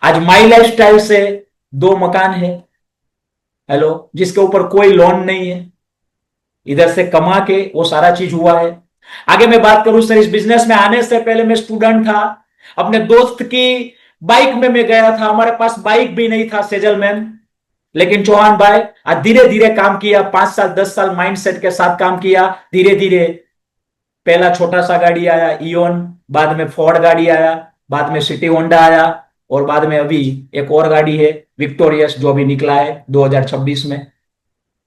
आज माई लाइफ स्टाइल से 2 मकान है, हेलो, जिसके ऊपर कोई लोन नहीं है। इधर से कमा के वो सारा चीज हुआ है। आगे मैं बात करूं सर, इस बिजनेस में आने से पहले मैं स्टूडेंट था। अपने दोस्त की बाइक में मैं गया था, हमारे पास बाइक भी नहीं था सेजल मैम। लेकिन चौहान भाई, आज धीरे धीरे काम किया, 5 साल 10 साल माइंडसेट के साथ काम किया। धीरे धीरे पहला छोटा सा गाड़ी आया इओन, बाद में फोर्ड गाड़ी आया, बाद में सिटी होंडा आया, और बाद में अभी एक और गाड़ी है विक्टोरियस, जो अभी निकला है 2026 में।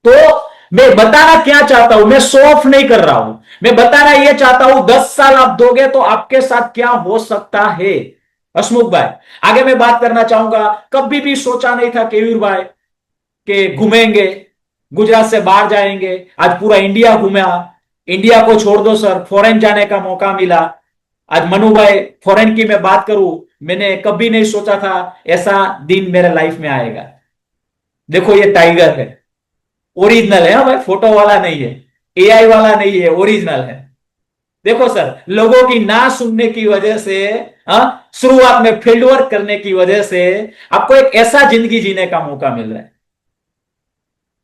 तो मैं बताना क्या चाहता हूं, मैं शो ऑफ नहीं कर रहा हूं, मैं बताना यह चाहता हूं 10 साल आप दोगे तो आपके साथ क्या हो सकता है। हसमुख भाई, आगे मैं बात करना चाहूंगा, कभी भी सोचा नहीं था केयूर भाई कि घूमेंगे, गुजरात से बाहर जाएंगे। आज पूरा इंडिया घूमा। इंडिया को छोड़ दो सर, फॉरेन जाने का मौका मिला। आज मनु भाई, फॉरेन की मैं बात करूं, मैंने कभी नहीं सोचा था ऐसा दिन मेरे लाइफ में आएगा। देखो ये टाइगर है, ओरिजिनल है भाई, फोटो वाला नहीं है, एआई वाला नहीं है, ओरिजिनल है। देखो सर, लोगों की ना सुनने की वजह से, शुरुआत में फील्ड वर्क करने की वजह से आपको एक ऐसा जिंदगी जीने का मौका मिल रहा है।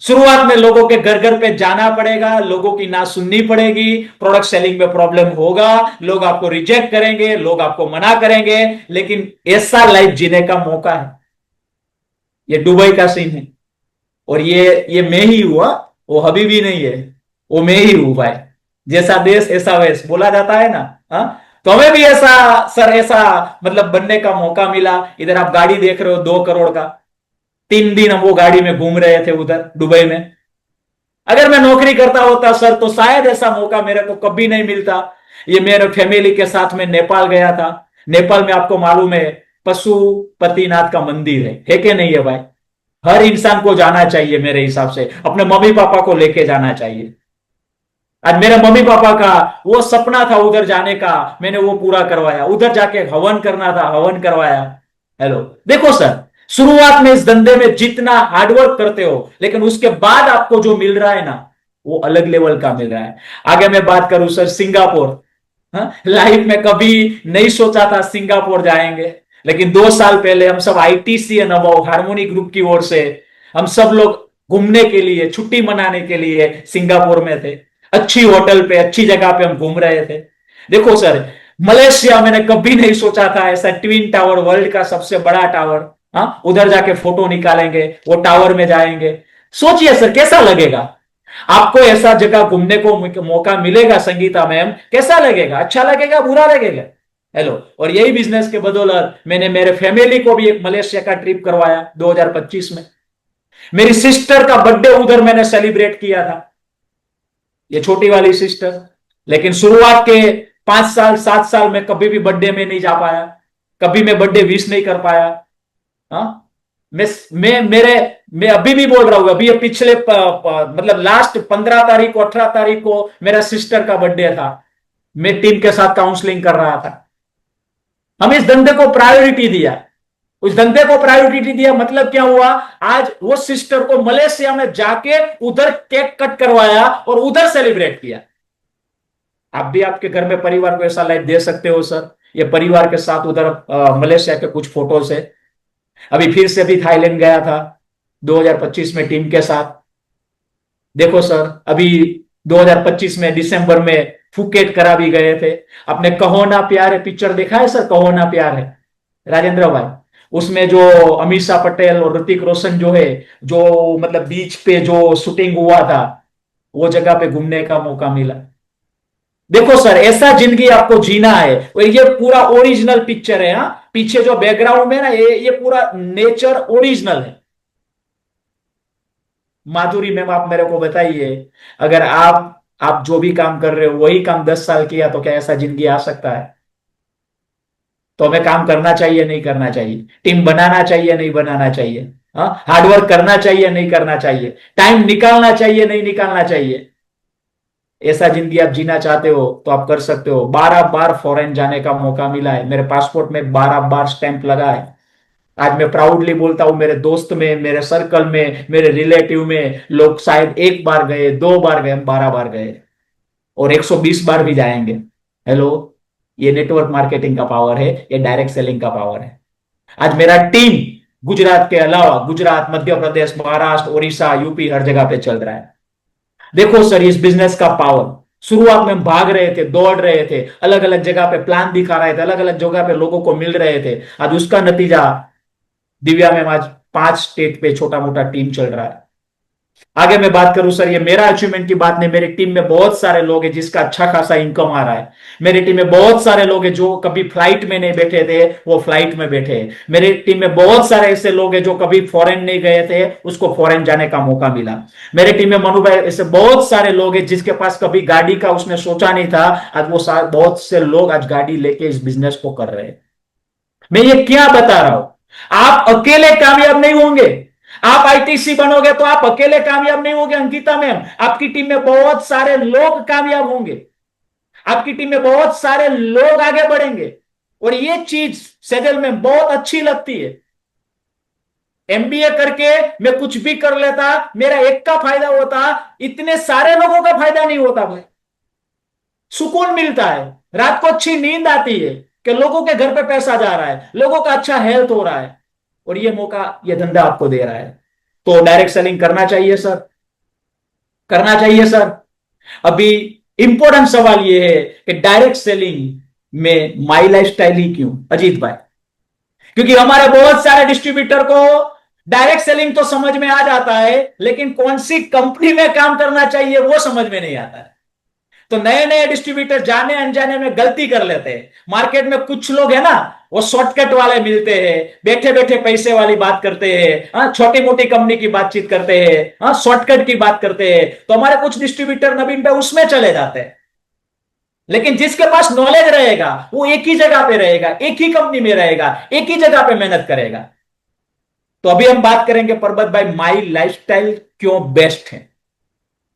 शुरुआत में लोगों के घर घर पे जाना पड़ेगा, लोगों की ना सुननी पड़ेगी, प्रोडक्ट सेलिंग में प्रॉब्लम होगा, लोग आपको रिजेक्ट करेंगे, लोग आपको मना करेंगे, लेकिन ऐसा लाइफ जीने का मौका है। ये दुबई का सीन है। और ये मैं ही हुआ, वो हबीबी नहीं है, वो मैं ही हूं भाई। जैसा देश ऐसा वेश बोला जाता है ना। हाँ, तो हमें भी ऐसा सर, ऐसा मतलब बनने का मौका मिला। इधर आप गाड़ी देख रहे हो 2 करोड़ का, 3 दिन हम वो गाड़ी में घूम रहे थे उधर दुबई में। अगर मैं नौकरी करता होता सर, तो शायद ऐसा मौका मेरे को कभी नहीं मिलता। ये मेरे फैमिली के साथ में नेपाल गया था। नेपाल में आपको मालूम है पशुपतिनाथ का मंदिर है कि नहीं है भाई? हर इंसान को जाना चाहिए मेरे हिसाब से, अपने मम्मी पापा को लेके जाना चाहिए। आज मेरे मम्मी पापा का वो सपना था उधर जाने का, मैंने वो पूरा करवाया। उधर जाके हवन करना था, हवन करवाया। हेलो, देखो सर, शुरुआत में इस धंधे में जितना हार्डवर्क करते हो, लेकिन उसके बाद आपको जो मिल रहा है ना, वो अलग लेवल का मिल रहा है। आगे मैं बात करूं सर, सिंगापुर। हाँ, लाइफ में कभी नहीं सोचा था सिंगापुर जाएंगे, लेकिन 2 साल पहले हम सब आईटीसी एंड अबाउ हार्मोनी ग्रुप की ओर से हम सब लोग घूमने के लिए, छुट्टी मनाने के लिए सिंगापुर में थे। अच्छी होटल पे, अच्छी जगह पे हम घूम रहे थे। देखो सर, मलेशिया मैंने कभी नहीं सोचा था ऐसा ट्विन टावर, वर्ल्ड का सबसे बड़ा टावर। हाँ, उधर जाके फोटो निकालेंगे, वो टावर में जाएंगे। सोचिए सर, कैसा लगेगा? आपको ऐसा जगह घूमने को मौका मिलेगा संगीता मैम, कैसा लगेगा? अच्छा लगेगा, बुरा लगेगा? हेलो, और यही बिजनेस के बदौलत मैंने मेरे फैमिली को भी एक मलेशिया का ट्रिप करवाया 2025 में। मेरी सिस्टर का बर्थडे उधर मैंने सेलिब्रेट किया था, ये छोटी वाली सिस्टर। लेकिन शुरुआत के 5 साल 7 साल में कभी भी बर्थडे में नहीं जा पाया, कभी मैं बर्थडे विश नहीं कर पाया। हाँ, मैं अभी भी बोल रहा हूं, अभी ये पिछले मतलब लास्ट 15 तारीख को, 18 तारीख को मेरा सिस्टर का बर्थडे था। मैं टीम के साथ काउंसलिंग कर रहा था। हम इस धंधे को प्रायोरिटी दिया, उस धंधे को प्रायोरिटी दिया, मतलब क्या हुआ? आज वो सिस्टर को मलेशिया में जाके उधर केक कट करवाया और उधर सेलिब्रेट किया। आप भी आपके घर में परिवार को ऐसा लाइफ दे सकते हो सर। ये परिवार के साथ उधर मलेशिया के कुछ फोटोज है। अभी फिर से भी थाईलैंड गया था 2025 में टीम के साथ। देखो सर, अभी 2025 में दिसंबर में फुकेट करा भी गए थे। अपने कहो ना प्यार है पिक्चर देखा है सर? कहो ना प्यार है, राजेंद्र भाई। उसमें जो अमीषा पटेल और ऋतिक रोशन जो है, जो मतलब बीच पे जो शूटिंग हुआ था, वो जगह पे घूमने का मौका मिला। देखो सर, ऐसा जिंदगी आपको जीना है, और ये पूरा ओरिजिनल पिक्चर है। हाँ, पीछे जो बैकग्राउंड में ना, ये पूरा नेचर ओरिजिनल है। माधुरी मैम, आप मेरे को बताइए, अगर आप जो भी काम कर रहे हो वही काम 10 साल किया, तो क्या ऐसा जिंदगी आ सकता है? तो हमें काम करना चाहिए नहीं करना चाहिए? टीम बनाना चाहिए नहीं बनाना चाहिए? हाँ, हार्डवर्क करना चाहिए नहीं करना चाहिए? टाइम निकालना चाहिए नहीं निकालना चाहिए? ऐसा जिंदगी आप जीना चाहते हो तो आप कर सकते हो। 12 बार फॉरेन जाने का मौका मिला है, मेरे पासपोर्ट में 12 बार स्टैंप लगा है। आज मैं प्राउडली बोलता हूं, मेरे दोस्त में, मेरे सर्कल में, मेरे रिलेटिव में लोग शायद 1 बार गए, 2 बार गए, हम 12 बार गए, और 120 बार भी जाएंगे। हेलो, ये नेटवर्क मार्केटिंग का पावर है, ये डायरेक्ट सेलिंग का पावर है। आज मेरा टीम गुजरात के अलावा, गुजरात, मध्य प्रदेश, महाराष्ट्र, उड़ीसा, यूपी, हर जगह पे चल रहा है। देखो सर, इस बिजनेस का पावर। शुरुआत में हम भाग रहे थे, दौड़ रहे थे, अलग अलग जगह पे प्लान दिखा रहे थे, अलग अलग जगह पे लोगों को मिल रहे थे। आज उसका नतीजा, दिव्या में आज 5 स्टेट पे छोटा मोटा टीम चल रहा है। आगे मैं बात करूं सर, ये मेरा अचीवमेंट की बात नहीं, मेरी टीम में बहुत सारे लोग हैं जिसका अच्छा खासा इनकम आ रहा है। मेरी टीम में बहुत सारे लोग हैं जो कभी फ्लाइट में नहीं बैठे थे, वो फ्लाइट में बैठे हैं। मेरी टीम में बहुत सारे ऐसे लोग हैं जो कभी फॉरेन नहीं गए थे, उसको फॉरेन जाने का मौका मिला। मेरी टीम में मनु भाई, ऐसे बहुत सारे लोग हैं जिसके पास कभी गाड़ी का उसने सोचा नहीं था, आज वो बहुत से लोग आज गाड़ी लेके इस बिजनेस को कर रहे हैं। मैं ये क्या बता रहा हूं? आप अकेले कामयाब नहीं होंगे। आप आईटीसी बनोगे तो आप अकेले कामयाब नहीं होंगे अंकिता मैम, आपकी टीम में बहुत सारे लोग कामयाब होंगे, आपकी टीम में बहुत सारे लोग आगे बढ़ेंगे। और ये चीज सेजल में बहुत अच्छी लगती है। एमबीए करके मैं कुछ भी कर लेता, मेरा एक का फायदा होता, इतने सारे लोगों का फायदा नहीं होता भाई। सुकून मिलता है, रात को अच्छी नींद आती है कि लोगों के घर पे पैसा जा रहा है, लोगों का अच्छा हेल्थ हो रहा है, और ये मौका ये धंधा आपको दे रहा है। तो डायरेक्ट सेलिंग करना चाहिए सर, करना चाहिए सर। अभी इंपॉर्टेंट सवाल ये है कि डायरेक्ट सेलिंग में माई लाइफ स्टाइल ही क्यों, अजीत भाई? क्योंकि हमारे बहुत सारे डिस्ट्रीब्यूटर को डायरेक्ट सेलिंग तो समझ में आ जाता है, लेकिन कौन सी कंपनी में काम करना चाहिए वो समझ में नहीं आता है। तो नए नए डिस्ट्रीब्यूटर जाने अनजाने में गलती कर लेते हैं। मार्केट में कुछ लोग है ना, वो शॉर्टकट वाले मिलते हैं, बैठे बैठे पैसे वाली बात करते हैं, हाँ, छोटी मोटी कंपनी की बातचीत करते हैं, हाँ, शॉर्टकट की बात करते हैं। तो हमारे कुछ डिस्ट्रीब्यूटर नवीन पे उसमें चले जाते हैं। लेकिन जिसके पास नॉलेज रहेगा वो एक ही जगह पे रहेगा, एक ही कंपनी में रहेगा, एक ही जगह पे मेहनत करेगा। तो अभी हम बात करेंगे परबत भाई, माई लाइफस्टाइल क्यों बेस्ट है।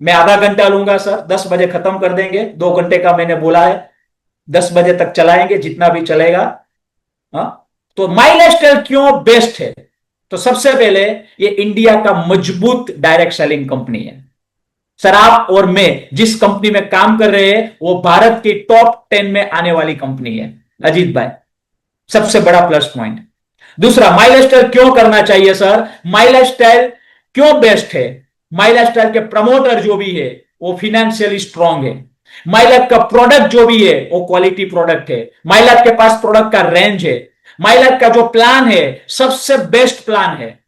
मैं आधा घंटा लूंगा सर, 10 बजे खत्म कर देंगे, 2 घंटे का मैंने बोला है, 10 बजे तक चलाएंगे जितना भी चलेगा। हाँ, तो माई लाइफस्टाइल क्यों बेस्ट है। तो सबसे पहले ये इंडिया का मजबूत डायरेक्ट सेलिंग कंपनी है। सर आप और मैं जिस कंपनी में काम कर रहे हैं वो भारत की टॉप 10 में आने वाली कंपनी है अजीत भाई, सबसे बड़ा प्लस पॉइंट। दूसरा, माई लाइफस्टाइल क्यों करना चाहिए सर, माई लाइफस्टाइल क्यों बेस्ट है। माई लाइफस्टाइल के प्रमोटर जो भी है वो फिनेंशियली स्ट्रांग है। माई लाइफ का प्रोडक्ट जो भी है वो क्वालिटी प्रोडक्ट है। माई लाइफ के पास प्रोडक्ट का रेंज है। माई लाइफ का जो प्लान है सबसे बेस्ट प्लान है,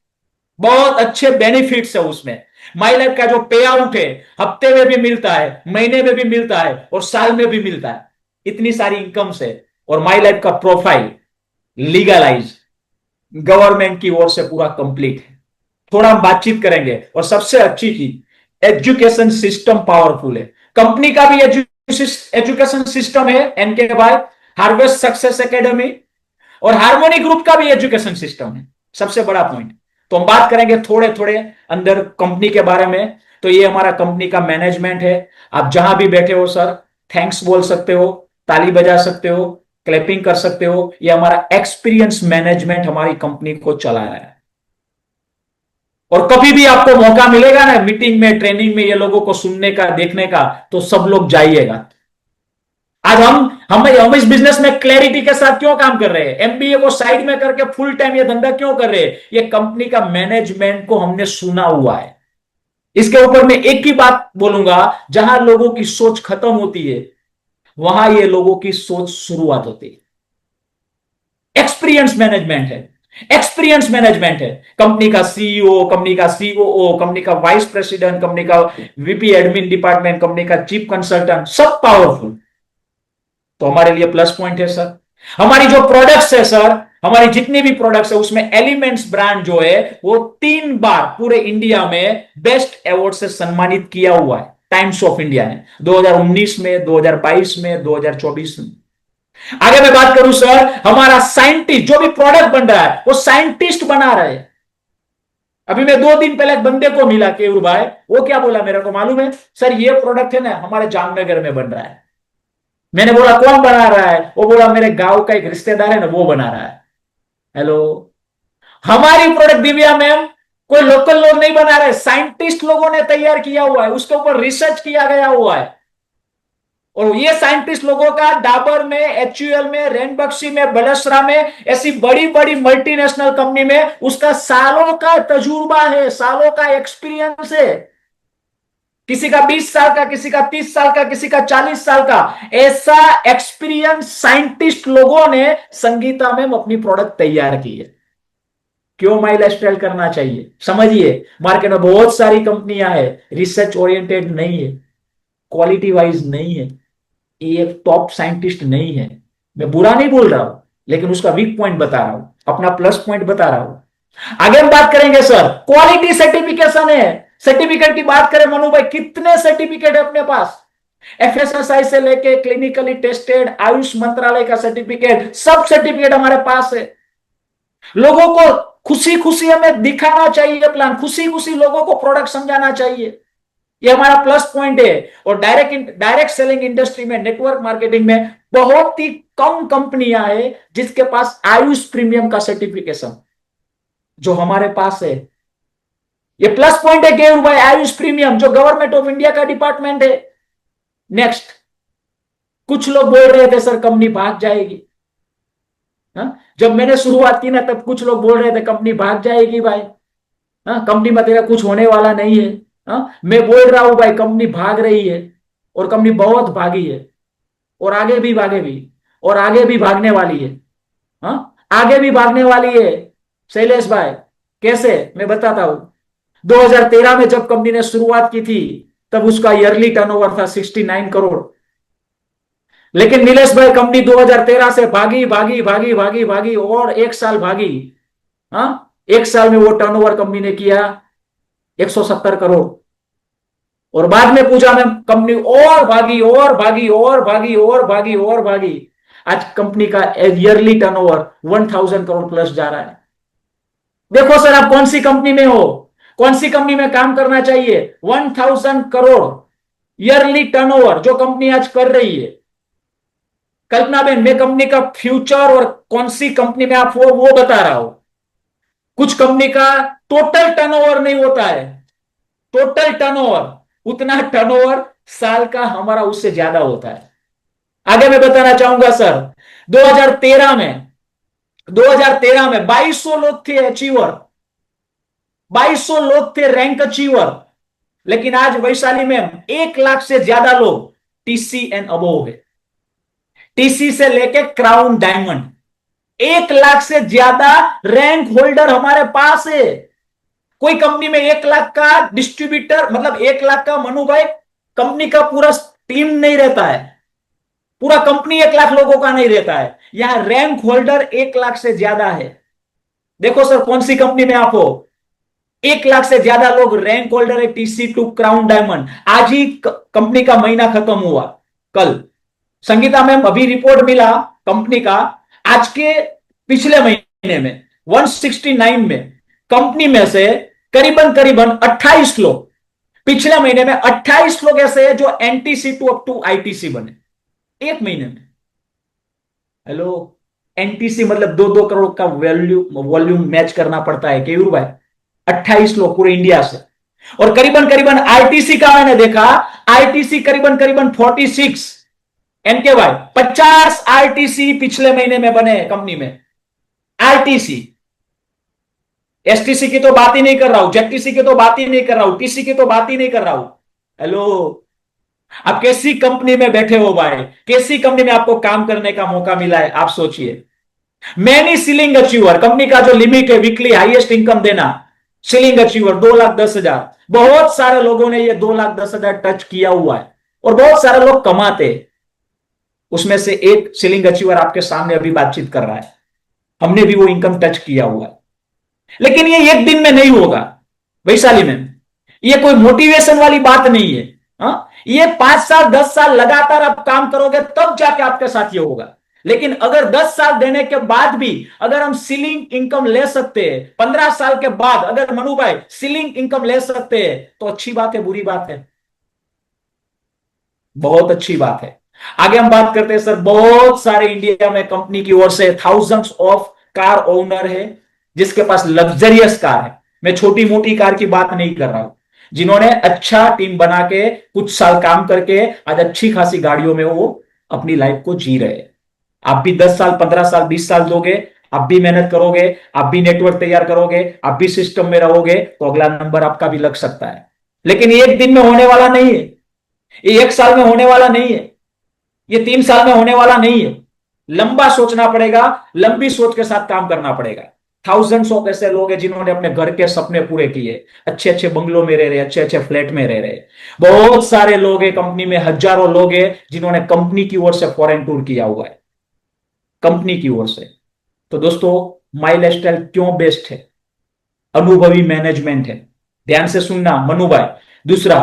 बहुत अच्छे बेनिफिट्स है उसमें। माई लाइफ का जो पे आउट है हफ्ते में भी मिलता है, महीने में भी मिलता है और साल में भी मिलता है, इतनी सारी इनकम से। और माई लाइफ का प्रोफाइल लीगलाइज, गवर्नमेंट की ओर से पूरा कंप्लीट है। थोड़ा हम बातचीत करेंगे। और सबसे अच्छी चीज, एजुकेशन सिस्टम पावरफुल है। कंपनी का भी एजुकेशन सिस्टम है एनके भाई, हार्वेस्ट सक्सेस एकेडमी, और हार्मोनी ग्रुप का भी एजुकेशन सिस्टम है, सबसे बड़ा पॉइंट। तो हम बात करेंगे थोड़े थोड़े अंदर कंपनी के बारे में। तो ये हमारा कंपनी का मैनेजमेंट है। आप जहां भी बैठे हो सर, थैंक्स बोल सकते हो, ताली बजा सकते हो, क्लैपिंग कर सकते हो। ये हमारा एक्सपीरियंस मैनेजमेंट हमारी कंपनी को चला रहा है। और कभी भी आपको मौका मिलेगा ना मीटिंग में, ट्रेनिंग में, ये लोगों को सुनने का, देखने का, तो सब लोग जाइएगा। आज हम इस बिजनेस में क्लैरिटी के साथ क्यों काम कर रहे हैं, एमबीए को साइड में करके फुल टाइम ये धंधा क्यों कर रहे हैं, ये कंपनी का मैनेजमेंट को हमने सुना हुआ है। इसके ऊपर मैं एक ही बात बोलूंगा, जहां लोगों की सोच खत्म होती है वहां ये लोगों की सोच शुरुआत होती है। एक्सपीरियंस मैनेजमेंट है, एक्सपीरियंस मैनेजमेंट है। कंपनी का सीईओ, कंपनी का सीओओ, कंपनी का वाइस प्रेसिडेंट, कंपनी का वीपी एडमिन डिपार्टमेंट, कंपनी का चीफ कंसल्टेंट, सब पावरफुल। तो हमारे लिए प्लस पॉइंट है सर। हमारी जो प्रोडक्ट्स है सर, हमारी जितनी भी प्रोडक्ट्स है उसमें एलिमेंट्स ब्रांड जो है वो 3 बार पूरे इंडिया में बेस्ट अवार्ड से सम्मानित किया हुआ है टाइम्स ऑफ इंडिया ने, 2019 में, 2022 में, 2024 में। आगे मैं बात करूं सर, हमारा साइंटिस्ट जो भी प्रोडक्ट बन रहा है वो साइंटिस्ट बना रहे हैं। अभी मैं 2 दिन पहले एक बंदे को मिला, केवल भाई, वो क्या बोला मेरे को मालूम है, सर ये प्रोडक्ट है ना हमारे जामनगर में बन रहा है। मैंने बोला कौन बना रहा है, वो बोला मेरे गांव का एक रिश्तेदार है ना वो बना रहा है। हेलो, हमारी प्रोडक्ट दिव्या मैम कोई लोकल लोग नहीं बना रहे, साइंटिस्ट लोगों ने तैयार किया हुआ है, उसके ऊपर रिसर्च किया गया हुआ है। और ये साइंटिस्ट लोगों का डाबर में, एचयूएल में, रेनबक्सी में, बलसरा में, ऐसी बड़ी बड़ी मल्टीनेशनल कंपनी में उसका सालों का तजुर्बा है, सालों का एक्सपीरियंस है। किसी का 20 साल का, किसी का 30 साल का, किसी का 40 साल का, ऐसा एक्सपीरियंस साइंटिस्ट लोगों ने संगीता में अपनी प्रोडक्ट तैयार की है। क्यों माई लाइफस्टाइल करना चाहिए, समझिए। मार्केट में बहुत सारी कंपनियां हैं, रिसर्च ओरिएंटेड नहीं है, क्वालिटी वाइज नहीं है, ये एक टॉप साइंटिस्ट नहीं है। मैं बुरा नहीं बोल रहा हूं, लेकिन उसका वीक पॉइंट बता रहा हूं, अपना प्लस पॉइंट बता रहा हूं। आगे हम बात करेंगे सर, क्वालिटी सर्टिफिकेशन है। सर्टिफिकेट की बात करें मनु भाई, कितने सर्टिफिकेट है अपने पास, एफएसएसआई से लेके क्लिनिकली टेस्टेड, आयुष मंत्रालय का सर्टिफिकेट, सब सर्टिफिकेट हमारे पास है। लोगों को खुशी खुशी हमें दिखाना चाहिए प्लान, खुशी खुशी लोगों को प्रोडक्ट समझाना चाहिए, ये हमारा प्लस पॉइंट है। और डायरेक्ट सेलिंग इंडस्ट्री में, नेटवर्क मार्केटिंग में बहुत ही कम कंपनियां हैं जिसके पास आयुष प्रीमियम का सर्टिफिकेशन जो हमारे पास है। ये प्लस पॉइंट है केवल भाई, आयुष प्रीमियम जो गवर्नमेंट ऑफ इंडिया का डिपार्टमेंट है। नेक्स्ट, कुछ लोग बोल रहे थे सर कंपनी भाग जाएगी, हा? जब मैंने शुरुआत की ना तब कुछ लोग बोल रहे थे कंपनी भाग जाएगी भाई, हाँ, कंपनी में तेरा कुछ होने वाला नहीं है। हाँ, मैं बोल रहा हूं भाई कंपनी भाग रही है, और कंपनी बहुत भागी है, और आगे भी भागेगी, और आगे भी भागने वाली है। हाँ, आगे भी भागने वाली है शैलेश भाई। कैसे, मैं बताता हूं। 2013 में जब कंपनी ने शुरुआत की थी, तब उसका ईयरली टर्नओवर था 69 करोड़। लेकिन नीलेश भाई, कंपनी 2013 से भागी भागी भागी भागी भागी और एक साल भागी। हाँ, एक साल में वो टर्नओवर कंपनी ने किया 170 करोड़। और बाद में पूछा मैं, कंपनी और भागी और भागी और भागी और भागी और भागी। आज कंपनी का ईयरली टर्नओवर 1000 करोड़ प्लस जा रहा है। देखो सर, आप कौन सी कंपनी में हो, कौन सी कंपनी में काम करना चाहिए। 1000 करोड़ ईयरली टर्नओवर जो कंपनी आज कर रही है। कल्पना बेन, मैं कंपनी का फ्यूचर और कौन सी कंपनी में आप हो वो बता रहा हूं। कुछ कंपनी का टोटल टर्नओवर नहीं होता है, टोटल टर्नओवर उतना टर्नओवर साल का हमारा उससे ज्यादा होता है। आगे मैं बताना चाहूंगा सर, 2013 में 2200 लोग थे अचीवर, 2200 लोग थे रैंक अचीवर। लेकिन आज वैशाली में 1 लाख से ज्यादा लोग टीसी एंड अबोव है। टीसी से लेके क्राउन डायमंड, 1 लाख से ज्यादा रैंक होल्डर हमारे पास है। कोई कंपनी में 1 लाख का डिस्ट्रीब्यूटर, मतलब 1 लाख का मनु भाई, कंपनी का पूरा टीम नहीं रहता है, पूरा कंपनी 1 लाख लोगों का नहीं रहता है। यहां रैंक होल्डर 1 लाख से ज्यादा है। देखो सर, कौन सी कंपनी में आप हो। 1 लाख से ज्यादा लोग रैंक होल्डर है, टीसी टू क्राउन डायमंड। आज ही कंपनी का महीना खत्म हुआ, कल। संगीता मैम, अभी रिपोर्ट मिला कंपनी का, आज के पिछले महीने में 169 में कंपनी में से करीबन करीबन 28 लोग, पिछले महीने में 28 लोग ऐसे हैं जो NTC to up to ITC बने एक महीने में। हेलो, एनटीसी मतलब 2-2 करोड़ का वॉल्यूम मैच करना पड़ता है केयूर भाई। 28 लोग पूरे इंडिया से। और करीबन करीबन आईटीसी का मैंने देखा, आईटीसी करीबन करीबन 46, एनके भाई 50 आईटीसी पिछले महीने में बने कंपनी में। आईटीसी, एसटीसी की तो बात ही नहीं कर रहा हूं, जेटीसी की तो बात ही नहीं कर रहा हूं, टीसी की तो बात ही नहीं कर रहा हूं। हेलो, आप कैसी कंपनी में बैठे हो भाई, कैसी कंपनी में आपको काम करने का मौका मिला है, आप सोचिए। मैनी सीलिंग अचीवर, कंपनी का जो लिमिट है वीकली हाईएस्ट इनकम देना, सीलिंग अचीवर 2,10,000। बहुत सारे लोगों ने ये 2,10,000 टच किया हुआ है और बहुत सारे लोग कमाते। उसमें से एक सीलिंग अचीवर आपके सामने अभी बातचीत कर रहा है, हमने भी वो इनकम टच किया हुआ है। लेकिन ये एक दिन में नहीं होगा वैशाली में, ये कोई मोटिवेशन वाली बात नहीं है। हा? ये 5 साल 10 साल लगातार आप काम करोगे तब जाके आपके साथ ये होगा। लेकिन अगर 10 साल देने के बाद भी अगर हम सीलिंग इनकम ले सकते हैं, 15 साल के बाद अगर मनु भाई सीलिंग इनकम ले सकते हैं, तो अच्छी बात है, बुरी बात है, बहुत अच्छी बात है। आगे हम बात करते हैं सर, बहुत सारे इंडिया में कंपनी की ओर से थाउजेंड्स ऑफ कार ओनर है जिसके पास लग्जरियस कार है। मैं छोटी मोटी कार की बात नहीं कर रहा हूं, जिन्होंने अच्छा टीम बना के कुछ साल काम करके आज अच्छी खासी गाड़ियों में वो अपनी लाइफ को जी रहे हैं। आप भी 10 साल 15 साल 20 साल दोगे, आप भी मेहनत करोगे, आप भी नेटवर्क तैयार करोगे, आप भी सिस्टम में रहोगे, तो अगला नंबर आपका भी लग सकता है। लेकिन ये एक दिन में होने वाला नहीं है, ये 1 साल में होने वाला नहीं है, ये 3 साल में होने वाला नहीं है। लंबा सोचना पड़ेगा, लंबी सोच के साथ काम करना पड़ेगा। थाउजेंड्स ऑफ ऐसे लोग हैं जिन्होंने अपने घर के सपने पूरे किए, अच्छे अच्छे बंगलों में रह रहे, अच्छे अच्छे फ्लैट में रह रहे। बहुत सारे लोग हैं कंपनी में, हजारों लोग हैं जिन्होंने कंपनी की ओर से फॉरेन टूर किया हुआ है, कंपनी की ओर से। तो दोस्तों, माई लाइफस्टाइल क्यों बेस्ट है? अनुभवी मैनेजमेंट है, ध्यान से सुनना मनु भाई। दूसरा,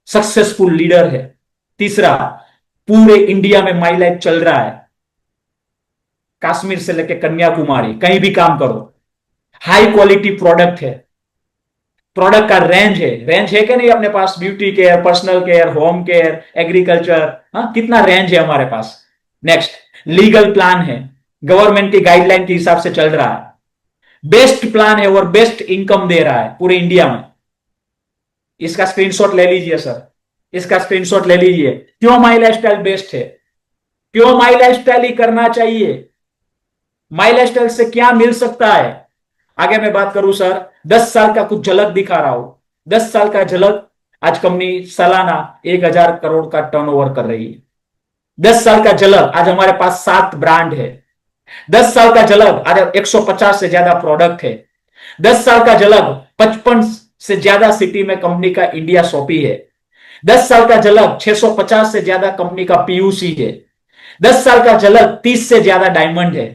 सक्सेसफुल लीडर है। तीसरा, पूरे इंडिया में माई लाइफ चल रहा है, कश्मीर से लेकर कन्याकुमारी कहीं भी काम करो। हाई क्वालिटी प्रोडक्ट है, प्रोडक्ट का रेंज है कि नहीं अपने पास? Beauty care, personal care, home care, agriculture, हाँ कितना रेंज है हमारे पास। नेक्स्ट, लीगल प्लान है, गवर्नमेंट की गाइडलाइन के हिसाब से चल रहा है, बेस्ट प्लान है और बेस्ट इनकम दे रहा है पूरे इंडिया में। इसका स्क्रीनशॉट ले लीजिए सर, इसका स्क्रीनशॉट ले लीजिए। क्यों माई लाइफस्टाइल बेस्ट है, क्यों माई लाइफस्टाइल ही करना चाहिए, माई लाइफस्टाइल से क्या मिल सकता है। आगे मैं बात करूं सर, 10 साल का कुछ झलक दिखा रहा हूं, 10 साल का झलक। आज कंपनी सालाना 1,000 करोड़ का टर्नओवर कर रही है। 10 साल का झलक, आज हमारे पास 7 ब्रांड है। 10 साल का झलक, आज 150 से ज्यादा प्रोडक्ट है। 10 साल का झलक, 55 से ज्यादा सिटी में कंपनी का इंडिया शॉपी है। 10 साल का झलक, 650 से ज्यादा कंपनी का पीयूसी है। 10 साल का झलक, 30 से ज्यादा डायमंड है।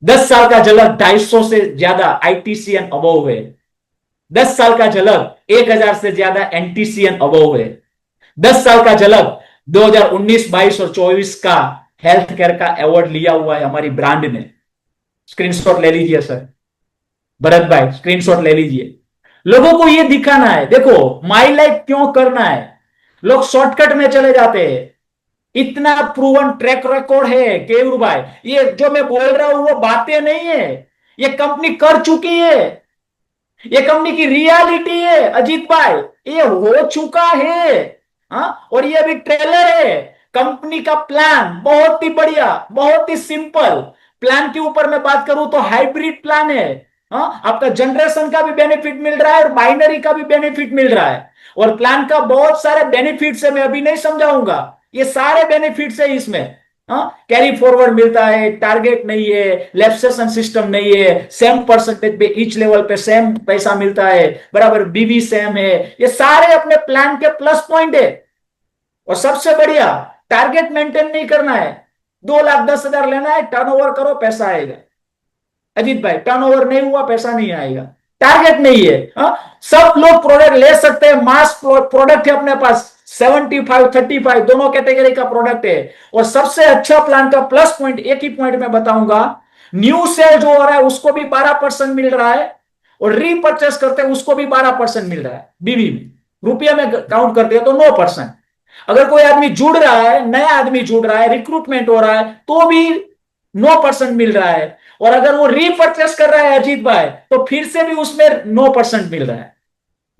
10 साल का झलक, 250 से ज्यादा आईटीसी एंड अबव है। 10 साल का झलक, 1000 से ज्यादा एनटीसी एंड अबव है। 10 साल का झलक, 2019, 22 और 24 का हेल्थ केयर का अवार्ड लिया हुआ है हमारी ब्रांड ने। स्क्रीनशॉट ले लीजिए सर, भरत भाई स्क्रीनशॉट ले लीजिए। लोगों को यह दिखाना है, देखो माई लाइफ क्यों करना है। लोग शॉर्टकट में चले जाते हैं। इतना प्रूवन ट्रैक रिकॉर्ड है केवल भाई, ये जो मैं बोल रहा हूं वो बातें नहीं है, ये कंपनी कर चुकी है, ये कंपनी की रियलिटी है अजीत भाई, ये हो चुका है। हाँ, और ये भी ट्रेलर है। कंपनी का प्लान बहुत ही बढ़िया, बहुत ही सिंपल। प्लान के ऊपर मैं बात करूं तो हाइब्रिड प्लान है। हाँ, आपका जनरेशन का भी बेनिफिट मिल रहा है और बाइनरी का भी बेनिफिट मिल रहा है। और प्लान का बहुत सारे बेनिफिट्स है, मैं अभी नहीं समझाऊंगा, ये सारे बेनिफिट्स है इसमें। कैरी फॉरवर्ड मिलता है, टारगेट नहीं है, लैप्सेशन सिस्टम नहीं है, सेम परसेंटेज पे ईच लेवल पे सेम पैसा मिलता है, बराबर बीवी सेम है। ये सारे अपने प्लान के प्लस पॉइंट है। और सबसे बढ़िया, टारगेट मेंटेन नहीं करना है। 2,10,000 लेना है, टर्नओवर करो पैसा आएगा। अजीत भाई टर्नओवर नहीं हुआ पैसा नहीं आएगा, टारगेट नहीं है। सब लोग प्रोडक्ट ले सकते हैं, मास प्रोडक्ट है अपने पास, 75 35 दोनों कैटेगरी का प्रोडक्ट है। और सबसे अच्छा प्लान का प्लस पॉइंट एक ही पॉइंट में बताऊंगा, न्यू सेल जो हो रहा है उसको भी 12% मिल रहा है, और रीपर्चेस करते हैं उसको भी 12% मिल रहा है। बीवी में रुपये में काउंट करते हैं तो 9%। अगर कोई आदमी जुड़ रहा है, नया आदमी जुड़ रहा है, रिक्रूटमेंट हो रहा है, तो भी 9% मिल रहा है। और अगर वो रीपर्चेस कर रहा है अजीत भाई, तो फिर से भी उसमें 9% मिल रहा है।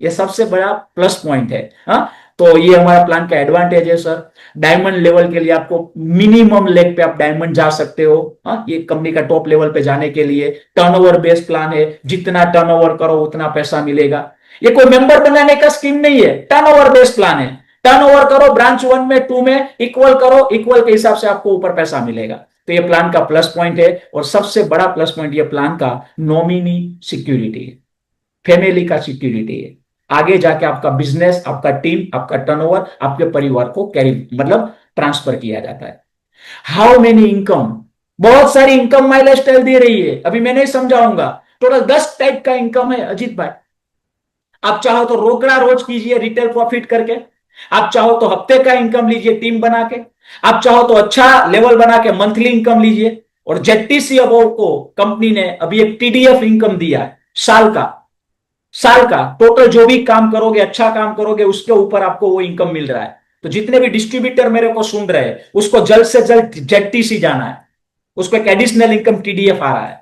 ये सबसे बड़ा प्लस पॉइंट है। हाँ, तो ये हमारा प्लान का एडवांटेज है सर। डायमंड लेवल के लिए आपको मिनिमम लेग पे आप डायमंड जा सकते हो। हाँ, ये कंपनी का टॉप लेवल पे जाने के लिए टर्नओवर बेस्ड प्लान है, जितना टर्नओवर करो उतना पैसा मिलेगा। ये कोई मेंबर बनाने का स्कीम नहीं है, टर्नओवर बेस्ड प्लान है। टर्नओवर करो, ब्रांच 1 में 2 में इक्वल करो, इक्वल के हिसाब से आपको ऊपर पैसा मिलेगा। तो ये प्लान का प्लस पॉइंट है। और सबसे बड़ा प्लस पॉइंट ये प्लान का नॉमिनी सिक्योरिटी है, फैमिली का सिक्योरिटी है। आगे जाके आपका बिजनेस, आपका टीम, आपका टर्नओवर आपके परिवार को कैरी मतलब ट्रांसफर किया जाता है। हाउ मेनी इनकम, बहुत सारी इनकम माई लाइफ स्टाइल दे रही है, अभी मैं नहीं समझाऊंगा। टोटल 10 टाइप का इनकम है अजीत भाई। आप चाहो तो रोकड़ा रोज कीजिए रिटेल प्रॉफिट करके, आप चाहो तो हफ्ते का इनकम लीजिए टीम बना के, आप चाहो तो अच्छा लेवल बना के मंथली इनकम लीजिए। और जेटीसी अबोव को कंपनी ने अभी एक टीडीएफ इनकम दिया है, साल का टोटल जो भी काम करोगे, अच्छा काम करोगे, उसके ऊपर आपको वो इनकम मिल रहा है। तो जितने भी डिस्ट्रीब्यूटर मेरे को सुन रहे हैं, उसको जल्द से जल्द जेटीसी जाना है, उसको एक एडिशनल इनकम टीडीएफ आ रहा है।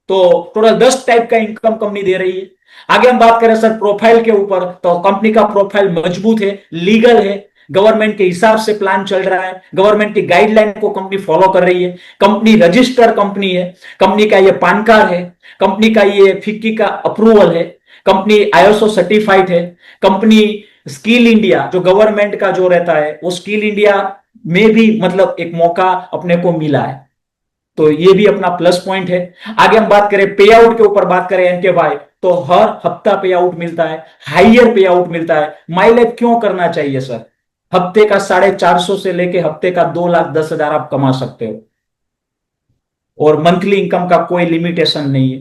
तो टोटल 10 टाइप का इनकम कंपनी दे रही है। आगे हम बात करें सर प्रोफाइल के ऊपर, तो कंपनी का प्रोफाइल मजबूत है, लीगल है, गवर्नमेंट के हिसाब से प्लान चल रहा है, गवर्नमेंट की गाइडलाइन को कंपनी फॉलो कर रही है, कंपनी रजिस्टर्ड कंपनी है, कंपनी का ये पान कार्ड है, कंपनी का ये फिक्की का अप्रूवल है, कंपनी आईएसओ सर्टिफाइड है, कंपनी स्किल इंडिया जो गवर्नमेंट का जो रहता है वो स्किल इंडिया में भी मतलब एक मौका अपने को मिला है। तो ये भी अपना प्लस पॉइंट है। आगे हम बात करें पे आउट के ऊपर, बात करें एनके भाई, तो हर हफ्ता पे आउट मिलता है, हाइयर पे आउट मिलता है। माई लाइफ क्यों करना चाहिए सर? हफ्ते का 450 से लेके हफ्ते का 2,10,000 आप कमा सकते हो। और मंथली इनकम का कोई लिमिटेशन नहीं है।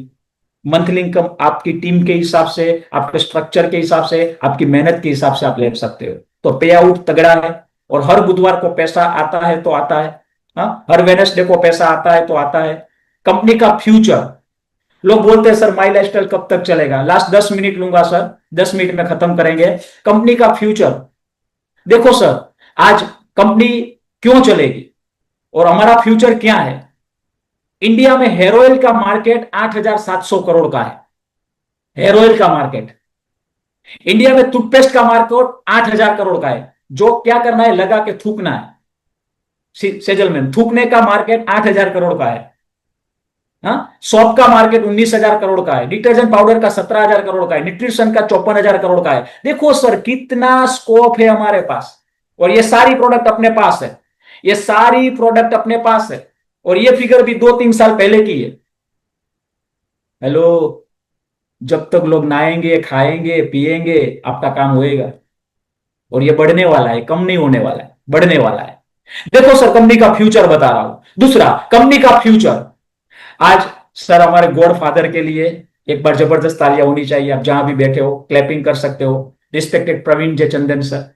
मंथली इनकम आपकी टीम के हिसाब से, आपके स्ट्रक्चर के हिसाब से, आपकी मेहनत के हिसाब से आप ले सकते हो। तो पे आउट तगड़ा है। और हर बुधवार को पैसा आता है तो आता है, हाँ, हर वेडनेसडे को पैसा आता है तो आता है। कंपनी का फ्यूचर, लोग बोलते हैं सर माई लाइफस्टाइल कब तक चलेगा, लास्ट 10 मिनट लूंगा सर, 10 मिनट में खत्म करेंगे। कंपनी का फ्यूचर देखो सर, आज कंपनी क्यों चलेगी और हमारा फ्यूचर क्या है। इंडिया में हेयर ऑयल का मार्केट 8,700 करोड़ का है। हेयर ऑयल का मार्केट इंडिया में, टूथपेस्ट का मार्केट 8,000 करोड़ का है। जो क्या करना है, लगा के थूकना है। सेजल में थूकने का मार्केट 8,000 करोड़ का है। हाँ, सॉप का मार्केट 19,000 करोड़ का है, डिटर्जेंट पाउडर का 17,000 करोड़ का है, न्यूट्रिशन का 54,000 करोड़ का है। देखो सर कितना स्कोप है हमारे पास। और ये सारी प्रोडक्ट अपने पास है, ये सारी प्रोडक्ट अपने पास है। और ये फिगर भी 2-3 साल पहले की है। हेलो, जब तक लोग नहाएंगे, खाएंगे, पिएंगे, आपका काम होएगा। और ये बढ़ने वाला है, कम नहीं होने वाला है, बढ़ने वाला है। देखो सर, कंपनी का फ्यूचर बता रहा हूं। दूसरा, कंपनी का फ्यूचर। आज सर हमारे गॉड फादर के लिए एक बार जबरदस्त तालियां होनी चाहिए। आप जहां भी बैठे हो क्लैपिंग कर सकते हो। रिस्पेक्टेड प्रवीण जे चंदन सर।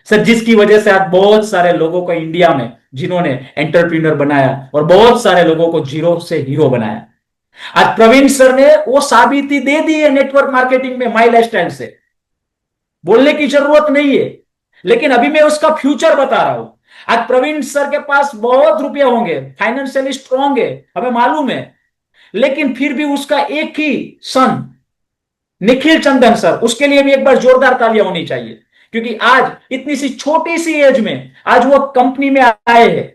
सर जिसकी वजह से आज बहुत सारे लोगों को इंडिया में, जिन्होंने एंटरप्रीनर बनाया और बहुत सारे लोगों को जीरो से हीरो बनाया, आज प्रवीण सर ने वो साबिती दे दी है नेटवर्क मार्केटिंग में माई लाइफस्टाइल से। बोलने की जरूरत नहीं है, लेकिन अभी मैं उसका फ्यूचर बता रहा हूं। आज प्रवीण सर के पास बहुत रुपए होंगे, फाइनेंशियली स्ट्रांग है, हमें मालूम है, लेकिन फिर भी उसका एक ही सन निखिल चंदन सर, उसके लिए भी एक बार जोरदार तालियां होनी चाहिए। क्योंकि आज इतनी सी छोटी सी एज में आज वो कंपनी में आए हैं।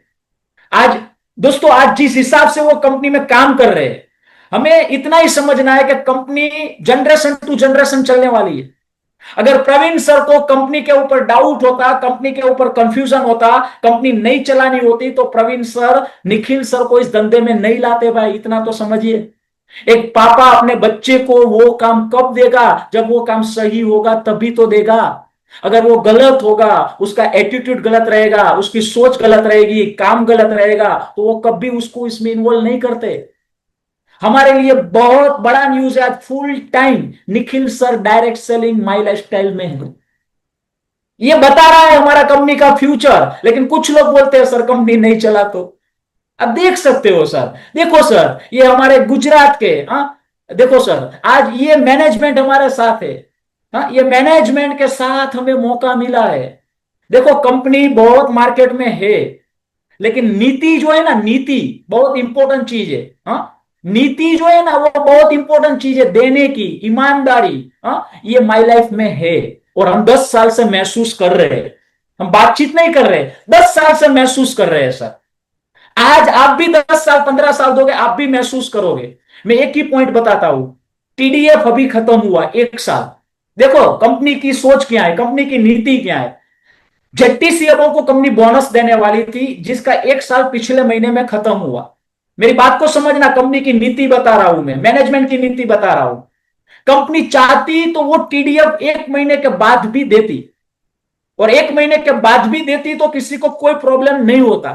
आज दोस्तों, आज जिस हिसाब से वो कंपनी में काम कर रहे हैं, हमें इतना ही समझना है कि कंपनी जनरेशन टू जनरेशन चलने वाली है। अगर प्रवीण सर को कंपनी के ऊपर डाउट होता, कंपनी के ऊपर कंफ्यूजन होता, कंपनी नहीं चलानी होती, तो प्रवीण सर निखिल सर को इस धंधे में नहीं लाते भाई, इतना तो समझिए। एक पापा अपने बच्चे को वो काम कब देगा? जब वो काम सही होगा तभी तो देगा। अगर वो गलत होगा, उसका एटीट्यूड गलत रहेगा, उसकी सोच गलत रहेगी, काम गलत रहेगा, तो वो कभी उसको इसमें इन्वॉल्व नहीं करते। हमारे लिए बहुत बड़ा न्यूज है, आज full time Nikhil sir direct selling my lifestyle में है। ये बता रहा है हमारा कंपनी का फ्यूचर। लेकिन कुछ लोग बोलते हैं सर कंपनी नहीं चला तो। अब देख सकते हो सर, देखो सर, ये हमारे गुजरात के, हाँ देखो सर, आज ये मैनेजमेंट हमारे साथ है। हाँ, ये मैनेजमेंट के साथ हमें मौका मिला है। देखो कंपनी बहुत मार्केट में है, लेकिन नीति जो है ना, नीति बहुत इंपॉर्टेंट चीज है। हाँ, नीति जो है ना वो बहुत इंपॉर्टेंट चीज है, देने की ईमानदारी। हाँ, ये माई लाइफ में है और हम 10 साल से महसूस कर रहे हैं। हम बातचीत नहीं कर रहे, 10 साल से महसूस कर रहे हैं सर। आज आप भी 10 साल 15 साल दोगे, आप भी महसूस करोगे। मैं एक ही पॉइंट बताता हूं, टीडीएफ अभी खत्म हुआ 1 साल। देखो कंपनी की सोच क्या है, कंपनी की नीति क्या है। जेटी सीएमओ को कंपनी बोनस देने वाली थी, जिसका 1 साल पिछले महीने में खत्म हुआ। मेरी बात को समझना, कंपनी की नीति बता रहा हूं मैं, मैनेजमेंट की नीति बता रहा हूं। कंपनी चाहती तो वो टीडीएफ 1 महीने के बाद भी देती, और 1 महीने के बाद भी देती तो किसी को कोई प्रॉब्लम नहीं होता।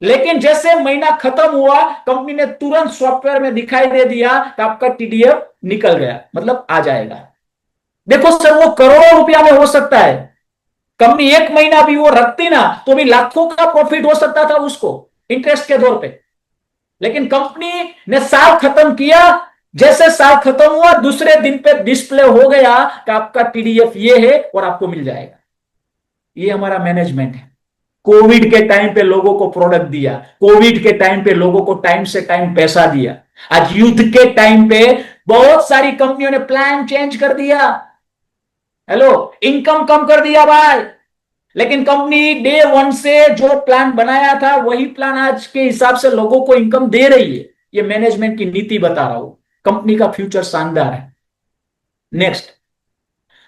लेकिन जैसे महीना खत्म हुआ, कंपनी ने तुरंत सॉफ्टवेयर में दिखाई दे दिया कि आपका टीडीएफ निकल गया, मतलब आ जाएगा। देखो सर, वो करोड़ों रुपया में हो सकता है। कंपनी 1 महीना भी वो रखती ना, तो भी लाखों का प्रॉफिट हो सकता था उसको इंटरेस्ट के तौर पे। लेकिन कंपनी ने साल खत्म किया, जैसे साल खत्म हुआ दूसरे दिन पे डिस्प्ले हो गया कि आपका टीडीएफ ये है और आपको मिल जाएगा। ये हमारा मैनेजमेंट है। कोविड के टाइम पे लोगों को प्रोडक्ट दिया, कोविड के टाइम पे लोगों को टाइम से टाइम पैसा दिया। आज युद्ध के टाइम पे बहुत सारी कंपनियों ने प्लान चेंज कर दिया, हेलो, इनकम कम कर दिया भाई। लेकिन कंपनी डे वन से जो प्लान बनाया था वही प्लान आज के हिसाब से लोगों को इनकम दे रही है। ये मैनेजमेंट की नीति बता रहा हूं। कंपनी का फ्यूचर शानदार है। नेक्स्ट,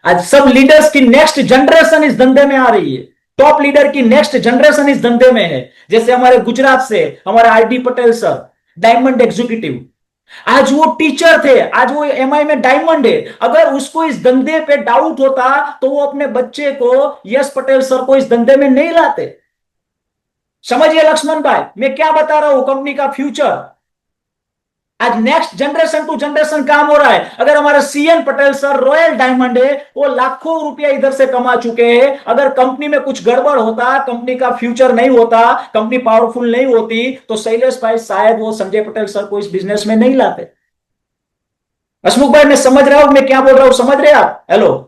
आज सब लीडर्स की नेक्स्ट जनरेशन इस धंधे में आ रही है। टॉप लीडर की नेक्स्ट जनरेशन इस धंधे में है। जैसे हमारे गुजरात से हमारे RD Patel sir, diamond executive, आज वो टीचर थे, आज वो एमआई में डायमंड है। अगर उसको इस धंधे पे डाउट होता तो वो अपने बच्चे को, यश पटेल सर को, इस धंधे में नहीं लाते। समझिए लक्ष्मण भाई, मैं क्या बता रहा हूं, कंपनी का फ्यूचर। आज नेक्स्ट जनरेशन टू जनरेशन काम हो रहा है। अगर हमारे CN Patel sir royal diamond है, वो लाखों रुपया इधर से कमा चुके हैं। अगर कंपनी में कुछ गड़बड़ होता, कंपनी का फ्यूचर नहीं होता, कंपनी पावरफुल नहीं होती, तो शैलेश भाई शायद वो संजय पटेल सर को इस बिजनेस में नहीं लाते। हसमुख भाई, मैं समझ रहा हूं मैं क्या बोल रहा हूं, समझ रहे आप? हेलो,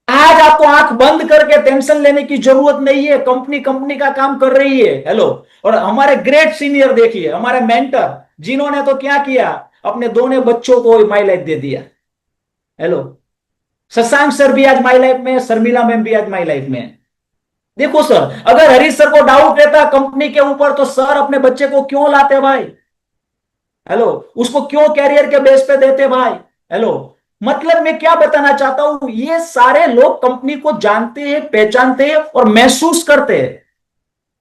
आज आपको आंख बंद करके टेंशन लेने की जरूरत नहीं है। कंपनी कंपनी का काम कर रही है। हेलो, और हमारे ग्रेट सीनियर देखिए, हमारे मेंटर, जिन्होंने तो क्या किया, अपने दोनों बच्चों को माई लाइफ दे दिया। हेलो, शशांक सर भी आज माई लाइफ में, शर्मिला मैम भी आज माई लाइफ में। देखो सर, अगर हरीश सर को डाउट रहता कंपनी के ऊपर, तो सर अपने बच्चे को क्यों लाते भाई? हेलो, उसको क्यों कैरियर के बेस पे देते भाई? हेलो, मतलब मैं क्या बताना चाहता हूं, ये सारे लोग कंपनी को जानते हैं, पहचानते हैं और महसूस करते हैं।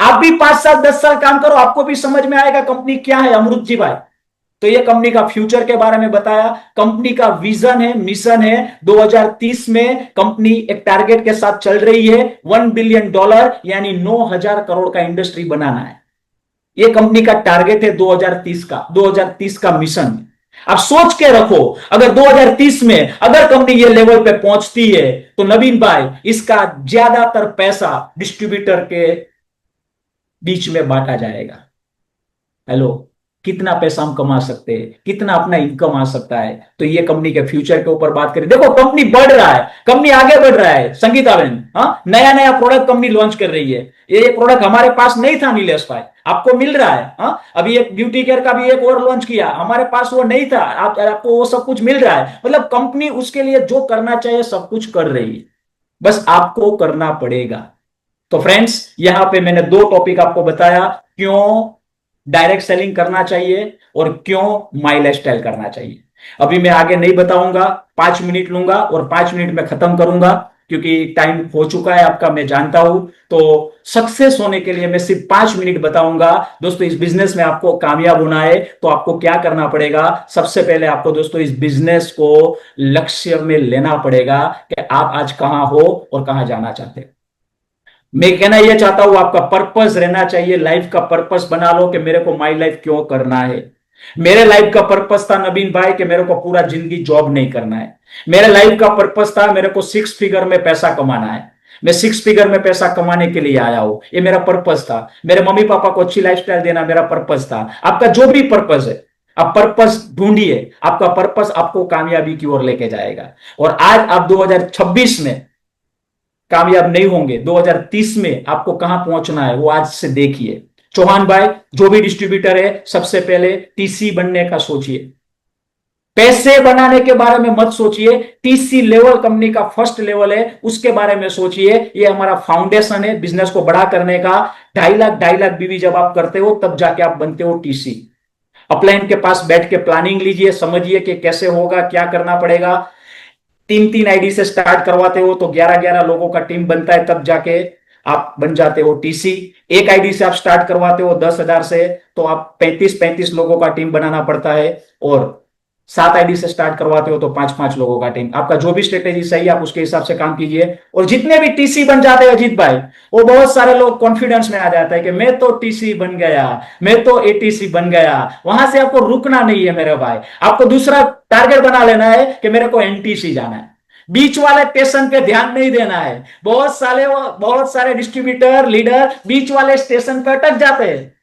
आप भी 5 साल 10 साल काम करो, आपको भी समझ में आएगा कंपनी क्या है, अमृत जी भाई। तो ये कंपनी का फ्यूचर के बारे में बताया, कंपनी का विजन है, मिशन है। 2030 में कंपनी एक टारगेट के साथ चल रही है, $1 बिलियन यानी 9,000 करोड़ का इंडस्ट्री बनाना है। ये कंपनी का टारगेट है 2030 का मिशन। आप सोच के रखो, अगर 2030 में अगर कंपनी ये लेवल पे पहुंचती है तो नवीन भाई इसका ज्यादातर पैसा डिस्ट्रीब्यूटर के बीच में बांटा जाएगा। हेलो, कितना पैसा हम कमा सकते हैं, कितना अपना इनकम आ सकता है। तो ये कंपनी के फ्यूचर के ऊपर बात करें, देखो कंपनी बढ़ रहा है, कंपनी आगे बढ़ रहा है। संगीता बहन, हाँ, नया नया प्रोडक्ट कंपनी लॉन्च कर रही है। ये प्रोडक्ट हमारे पास नहीं था नीलेश भाई, आपको मिल रहा है। हाँ, अभी एक ब्यूटी केयर का भी एक और लॉन्च किया, हमारे पास वो नहीं था, आपको वो सब कुछ मिल रहा है। मतलब कंपनी उसके लिए जो करना चाहिए सब कुछ कर रही है, बस आपको करना पड़ेगा। तो फ्रेंड्स, यहां पे मैंने दो टॉपिक आपको बताया, क्यों डायरेक्ट सेलिंग करना चाहिए और क्यों माई लाइफस्टाइल करना चाहिए। अभी मैं आगे नहीं बताऊंगा, 5 मिनट लूंगा और 5 मिनट में खत्म करूंगा, क्योंकि टाइम हो चुका है आपका, मैं जानता हूं। तो सक्सेस होने के लिए मैं सिर्फ 5 मिनट बताऊंगा। दोस्तों, इस बिजनेस में आपको कामयाब होना है तो आपको क्या करना पड़ेगा। सबसे पहले आपको दोस्तों इस बिजनेस को लक्ष्य में लेना पड़ेगा कि आप आज कहां हो और कहां जाना चाहते हैं। मैं कहना यह चाहता हूं, आपका पर्पस रहना चाहिए, लाइफ का पर्पस बना लो कि मेरे को माई लाइफ क्यों करना है। मेरे लाइफ का पर्पस था नवीन भाई कि मेरे को पूरा जिंदगी जॉब नहीं करना है। मेरे लाइफ का पर्पस था मेरे को 6 फिगर में पैसा कमाना है। मैं 6 फिगर में पैसा कमाने के लिए आया हूं, ये मेरा पर्पस था। मेरे मम्मी पापा को अच्छी लाइफस्टाइल देना मेरा पर्पस था। आपका जो भी पर्पस है, आप पर्पस ढूंढिए, आपका पर्पस आपको कामयाबी की ओर लेके जाएगा। और आज आप 2026 में कामयाब नहीं होंगे, 2030 में आपको कहां पहुंचना है वो आज से देखिए। चौहान भाई, जो भी डिस्ट्रीब्यूटर है, सबसे पहले टीसी बनने का सोचिए। पैसे बनाने के बारे में मत सोचिए, टीसी लेवल कंपनी का फर्स्ट लेवल है, उसके बारे में सोचिए। ये हमारा फाउंडेशन है बिजनेस को बड़ा करने का। 2.5 लाख बीवी जब आप करते हो तब जाके आप बनते हो टीसी। अपलाइन के पास बैठ के प्लानिंग लीजिए, समझिए कि कैसे होगा, क्या करना पड़ेगा। 3-3 आईडी से स्टार्ट करवाते हो तो 11-11 लोगों का टीम बनता है, तब जाके आप बन जाते हो टीसी। एक आईडी से आप स्टार्ट करवाते हो 10,000 से तो आप 35-35 लोगों का टीम बनाना पड़ता है। और 7 आईडी से स्टार्ट करवाते हो तो 5-5 लोगों का टीम। आपका जो भी स्ट्रेटेजी सही है आप उसके हिसाब से काम कीजिए। और जितने भी टीसी बन जाते हैं अजीत भाई, वो बहुत सारे लोग कॉन्फिडेंस में आ जाता है कि मैं तो टीसी बन गया, मैं तो एटीसी बन गया। वहां से आपको रुकना नहीं है मेरे भाई, आपको दूसरा टारगेट बना लेना है कि मेरे को एनटीसी जाना है। बीच वाले स्टेशन पे ध्यान नहीं देना है। बहुत सारे डिस्ट्रीब्यूटर लीडर बीच वाले स्टेशन पे अटक जाते हैं।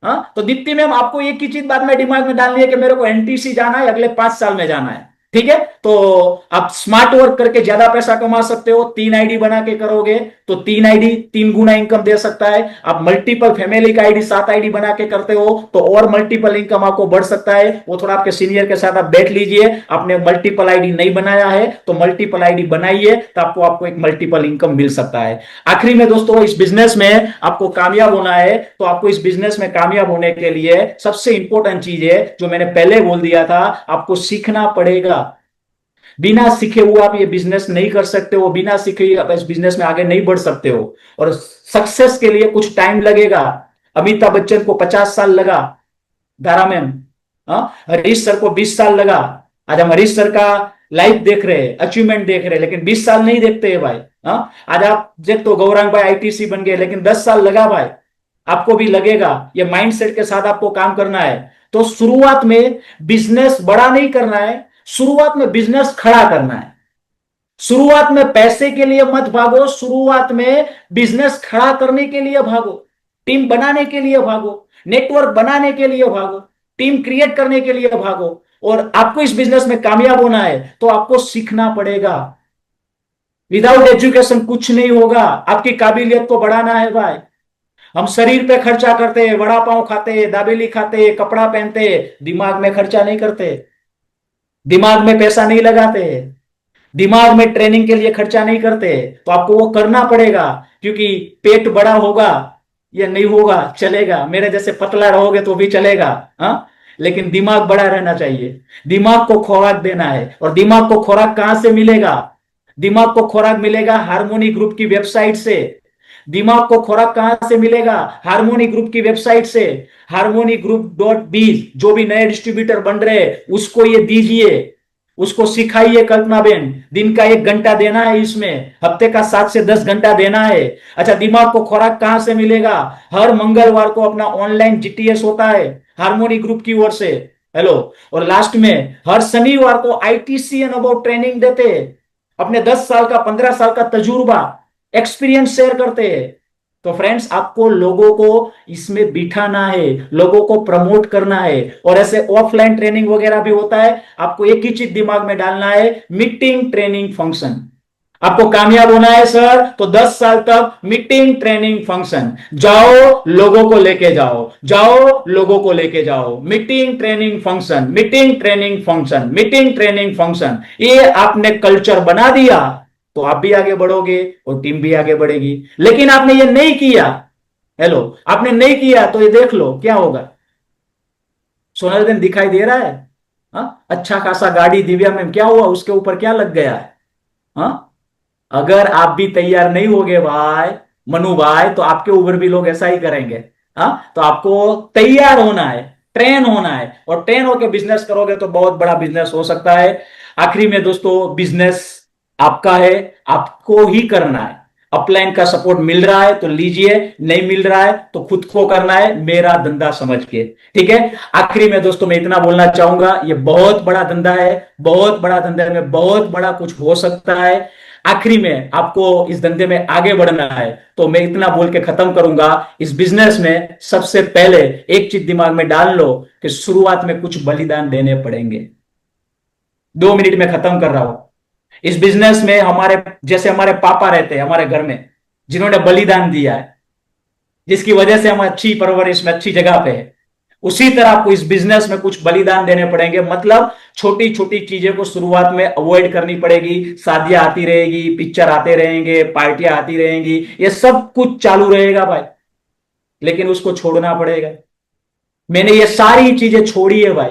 हाँ, तो दीप्ति मैम, आपको एक ही चीज बाद में दिमाग में डालनी है कि मेरे को एनटीसी जाना है, अगले 5 साल में जाना है। ठीक है, तो आप स्मार्ट वर्क करके ज्यादा पैसा कमा सकते हो। 3 आईडी बना के करोगे तो 3 आईडी 3 गुना इनकम दे सकता है। आप मल्टीपल फैमिली का आईडी 7 आईडी बना के करते हो तो और मल्टीपल इनकम आपको बढ़ सकता है। वो थोड़ा आपके सीनियर के साथ आप बैठ लीजिए, आपने मल्टीपल आईडी नहीं बनाया है तो मल्टीपल आईडी बनाइए, तो आपको एक मल्टीपल इनकम मिल सकता है। आखिरी में दोस्तों, इस बिजनेस में आपको कामयाब होना है तो आपको इस बिजनेस में कामयाब होने के लिए सबसे इंपॉर्टेंट चीज है जो मैंने पहले बोल दिया था, आपको सीखना पड़ेगा। बिना सीखे हुए आप ये बिजनेस नहीं कर सकते हो, बिना सीखे आप इस बिजनेस में आगे नहीं बढ़ सकते हो। और सक्सेस के लिए कुछ टाइम लगेगा। अमिताभ बच्चन को 50 साल लगा, दारा मैम, हरीश सर को 20 साल लगा। आज हम हरीश सर का लाइफ देख रहे हैं, अचीवमेंट देख रहे हैं, लेकिन 20 साल नहीं देखते हैं भाई। आज आप देख तो गौरांग भाई आईटीसी बन गए, लेकिन 10 साल लगा भाई। आपको भी लगेगा, ये माइंडसेट के साथ आपको काम करना है। तो शुरुआत में बिजनेस बड़ा नहीं करना है, शुरुआत में बिजनेस खड़ा करना है। शुरुआत में पैसे के लिए मत भागो, शुरुआत में बिजनेस खड़ा करने के लिए भागो, टीम बनाने के लिए भागो, नेटवर्क बनाने के लिए भागो, टीम क्रिएट करने के लिए भागो। और आपको इस बिजनेस में कामयाब होना है तो आपको सीखना पड़ेगा। विदाउट एजुकेशन कुछ नहीं होगा। आपकी काबिलियत को बढ़ाना है भाई। हम शरीर पे खर्चा करते हैं, वड़ा पाव खाते हैं, दाबेली खाते हैं, कपड़ा पहनते हैं, दिमाग में खर्चा नहीं करते, दिमाग में पैसा नहीं लगाते, दिमाग में ट्रेनिंग के लिए खर्चा नहीं करते। तो आपको वो करना पड़ेगा, क्योंकि पेट बड़ा होगा या नहीं होगा चलेगा, मेरे जैसे पतला रहोगे तो भी चलेगा, हाँ, लेकिन दिमाग बड़ा रहना चाहिए। दिमाग को खुराक देना है। और दिमाग को खुराक कहां से मिलेगा? दिमाग को खुराक मिलेगा हार्मोनी ग्रुप की वेबसाइट से। दिमाग को खुराक कहां से मिलेगा? हार्मोनी ग्रुप की वेबसाइट से, हार्मोनी ग्रुप डॉट बीज। जो भी नए डिस्ट्रीब्यूटर बन रहे हैं उसको ये दीजिए, उसको सिखाइए। कल्पना बेन, दिन का 1 घंटा देना है, इसमें हफ्ते का 7 से 10 घंटा देना है। अच्छा, दिमाग को खुराक कहां से मिलेगा? हर मंगलवार को अपना ऑनलाइन जीटीएस होता है हार्मोनी ग्रुप की ओर से। हेलो। और लास्ट में हर शनिवार को आईटीसी एंड अबाउट ट्रेनिंग देते हैं। अपने 10 साल का 15 साल का तजुर्बा, एक्सपीरियंस शेयर करते हैं। तो फ्रेंड्स, आपको लोगों को इसमें बिठाना है, लोगों को प्रमोट करना है। और ऐसे ऑफलाइन ट्रेनिंग वगैरह भी होता है। आपको एक ही चीज दिमाग में डालना है, मीटिंग ट्रेनिंग फंक्शन। आपको कामयाब होना है सर, तो 10 साल तक मीटिंग ट्रेनिंग फंक्शन। जाओ लोगों को लेके जाओ, जाओ लोगों को लेके जाओ। Meeting training function, meeting training function, meeting training function. ये आपने कल्चर बना दिया तो आप भी आगे बढ़ोगे और टीम भी आगे बढ़ेगी। लेकिन आपने ये नहीं किया, हेलो, आपने नहीं किया तो ये देख लो क्या होगा। सोनल दिन दिखाई दे रहा है? हा? अच्छा खासा गाड़ी दिव्या में क्या हुआ, उसके ऊपर क्या लग गया है? हा? अगर आप भी तैयार नहीं होगे भाई, मनु भाई, तो आपके ऊपर भी लोग ऐसा ही करेंगे। हाँ, तो आपको तैयार होना है, ट्रेन होना है, और ट्रेन होकर बिजनेस करोगे तो बहुत बड़ा बिजनेस हो सकता है। आखिरी में दोस्तों, बिजनेस आपका है, आपको ही करना है। अपलाइन का सपोर्ट मिल रहा है तो लीजिए, नहीं मिल रहा है तो खुद को करना है, मेरा धंधा समझ के। ठीक है। आखिरी में दोस्तों मैं इतना बोलना चाहूंगा, ये बहुत बड़ा धंधा है, बहुत बड़ा धंधा में बहुत बड़ा कुछ हो सकता है। आखिरी में आपको इस धंधे में आगे बढ़ना है तो मैं इतना बोल के खत्म करूंगा, इस बिजनेस में सबसे पहले एक चीज दिमाग में डाल लो कि शुरुआत में कुछ बलिदान देने पड़ेंगे। 2 मिनट में खत्म कर रहा हूं। इस बिजनेस में हमारे जैसे हमारे पापा रहते हैं हमारे घर में, जिन्होंने बलिदान दिया है, जिसकी वजह से हम अच्छी परवरिश में अच्छी जगह पे है, उसी तरह आपको इस बिजनेस में कुछ बलिदान देने पड़ेंगे। मतलब छोटी छोटी चीजें को शुरुआत में अवॉइड करनी पड़ेगी। शादियां आती रहेगी, पिक्चर आते रहेंगे, पार्टियां आती रहेंगी, ये सब कुछ चालू रहेगा भाई, लेकिन उसको छोड़ना पड़ेगा। मैंने ये सारी चीजें छोड़ी है भाई,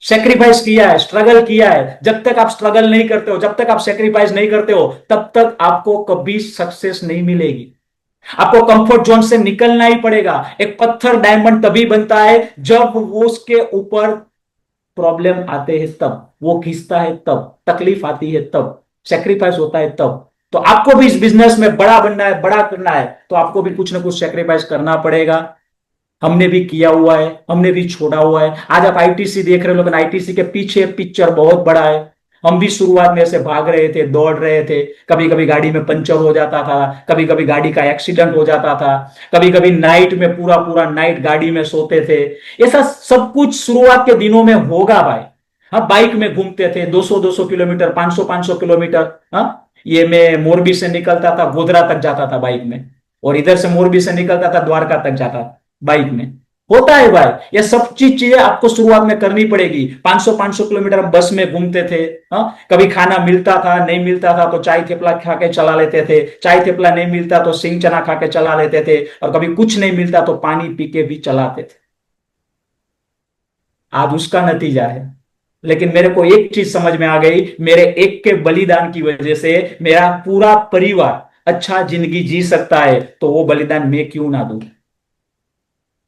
सेक्रीफाइस किया है, स्ट्रगल किया है। जब तक आप स्ट्रगल नहीं करते हो, जब तक आप सेक्रीफाइस नहीं करते हो, तब तक आपको कभी सक्सेस नहीं मिलेगी। आपको कंफर्ट जोन से निकलना ही पड़ेगा। एक पत्थर डायमंड तभी बनता है जब वो उसके ऊपर प्रॉब्लम आते हैं, तब वो खींचता है, तब तकलीफ आती है, तब सेक्रीफाइस होता है, तब। तो आपको भी इस बिजनेस में बड़ा बनना है, बड़ा करना है, तो आपको भी कुछ ना कुछ सेक्रीफाइस करना पड़ेगा। हमने भी किया हुआ है, हमने भी छोड़ा हुआ है। आज आप आईटीसी देख रहे हो, लेकिन आईटीसी के पीछे पिक्चर बहुत बड़ा है। हम भी शुरुआत में ऐसे भाग रहे थे, दौड़ रहे थे, कभी कभी गाड़ी में पंचर हो जाता था, कभी कभी गाड़ी का एक्सीडेंट हो जाता था, कभी कभी नाइट में पूरा पूरा नाइट गाड़ी में सोते थे। ऐसा सब कुछ शुरुआत के दिनों में होगा भाई। हाँ, बाइक में घूमते थे 200-200 किलोमीटर, 500-500 किलोमीटर। हाँ, ये मैं मोरबी से निकलता था, गोधरा तक जाता था बाइक में, और इधर से मोरबी से निकलता था, द्वारका तक जाता था बाइक में। होता है भाई, ये सब चीजें आपको शुरुआत में करनी पड़ेगी। 500-500 किलोमीटर हम बस में घूमते थे। हाँ, कभी खाना मिलता था, नहीं मिलता था तो चाय थेपला खा के चला लेते थे, चाय थेपला नहीं मिलता तो सिंह चना खा के चला लेते थे, और कभी कुछ नहीं मिलता तो पानी पी के भी चलाते थे। आज उसका नतीजा है। लेकिन मेरे को एक चीज समझ में आ गई, मेरे एक के बलिदान की वजह से मेरा पूरा परिवार अच्छा जिंदगी जी सकता है, तो वो बलिदान मैं क्यों ना दूं।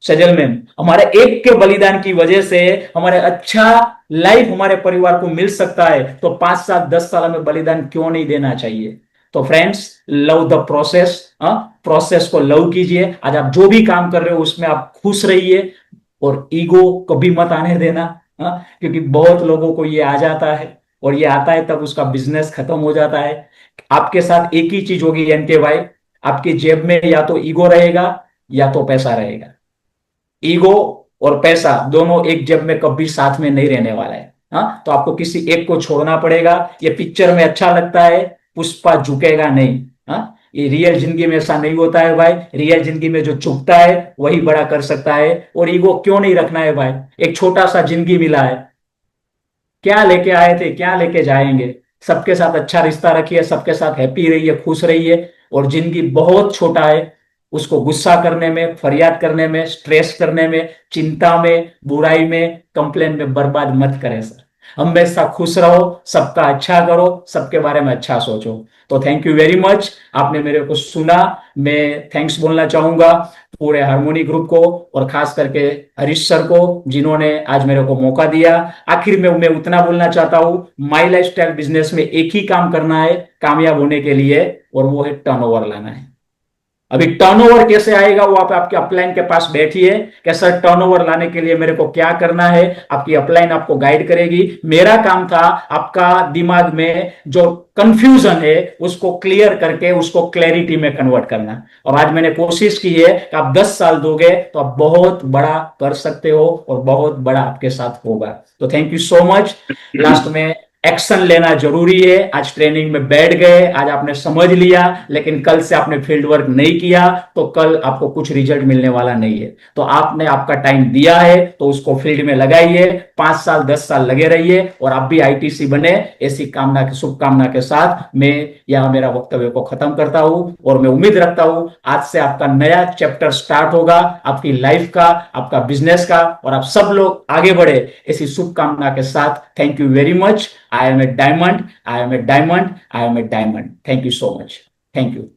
सजल मैम, हमारे एक के बलिदान की वजह से हमारे अच्छा लाइफ हमारे परिवार को मिल सकता है, तो 5 साल 10 साल में बलिदान क्यों नहीं देना चाहिए। तो friends, love the process, process को लव कीजिए। आज आप जो भी काम कर रहे हो उसमें आप खुश रहिए, और ईगो कभी मत आने देना। क्योंकि बहुत लोगों को ये आ जाता है, और ये आता है तब उसका बिजनेस खत्म हो जाता है। आपके साथ एक ही चीज होगी एनके भाई, आपकी जेब में या तो ईगो रहेगा या तो पैसा रहेगा। ईगो और पैसा दोनों एक जेब में कभी साथ में नहीं रहने वाला है। हाँ, तो आपको किसी एक को छोड़ना पड़ेगा। ये पिक्चर में अच्छा लगता है, पुष्पा झुकेगा नहीं। हाँ, ये रियल जिंदगी में ऐसा नहीं होता है भाई। रियल जिंदगी में जो झुकता है वही बड़ा कर सकता है। और ईगो क्यों नहीं रखना है भाई, एक छोटा सा जिंदगी मिला है, क्या लेके आए थे, क्या लेके जाएंगे। सबके साथ अच्छा रिश्ता रखिए, सबके साथ हैप्पी रहिए, खुश रहिए। और जिंदगी बहुत छोटा है, उसको गुस्सा करने में, फरियाद करने में, स्ट्रेस करने में, चिंता में, बुराई में, कंप्लेन में बर्बाद मत करें सर। हमेशा खुश रहो, सबका अच्छा करो, सबके बारे में अच्छा सोचो। तो थैंक यू वेरी मच, आपने मेरे को सुना। मैं थैंक्स बोलना चाहूंगा पूरे हार्मोनी ग्रुप को और खास करके हरीश सर को, जिन्होंने आज मेरे को मौका दिया। आखिर में मैं उतना बोलना चाहता हूं, माई लाइफस्टाइल बिजनेस में एक ही काम करना है कामयाब होने के लिए, और वो है टर्नओवर लाना है। अभी टर्नओवर कैसे आएगा वो आप आपके अपलाइन के पास बैठिए कि सर टर्नओवर लाने के लिए मेरे को क्या करना है, आपकी अपलाइन आपको गाइड करेगी। मेरा काम था आपका दिमाग में जो कंफ्यूजन है उसको क्लियर करके उसको क्लैरिटी में कन्वर्ट करना। और आज मैंने कोशिश की है कि आप 10 साल दोगे तो आप बहुत बड़ा कर सकते हो और बहुत बड़ा आपके साथ होगा। तो thank you so much. Last में एक्शन लेना जरूरी है। आज ट्रेनिंग में बैठ गए, आज आपने समझ लिया, लेकिन कल से आपने फील्ड वर्क नहीं किया तो कल आपको कुछ रिजल्ट मिलने वाला नहीं है। तो आपने आपका टाइम दिया है तो उसको फील्ड में लगाइए, 5 साल 10 साल लगे रहिए और आप भी आईटीसी बने। ऐसी कामना की शुभकामना के साथ मैं यहां मेरा वक्तव्य को खत्म करता हूं और मैं उम्मीद रखता हूं आज से आपका नया चैप्टर स्टार्ट होगा, आपकी लाइफ का, आपका बिजनेस का, और आप सब लोग आगे बढ़े, ऐसी शुभकामना के साथ thank you very much. I am a diamond. I am a diamond. I am a diamond. Thank you so much. Thank you.